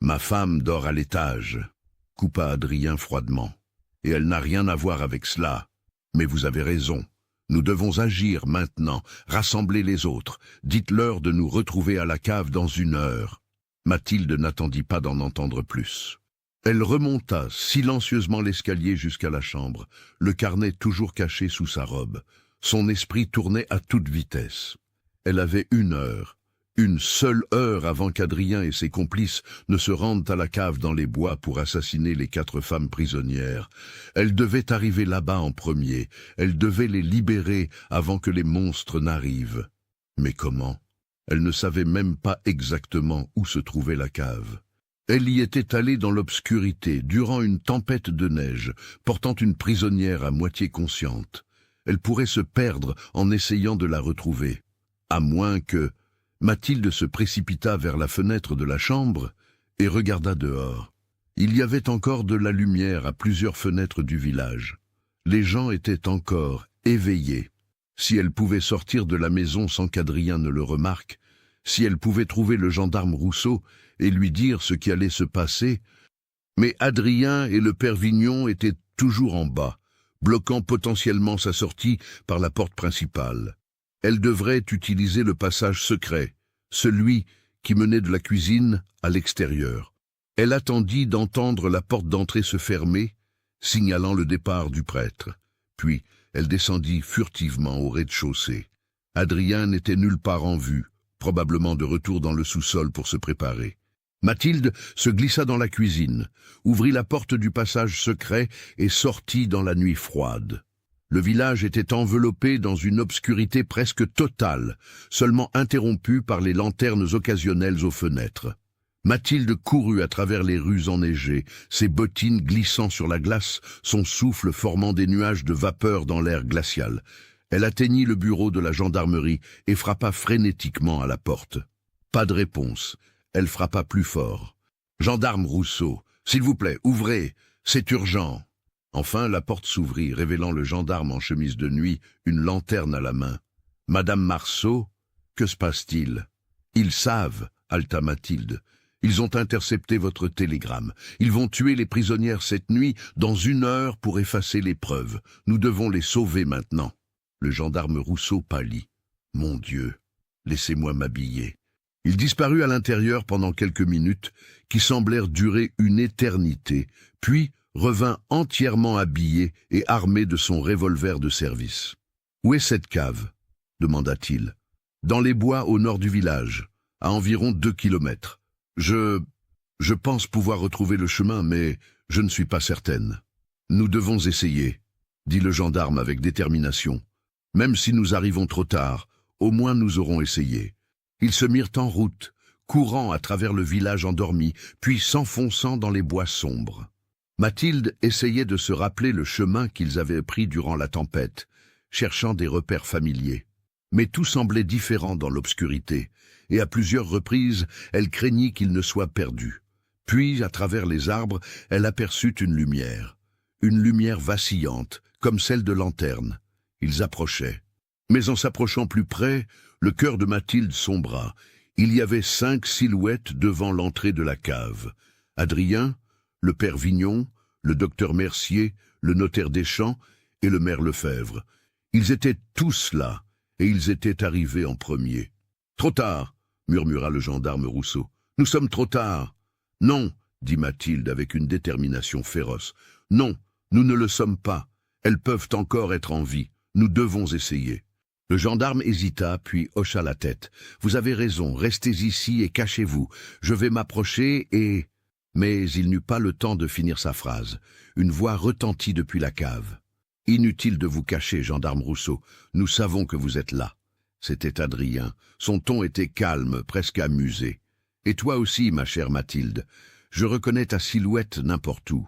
Ma femme dort à l'étage, » coupa Adrien froidement. « Et elle n'a rien à voir avec cela. Mais vous avez raison. Nous devons agir maintenant, rassembler les autres. Dites-leur de nous retrouver à la cave dans 1 heure. » Mathilde n'attendit pas d'en entendre plus. Elle remonta silencieusement l'escalier jusqu'à la chambre, le carnet toujours caché sous sa robe. Son esprit tournait à toute vitesse. Elle avait 1 heure, une seule heure avant qu'Adrien et ses complices ne se rendent à la cave dans les bois pour assassiner les 4 femmes prisonnières. Elle devait arriver là-bas en premier, elle devait les libérer avant que les monstres n'arrivent. Mais comment? Elle ne savait même pas exactement où se trouvait la cave. Elle y était allée dans l'obscurité, durant une tempête de neige, portant une prisonnière à moitié consciente. Elle pourrait se perdre en essayant de la retrouver. À moins que... Mathilde se précipita vers la fenêtre de la chambre et regarda dehors. Il y avait encore de la lumière à plusieurs fenêtres du village. Les gens étaient encore éveillés. Si elle pouvait sortir de la maison sans qu'Adrien ne le remarque, si elle pouvait trouver le gendarme Rousseau et lui dire ce qui allait se passer. Mais Adrien et le Père Vignon étaient toujours en bas, bloquant potentiellement sa sortie par la porte principale. Elle devrait utiliser le passage secret, celui qui menait de la cuisine à l'extérieur. Elle attendit d'entendre la porte d'entrée se fermer, signalant le départ du prêtre. Puis elle descendit furtivement au rez-de-chaussée. Adrien n'était nulle part en vue, probablement de retour dans le sous-sol pour se préparer. Mathilde se glissa dans la cuisine, ouvrit la porte du passage secret et sortit dans la nuit froide. Le village était enveloppé dans une obscurité presque totale, seulement interrompue par les lanternes occasionnelles aux fenêtres. Mathilde courut à travers les rues enneigées, ses bottines glissant sur la glace, son souffle formant des nuages de vapeur dans l'air glacial. Elle atteignit le bureau de la gendarmerie et frappa frénétiquement à la porte. Pas de réponse. Elle frappa plus fort. « Gendarme Rousseau, s'il vous plaît, ouvrez, c'est urgent !» Enfin, la porte s'ouvrit, révélant le gendarme en chemise de nuit, une lanterne à la main. « Madame Marceau, que se passe-t-il ?»« Ils savent, » haleta Mathilde. « Ils ont intercepté votre télégramme. Ils vont tuer les prisonnières cette nuit, dans 1 heure, pour effacer les preuves. Nous devons les sauver maintenant. » Le gendarme Rousseau pâlit. « Mon Dieu, laissez-moi m'habiller. » Il disparut à l'intérieur pendant quelques minutes, qui semblèrent durer une éternité, puis revint entièrement habillé et armé de son revolver de service. « Où est cette cave ?» demanda-t-il. dans les bois au nord du village, à environ 2 kilomètres. Je pense pouvoir retrouver le chemin, mais je ne suis pas certaine. Nous devons essayer, dit le gendarme avec détermination. Même si nous arrivons trop tard, au moins nous aurons essayé. Ils se mirent en route, courant à travers le village endormi, puis s'enfonçant dans les bois sombres. Mathilde essayait de se rappeler le chemin qu'ils avaient pris durant la tempête, cherchant des repères familiers. Mais tout semblait différent dans l'obscurité, et à plusieurs reprises, elle craignit qu'ils ne soient perdus. Puis, à travers les arbres, elle aperçut une lumière vacillante, comme celle de lanterne. Ils approchaient. Mais en s'approchant plus près, le cœur de Mathilde sombra. Il y avait 5 silhouettes devant l'entrée de la cave. Adrien, le père Vignon, le docteur Mercier, le notaire Deschamps et le maire Lefebvre. Ils étaient tous là, et ils étaient arrivés en premier. « Trop tard !» murmura le gendarme Rousseau. « Nous sommes trop tard !»« Non !» dit Mathilde avec une détermination féroce. « Non, nous ne le sommes pas. Elles peuvent encore être en vie. Nous devons essayer. » Le gendarme hésita, puis hocha la tête. « Vous avez raison, restez ici et cachez-vous. Je vais m'approcher et... » Mais il n'eut pas le temps de finir sa phrase. Une voix retentit depuis la cave. « Inutile de vous cacher, gendarme Rousseau. Nous savons que vous êtes là. » C'était Adrien. Son ton était calme, presque amusé. « Et toi aussi, ma chère Mathilde. Je reconnais ta silhouette n'importe où.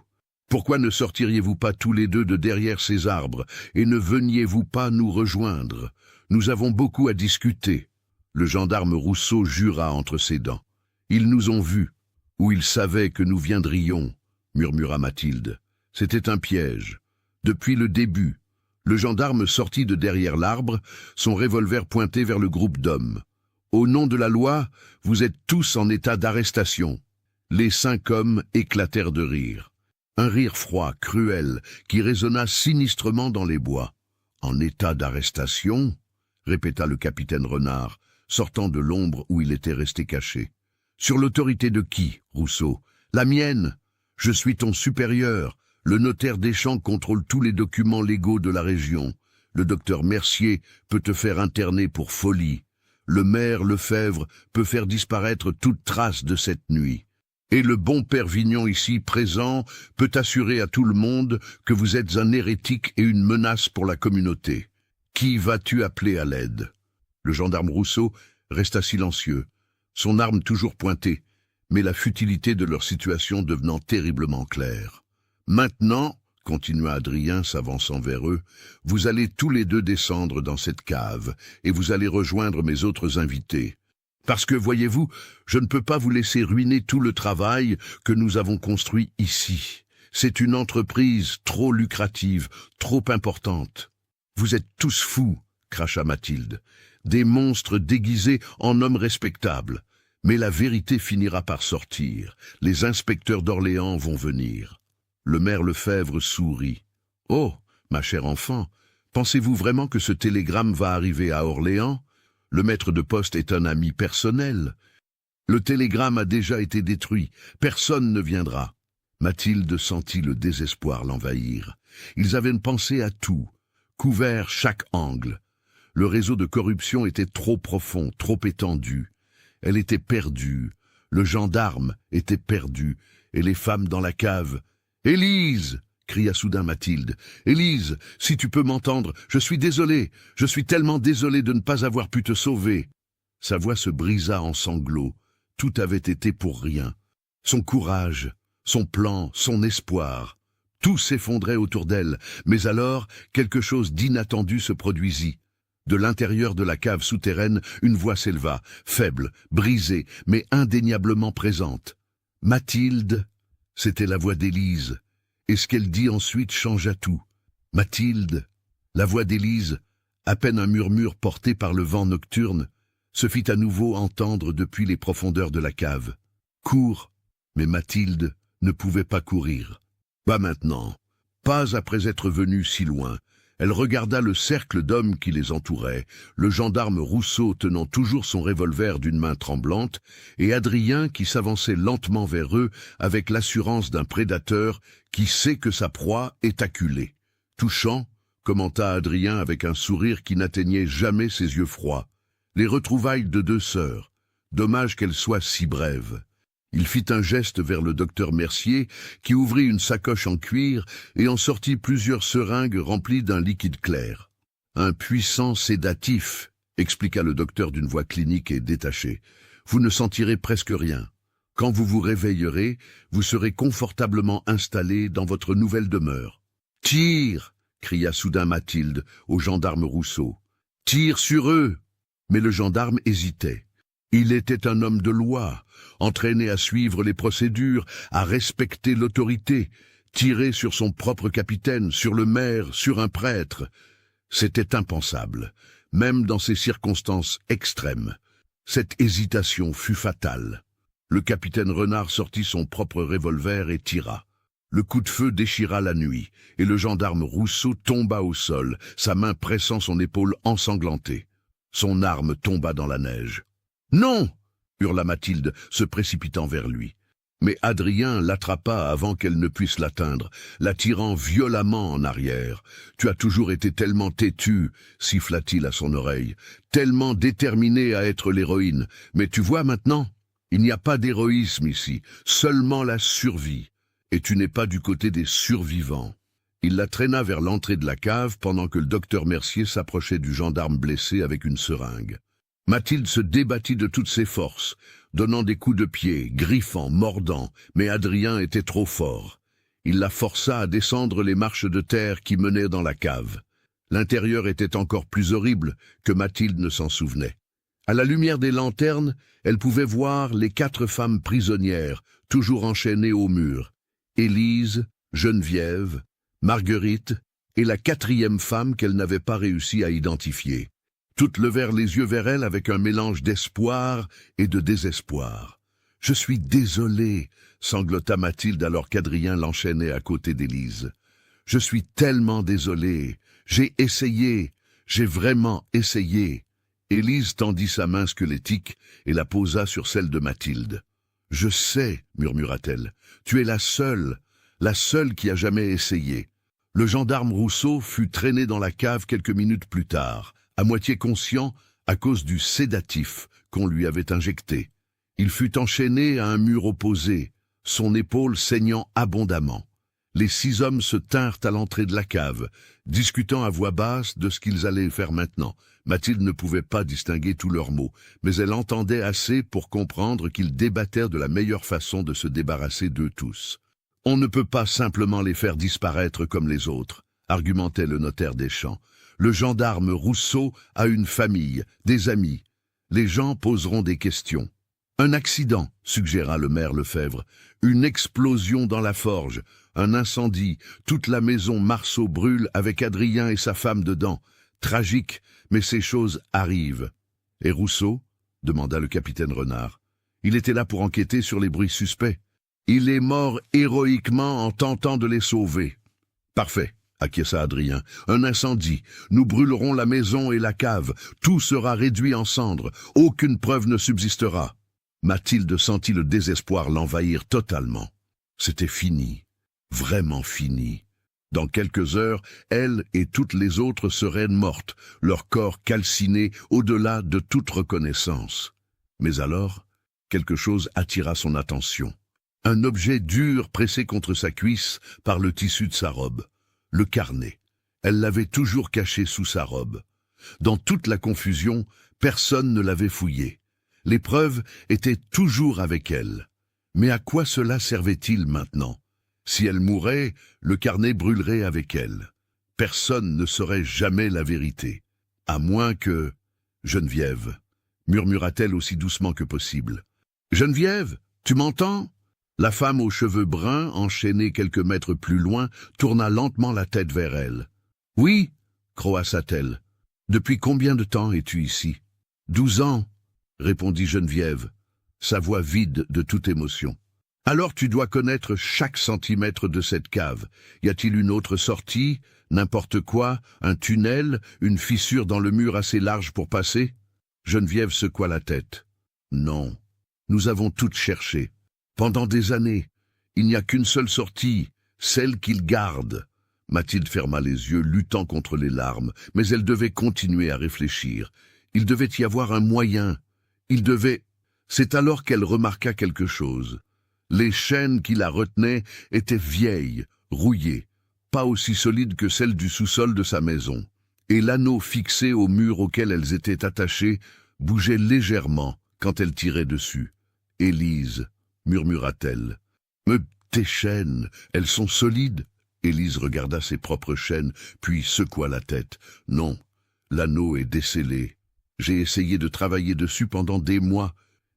Pourquoi ne sortiriez-vous pas tous les deux de derrière ces arbres et ne veniez-vous pas nous rejoindre? Nous avons beaucoup à discuter. » Le gendarme Rousseau jura entre ses dents. « Ils nous ont vus, ou ils savaient que nous viendrions, » murmura Mathilde. C'était un piège. Depuis le début, le gendarme sortit de derrière l'arbre, son revolver pointé vers le groupe d'hommes. « Au nom de la loi, vous êtes tous en état d'arrestation. » Les 5 hommes éclatèrent de rire. Un rire froid, cruel, qui résonna sinistrement dans les bois. « En état d'arrestation ?» répéta le capitaine Renard, sortant de l'ombre où il était resté caché. « Sur l'autorité de qui, Rousseau? La mienne. Je suis ton supérieur. Le notaire Deschamps contrôle tous les documents légaux de la région. Le docteur Mercier peut te faire interner pour folie. Le maire Lefebvre peut faire disparaître toute trace de cette nuit. Et le bon père Vignon ici présent peut assurer à tout le monde que vous êtes un hérétique et une menace pour la communauté. Qui vas-tu appeler à l'aide ?» Le gendarme Rousseau resta silencieux, son arme toujours pointée, mais la futilité de leur situation devenant terriblement claire. « Maintenant, » continua Adrien s'avançant vers eux, « vous allez tous les deux descendre dans cette cave et vous allez rejoindre mes autres invités. Parce que, voyez-vous, je ne peux pas vous laisser ruiner tout le travail que nous avons construit ici. C'est une entreprise trop lucrative, trop importante. »« Vous êtes tous fous, » cracha Mathilde. « Des monstres déguisés en hommes respectables. Mais la vérité finira par sortir. Les inspecteurs d'Orléans vont venir. » Le maire Lefebvre sourit. « Oh, ma chère enfant, pensez-vous vraiment que ce télégramme va arriver à Orléans ? Le maître de poste est un ami personnel. Le télégramme a déjà été détruit. Personne ne viendra. » Mathilde sentit le désespoir l'envahir. Ils avaient pensé à tout, couvert chaque angle. Le réseau de corruption était trop profond, trop étendu. Elle était perdue. Le gendarme était perdu. Et les femmes dans la cave. « Élise !» cria soudain Mathilde. « Élise, si tu peux m'entendre, je suis désolé. Je suis tellement désolé de ne pas avoir pu te sauver. » Sa voix se brisa en sanglots. Tout avait été pour rien. Son courage, son plan, son espoir. Tout s'effondrait autour d'elle. Mais alors, quelque chose d'inattendu se produisit. De l'intérieur de la cave souterraine, une voix s'éleva, faible, brisée, mais indéniablement présente. « Mathilde !» C'était la voix d'Élise. Et ce qu'elle dit ensuite changea tout. « Mathilde !» La voix d'Élise, à peine un murmure porté par le vent nocturne, se fit à nouveau entendre depuis les profondeurs de la cave. « Cours !» Mais Mathilde ne pouvait pas courir. Pas maintenant, pas après être venue si loin. Elle regarda le cercle d'hommes qui les entourait, le gendarme Rousseau tenant toujours son revolver d'une main tremblante, et Adrien qui s'avançait lentement vers eux avec l'assurance d'un prédateur qui sait que sa proie est acculée. « Touchant », commenta Adrien avec un sourire qui n'atteignait jamais ses yeux froids. Les retrouvailles de deux sœurs. Dommage qu'elles soient si brèves. Il fit un geste vers le docteur Mercier, qui ouvrit une sacoche en cuir et en sortit plusieurs seringues remplies d'un liquide clair. Un puissant sédatif, expliqua le docteur d'une voix clinique et détachée. Vous ne sentirez presque rien. Quand vous vous réveillerez, vous serez confortablement installé dans votre nouvelle demeure. « Tire !» cria soudain Mathilde au gendarme Rousseau. « Tire sur eux !» Mais le gendarme hésitait. Il était un homme de loi, entraîné à suivre les procédures, à respecter l'autorité, tirer sur son propre capitaine, sur le maire, sur un prêtre. C'était impensable, même dans ces circonstances extrêmes. Cette hésitation fut fatale. Le capitaine Renard sortit son propre revolver et tira. Le coup de feu déchira la nuit, et le gendarme Rousseau tomba au sol, sa main pressant son épaule ensanglantée. Son arme tomba dans la neige. « Non !» hurla Mathilde, se précipitant vers lui. Mais Adrien l'attrapa avant qu'elle ne puisse l'atteindre, la tirant violemment en arrière. « Tu as toujours été tellement têtue, siffla-t-il à son oreille, tellement déterminée à être l'héroïne. Mais tu vois maintenant, il n'y a pas d'héroïsme ici, seulement la survie. Et tu n'es pas du côté des survivants. » Il la traîna vers l'entrée de la cave pendant que le docteur Mercier s'approchait du gendarme blessé avec une seringue. Mathilde se débattit de toutes ses forces, donnant des coups de pied, griffant, mordant, mais Adrien était trop fort. Il la força à descendre les marches de terre qui menaient dans la cave. L'intérieur était encore plus horrible que Mathilde ne s'en souvenait. À la lumière des lanternes, elle pouvait voir les 4 femmes prisonnières, toujours enchaînées au mur. Élise, Geneviève, Marguerite et la 4e femme qu'elle n'avait pas réussi à identifier. Toutes levèrent les yeux vers elle avec un mélange d'espoir et de désespoir. « Je suis désolée !» sanglota Mathilde alors qu'Adrien l'enchaînait à côté d'Élise. « Je suis tellement désolée. J'ai essayé. J'ai vraiment essayé. » Élise tendit sa main squelettique et la posa sur celle de Mathilde. « Je sais, murmura-t-elle. Tu es la seule qui a jamais essayé. » Le gendarme Rousseau fut traîné dans la cave quelques minutes plus tard, à moitié conscient à cause du sédatif qu'on lui avait injecté. Il fut enchaîné à un mur opposé, son épaule saignant abondamment. Les 6 hommes se tinrent à l'entrée de la cave, discutant à voix basse de ce qu'ils allaient faire maintenant. Mathilde ne pouvait pas distinguer tous leurs mots, mais elle entendait assez pour comprendre qu'ils débattèrent de la meilleure façon de se débarrasser d'eux tous. « On ne peut pas simplement les faire disparaître comme les autres », argumentait le notaire Deschamps. « Le gendarme Rousseau a une famille, des amis. Les gens poseront des questions. » « Un accident, » suggéra le maire Lefebvre. « Une explosion dans la forge, un incendie, toute la maison Marceau brûle avec Adrien et sa femme dedans. Tragique, mais ces choses arrivent. »« Et Rousseau ?» demanda le capitaine Renard. « Il était là pour enquêter sur les bruits suspects. Il est mort héroïquement en tentant de les sauver. »« Parfait, » acquiesça Adrien. « Un incendie. Nous brûlerons la maison et la cave. Tout sera réduit en cendres. Aucune preuve ne subsistera. » Mathilde sentit le désespoir l'envahir totalement. C'était fini, vraiment fini. Dans quelques heures, elle et toutes les autres seraient mortes, leur corps calciné au-delà de toute reconnaissance. Mais alors, quelque chose attira son attention. Un objet dur pressé contre sa cuisse par le tissu de sa robe. Le carnet. Elle l'avait toujours caché sous sa robe. Dans toute la confusion, personne ne l'avait fouillé. Les preuves étaient toujours avec elle. Mais à quoi cela servait-il maintenant? Si elle mourait, le carnet brûlerait avec elle. Personne ne saurait jamais la vérité. À moins que... Geneviève, murmura-t-elle aussi doucement que possible. Geneviève, tu m'entends? La femme aux cheveux bruns, enchaînée quelques mètres plus loin, tourna lentement la tête vers elle. Oui, croassa-t-elle. Depuis combien de temps es-tu ici? 12 ans. Répondit Geneviève, sa voix vide de toute émotion. Alors tu dois connaître chaque centimètre de cette cave. Y a-t-il une autre sortie, n'importe quoi, un tunnel, une fissure dans le mur assez large pour passer? Geneviève secoua la tête. Non, nous avons toutes cherché. Pendant des années, il n'y a qu'une seule sortie, celle qu'il garde. Mathilde ferma les yeux, luttant contre les larmes, mais elle devait continuer à réfléchir. Il devait y avoir un moyen. C'est alors qu'elle remarqua quelque chose. Les chaînes qui la retenaient étaient vieilles, rouillées, pas aussi solides que celles du sous-sol de sa maison. Et l'anneau fixé au mur auquel elles étaient attachées bougeait légèrement quand elle tirait dessus. « Élise, murmura-t-elle. « Mais tes chaînes, elles sont solides ?» Élise regarda ses propres chaînes, puis secoua la tête. « Non, l'anneau est décellé. J'ai essayé de travailler dessus pendant des mois,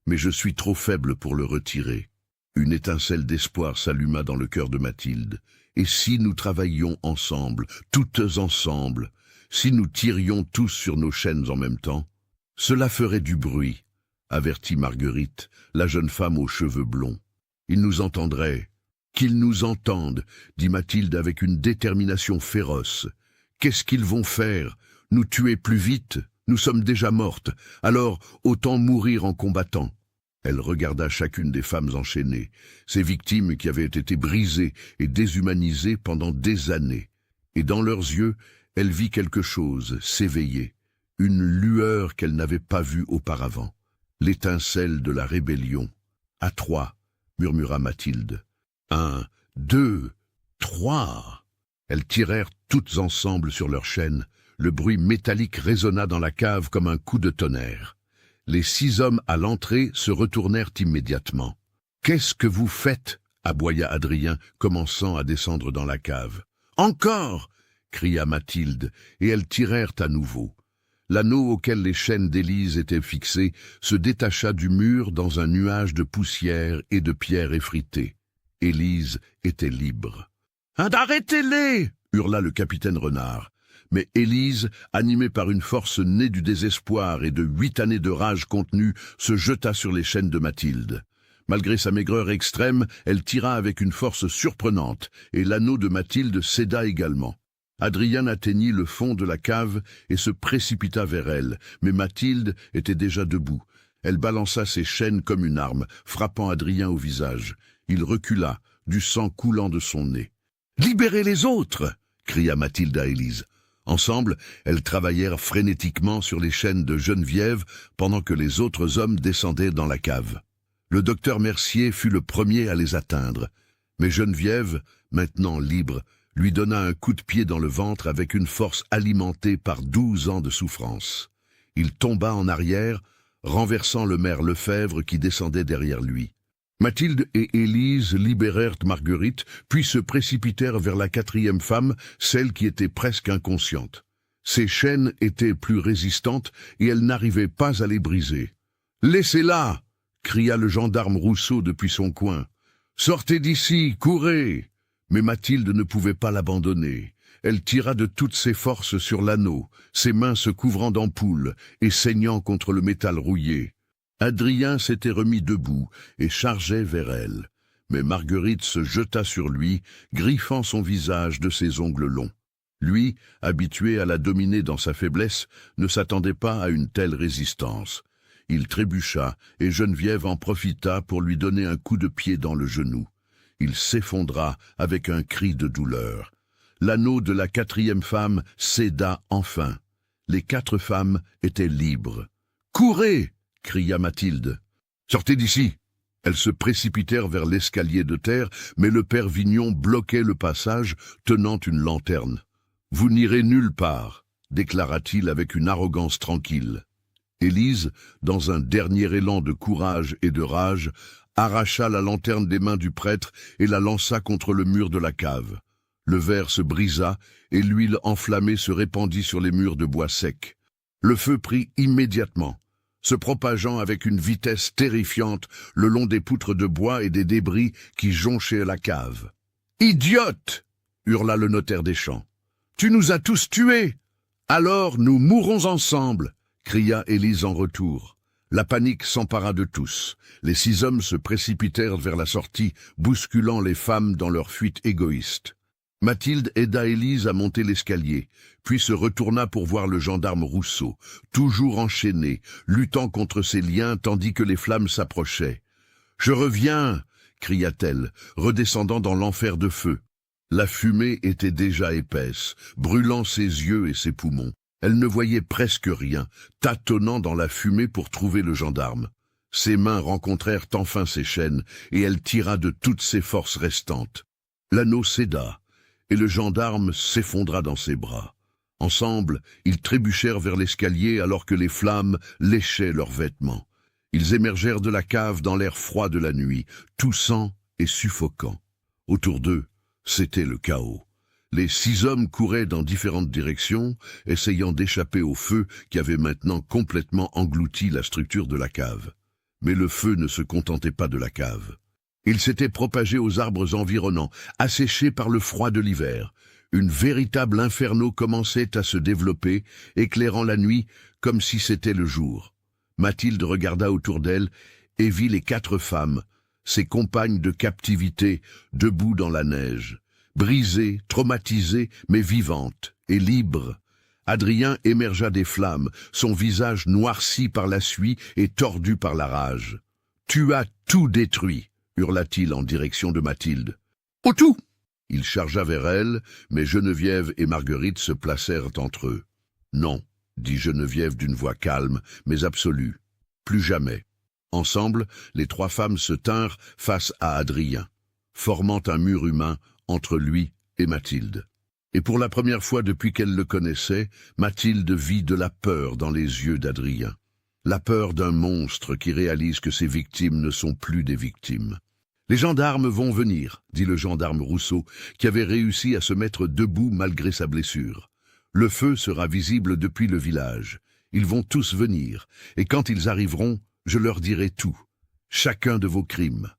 mais je suis trop faible pour le retirer. » Une étincelle d'espoir s'alluma dans le cœur de Mathilde. « Et si nous travaillions ensemble, toutes ensemble, si nous tirions tous sur nos chaînes en même temps? Cela ferait du bruit, » avertit Marguerite, la jeune femme aux cheveux blonds. « Ils nous entendraient. »« Qu'ils nous entendent, » dit Mathilde avec une détermination féroce. « Qu'est-ce qu'ils vont faire? Nous tuer plus vite? Nous sommes déjà mortes, alors autant mourir en combattant. » Elle regarda chacune des femmes enchaînées, ces victimes qui avaient été brisées et déshumanisées pendant des années. Et dans leurs yeux, elle vit quelque chose s'éveiller, une lueur qu'elle n'avait pas vue auparavant, l'étincelle de la rébellion. « À 3, » murmura Mathilde. « 1, 2, 3. » Elles tirèrent toutes ensemble sur leurs chaînes. Le bruit métallique résonna dans la cave comme un coup de tonnerre. Les 6 hommes à l'entrée se retournèrent immédiatement. « Qu'est-ce que vous faites ?» aboya Adrien, commençant à descendre dans la cave. « Encore !» cria Mathilde, et elles tirèrent à nouveau. L'anneau auquel les chaînes d'Élise étaient fixées se détacha du mur dans un nuage de poussière et de pierres effritées. Élise était libre. « Arrêtez-les !» hurla le capitaine Renard. Mais Élise, animée par une force née du désespoir et de 8 années de rage contenue, se jeta sur les chaînes de Mathilde. Malgré sa maigreur extrême, elle tira avec une force surprenante, et l'anneau de Mathilde céda également. Adrien atteignit le fond de la cave et se précipita vers elle, mais Mathilde était déjà debout. Elle balança ses chaînes comme une arme, frappant Adrien au visage. Il recula, du sang coulant de son nez. « Libérez les autres !» cria Mathilde à Élise. Ensemble, elles travaillèrent frénétiquement sur les chaînes de Geneviève pendant que les autres hommes descendaient dans la cave. Le docteur Mercier fut le premier à les atteindre, mais Geneviève, maintenant libre, lui donna un coup de pied dans le ventre avec une force alimentée par 12 ans de souffrance. Il tomba en arrière, renversant le maire Lefebvre qui descendait derrière lui. Mathilde et Élise libérèrent Marguerite, puis se précipitèrent vers la 4e femme, celle qui était presque inconsciente. Ses chaînes étaient plus résistantes et elle n'arrivait pas à les briser. « Laissez-la !» cria le gendarme Rousseau depuis son coin. « Sortez d'ici, courez !» Mais Mathilde ne pouvait pas l'abandonner. Elle tira de toutes ses forces sur l'anneau, ses mains se couvrant d'ampoules et saignant contre le métal rouillé. Adrien s'était remis debout et chargeait vers elle. Mais Marguerite se jeta sur lui, griffant son visage de ses ongles longs. Lui, habitué à la dominer dans sa faiblesse, ne s'attendait pas à une telle résistance. Il trébucha et Geneviève en profita pour lui donner un coup de pied dans le genou. Il s'effondra avec un cri de douleur. L'anneau de la 4e femme céda enfin. Les 4 femmes étaient libres. « Courez !» cria Mathilde. « Sortez d'ici !» Elles se précipitèrent vers l'escalier de terre, mais le père Vignon bloquait le passage, tenant une lanterne. « Vous n'irez nulle part !» déclara-t-il avec une arrogance tranquille. Élise, dans un dernier élan de courage et de rage, arracha la lanterne des mains du prêtre et la lança contre le mur de la cave. Le verre se brisa et l'huile enflammée se répandit sur les murs de bois sec. Le feu prit immédiatement, se propageant avec une vitesse terrifiante le long des poutres de bois et des débris qui jonchaient la cave. « Idiote !» hurla le notaire des Champs. « Tu nous as tous tués !»« Alors nous mourrons ensemble !» cria Élise en retour. La panique s'empara de tous. Les 6 hommes se précipitèrent vers la sortie, bousculant les femmes dans leur fuite égoïste. Mathilde aida Élise à monter l'escalier, puis se retourna pour voir le gendarme Rousseau, toujours enchaîné, luttant contre ses liens tandis que les flammes s'approchaient. « Je reviens !» cria-t-elle, redescendant dans l'enfer de feu. La fumée était déjà épaisse, brûlant ses yeux et ses poumons. Elle ne voyait presque rien, tâtonnant dans la fumée pour trouver le gendarme. Ses mains rencontrèrent enfin ses chaînes, et elle tira de toutes ses forces restantes. L'anneau céda, et le gendarme s'effondra dans ses bras. Ensemble, ils trébuchèrent vers l'escalier alors que les flammes léchaient leurs vêtements. Ils émergèrent de la cave dans l'air froid de la nuit, toussant et suffocant. Autour d'eux, c'était le chaos. Les 6 hommes couraient dans différentes directions, essayant d'échapper au feu qui avait maintenant complètement englouti la structure de la cave. Mais le feu ne se contentait pas de la cave. Il s'était propagé aux arbres environnants, asséchés par le froid de l'hiver. Une véritable inferno commençait à se développer, éclairant la nuit comme si c'était le jour. Mathilde regarda autour d'elle et vit les 4 femmes, ses compagnes de captivité, debout dans la neige. Brisée, traumatisée, mais vivante et libre. Adrien émergea des flammes, son visage noirci par la suie et tordu par la rage. « Tu as tout détruit !» hurla-t-il en direction de Mathilde. « Au tout !» Il chargea vers elle, mais Geneviève et Marguerite se placèrent entre eux. « Non !» dit Geneviève d'une voix calme, mais absolue. « Plus jamais !» Ensemble, les 3 femmes se tinrent face à Adrien, formant un mur humain entre lui et Mathilde. Et pour la première fois depuis qu'elle le connaissait, Mathilde vit de la peur dans les yeux d'Adrien. La peur d'un monstre qui réalise que ses victimes ne sont plus des victimes. « Les gendarmes vont venir », dit le gendarme Rousseau, qui avait réussi à se mettre debout malgré sa blessure. « Le feu sera visible depuis le village. Ils vont tous venir, et quand ils arriveront, je leur dirai tout. Chacun de vos crimes,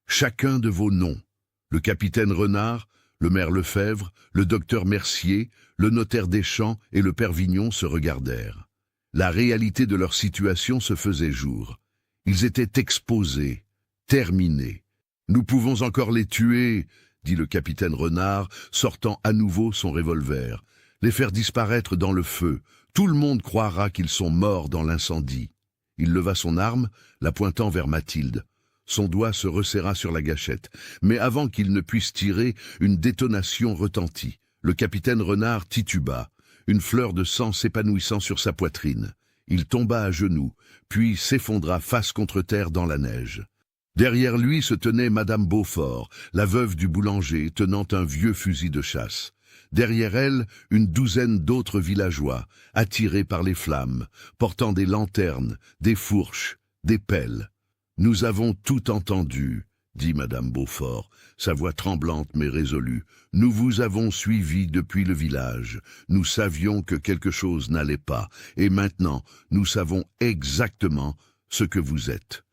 chacun de vos noms. Le capitaine Renard, le maire Lefebvre, le docteur Mercier, le notaire Deschamps et le père Vignon se regardèrent. La réalité de leur situation se faisait jour. Ils étaient exposés, terminés. « Nous pouvons encore les tuer, » dit le capitaine Renard, sortant à nouveau son revolver. « Les faire disparaître dans le feu. Tout le monde croira qu'ils sont morts dans l'incendie. » Il leva son arme, la pointant vers Mathilde. Son doigt se resserra sur la gâchette, mais avant qu'il ne puisse tirer, une détonation retentit. Le capitaine Renard tituba, une fleur de sang s'épanouissant sur sa poitrine. Il tomba à genoux, puis s'effondra face contre terre dans la neige. Derrière lui se tenait Madame Beaufort, la veuve du boulanger, tenant un vieux fusil de chasse. Derrière elle, une douzaine d'autres villageois, attirés par les flammes, portant des lanternes, des fourches, des pelles. « Nous avons tout entendu, » dit Madame Beaufort, sa voix tremblante mais résolue. « Nous vous avons suivi depuis le village. Nous savions que quelque chose n'allait pas, et maintenant, nous savons exactement ce que vous êtes. »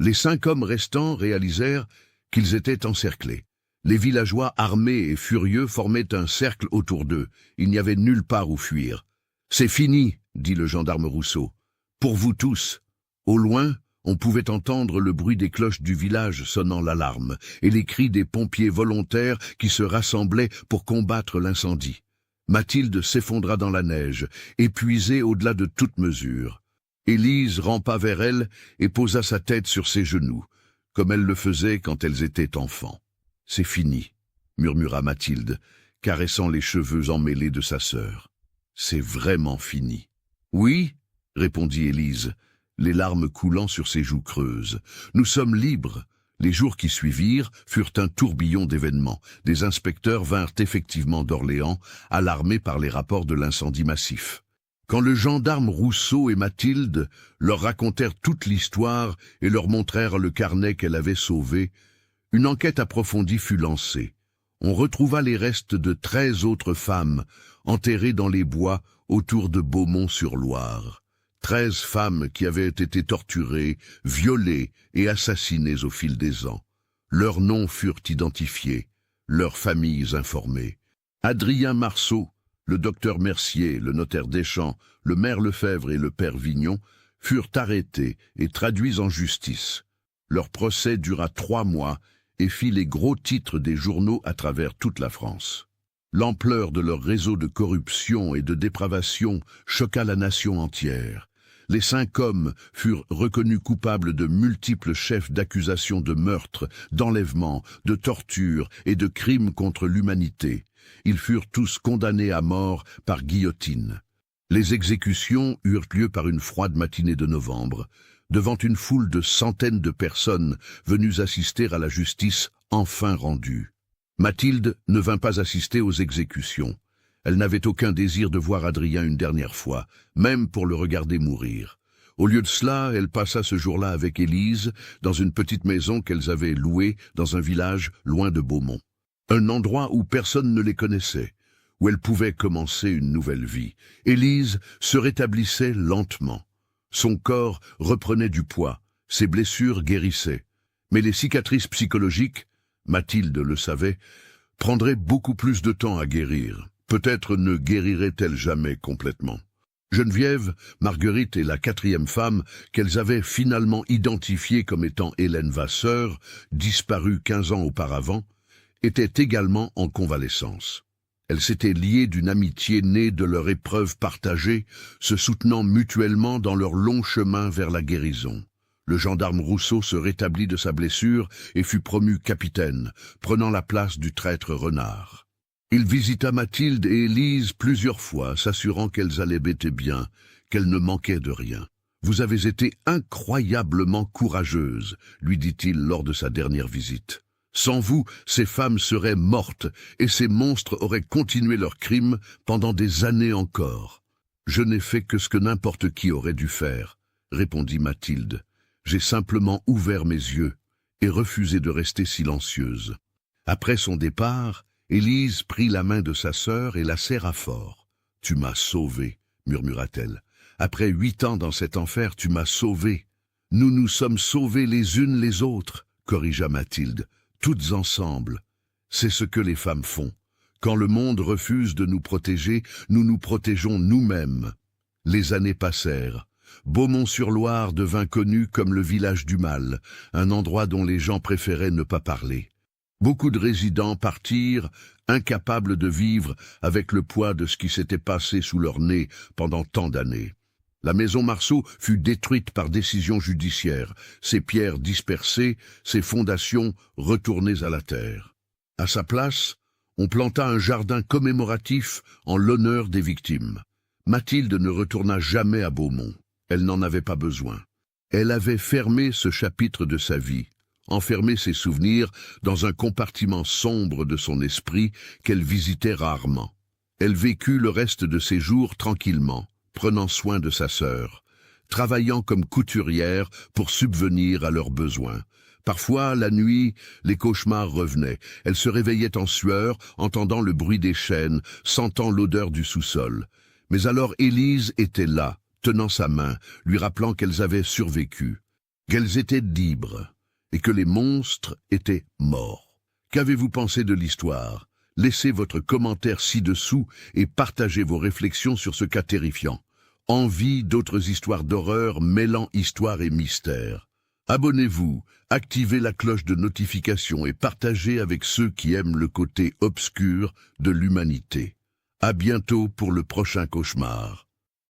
Les 5 hommes restants réalisèrent qu'ils étaient encerclés. Les villageois armés et furieux formaient un cercle autour d'eux. Il n'y avait nulle part où fuir. « C'est fini, » dit le gendarme Rousseau. « Pour vous tous. » Au loin, on pouvait entendre le bruit des cloches du village sonnant l'alarme et les cris des pompiers volontaires qui se rassemblaient pour combattre l'incendie. Mathilde s'effondra dans la neige, épuisée au-delà de toute mesure. Élise rampa vers elle et posa sa tête sur ses genoux, comme elle le faisait quand elles étaient enfants. « C'est fini, » murmura Mathilde, caressant les cheveux emmêlés de sa sœur. « C'est vraiment fini. »« Oui, » répondit Élise, les larmes coulant sur ses joues creuses. « Nous sommes libres. » Les jours qui suivirent furent un tourbillon d'événements. Des inspecteurs vinrent effectivement d'Orléans, alarmés par les rapports de l'incendie massif. Quand le gendarme Rousseau et Mathilde leur racontèrent toute l'histoire et leur montrèrent le carnet qu'elle avait sauvé, une enquête approfondie fut lancée. On retrouva les restes de 13 autres femmes, enterrées dans les bois autour de Beaumont-sur-Loire. 13 femmes qui avaient été torturées, violées et assassinées au fil des ans. Leurs noms furent identifiés, leurs familles informées. Adrien Marceau, le docteur Mercier, le notaire Deschamps, le maire Lefebvre et le père Vignon furent arrêtés et traduits en justice. Leur procès dura 3 mois et fit les gros titres des journaux à travers toute la France. L'ampleur de leur réseau de corruption et de dépravation choqua la nation entière. Les 5 hommes furent reconnus coupables de multiples chefs d'accusation de meurtre, d'enlèvement, de torture et de crimes contre l'humanité. Ils furent tous condamnés à mort par guillotine. Les exécutions eurent lieu par une froide matinée de novembre, devant une foule de centaines de personnes venues assister à la justice enfin rendue. Mathilde ne vint pas assister aux exécutions. Elle n'avait aucun désir de voir Adrien une dernière fois, même pour le regarder mourir. Au lieu de cela, elle passa ce jour-là avec Élise dans une petite maison qu'elles avaient louée dans un village loin de Beaumont. Un endroit où personne ne les connaissait, où elle pouvait commencer une nouvelle vie. Élise se rétablissait lentement. Son corps reprenait du poids, ses blessures guérissaient. Mais les cicatrices psychologiques, Mathilde le savait, prendraient beaucoup plus de temps à guérir. Peut-être ne guérirait-elle jamais complètement. Geneviève, Marguerite et la 4e femme, qu'elles avaient finalement identifiée comme étant Hélène Vasseur, disparue 15 ans auparavant, étaient également en convalescence. Elles s'étaient liées d'une amitié née de leur épreuve partagée, se soutenant mutuellement dans leur long chemin vers la guérison. Le gendarme Rousseau se rétablit de sa blessure et fut promu capitaine, prenant la place du traître Renard. Il visita Mathilde et Élise plusieurs fois, s'assurant qu'elles allaient bien, qu'elles ne manquaient de rien. « Vous avez été incroyablement courageuse », lui dit-il lors de sa dernière visite. « Sans vous, ces femmes seraient mortes et ces monstres auraient continué leurs crimes pendant des années encore. »« Je n'ai fait que ce que n'importe qui aurait dû faire », répondit Mathilde. « J'ai simplement ouvert mes yeux et refusé de rester silencieuse. » Après son départ, Élise prit la main de sa sœur et la serra fort. « Tu m'as sauvée, » murmura-t-elle. « Après 8 ans dans cet enfer, tu m'as sauvée. »« Nous nous sommes sauvés les unes les autres, » corrigea Mathilde. « Toutes ensemble. C'est ce que les femmes font. Quand le monde refuse de nous protéger, nous nous protégeons nous-mêmes. » Les années passèrent. Beaumont-sur-Loire devint connu comme le village du mal, un endroit dont les gens préféraient ne pas parler. Beaucoup de résidents partirent, incapables de vivre avec le poids de ce qui s'était passé sous leur nez pendant tant d'années. La maison Marceau fut détruite par décision judiciaire, ses pierres dispersées, ses fondations retournées à la terre. À sa place, on planta un jardin commémoratif en l'honneur des victimes. Mathilde ne retourna jamais à Beaumont. Elle n'en avait pas besoin. Elle avait fermé ce chapitre de sa vie, enfermé ses souvenirs dans un compartiment sombre de son esprit qu'elle visitait rarement. Elle vécut le reste de ses jours tranquillement, prenant soin de sa sœur, travaillant comme couturière pour subvenir à leurs besoins. Parfois, la nuit, les cauchemars revenaient. Elle se réveillait en sueur, entendant le bruit des chaînes, sentant l'odeur du sous-sol. Mais alors Élise était là, tenant sa main, lui rappelant qu'elles avaient survécu, qu'elles étaient libres, et que les monstres étaient morts. Qu'avez-vous pensé de l'histoire? Laissez votre commentaire ci-dessous et partagez vos réflexions sur ce cas terrifiant. Envie d'autres histoires d'horreur mêlant histoire et mystère. Abonnez-vous, activez la cloche de notification et partagez avec ceux qui aiment le côté obscur de l'humanité. À bientôt pour le prochain cauchemar.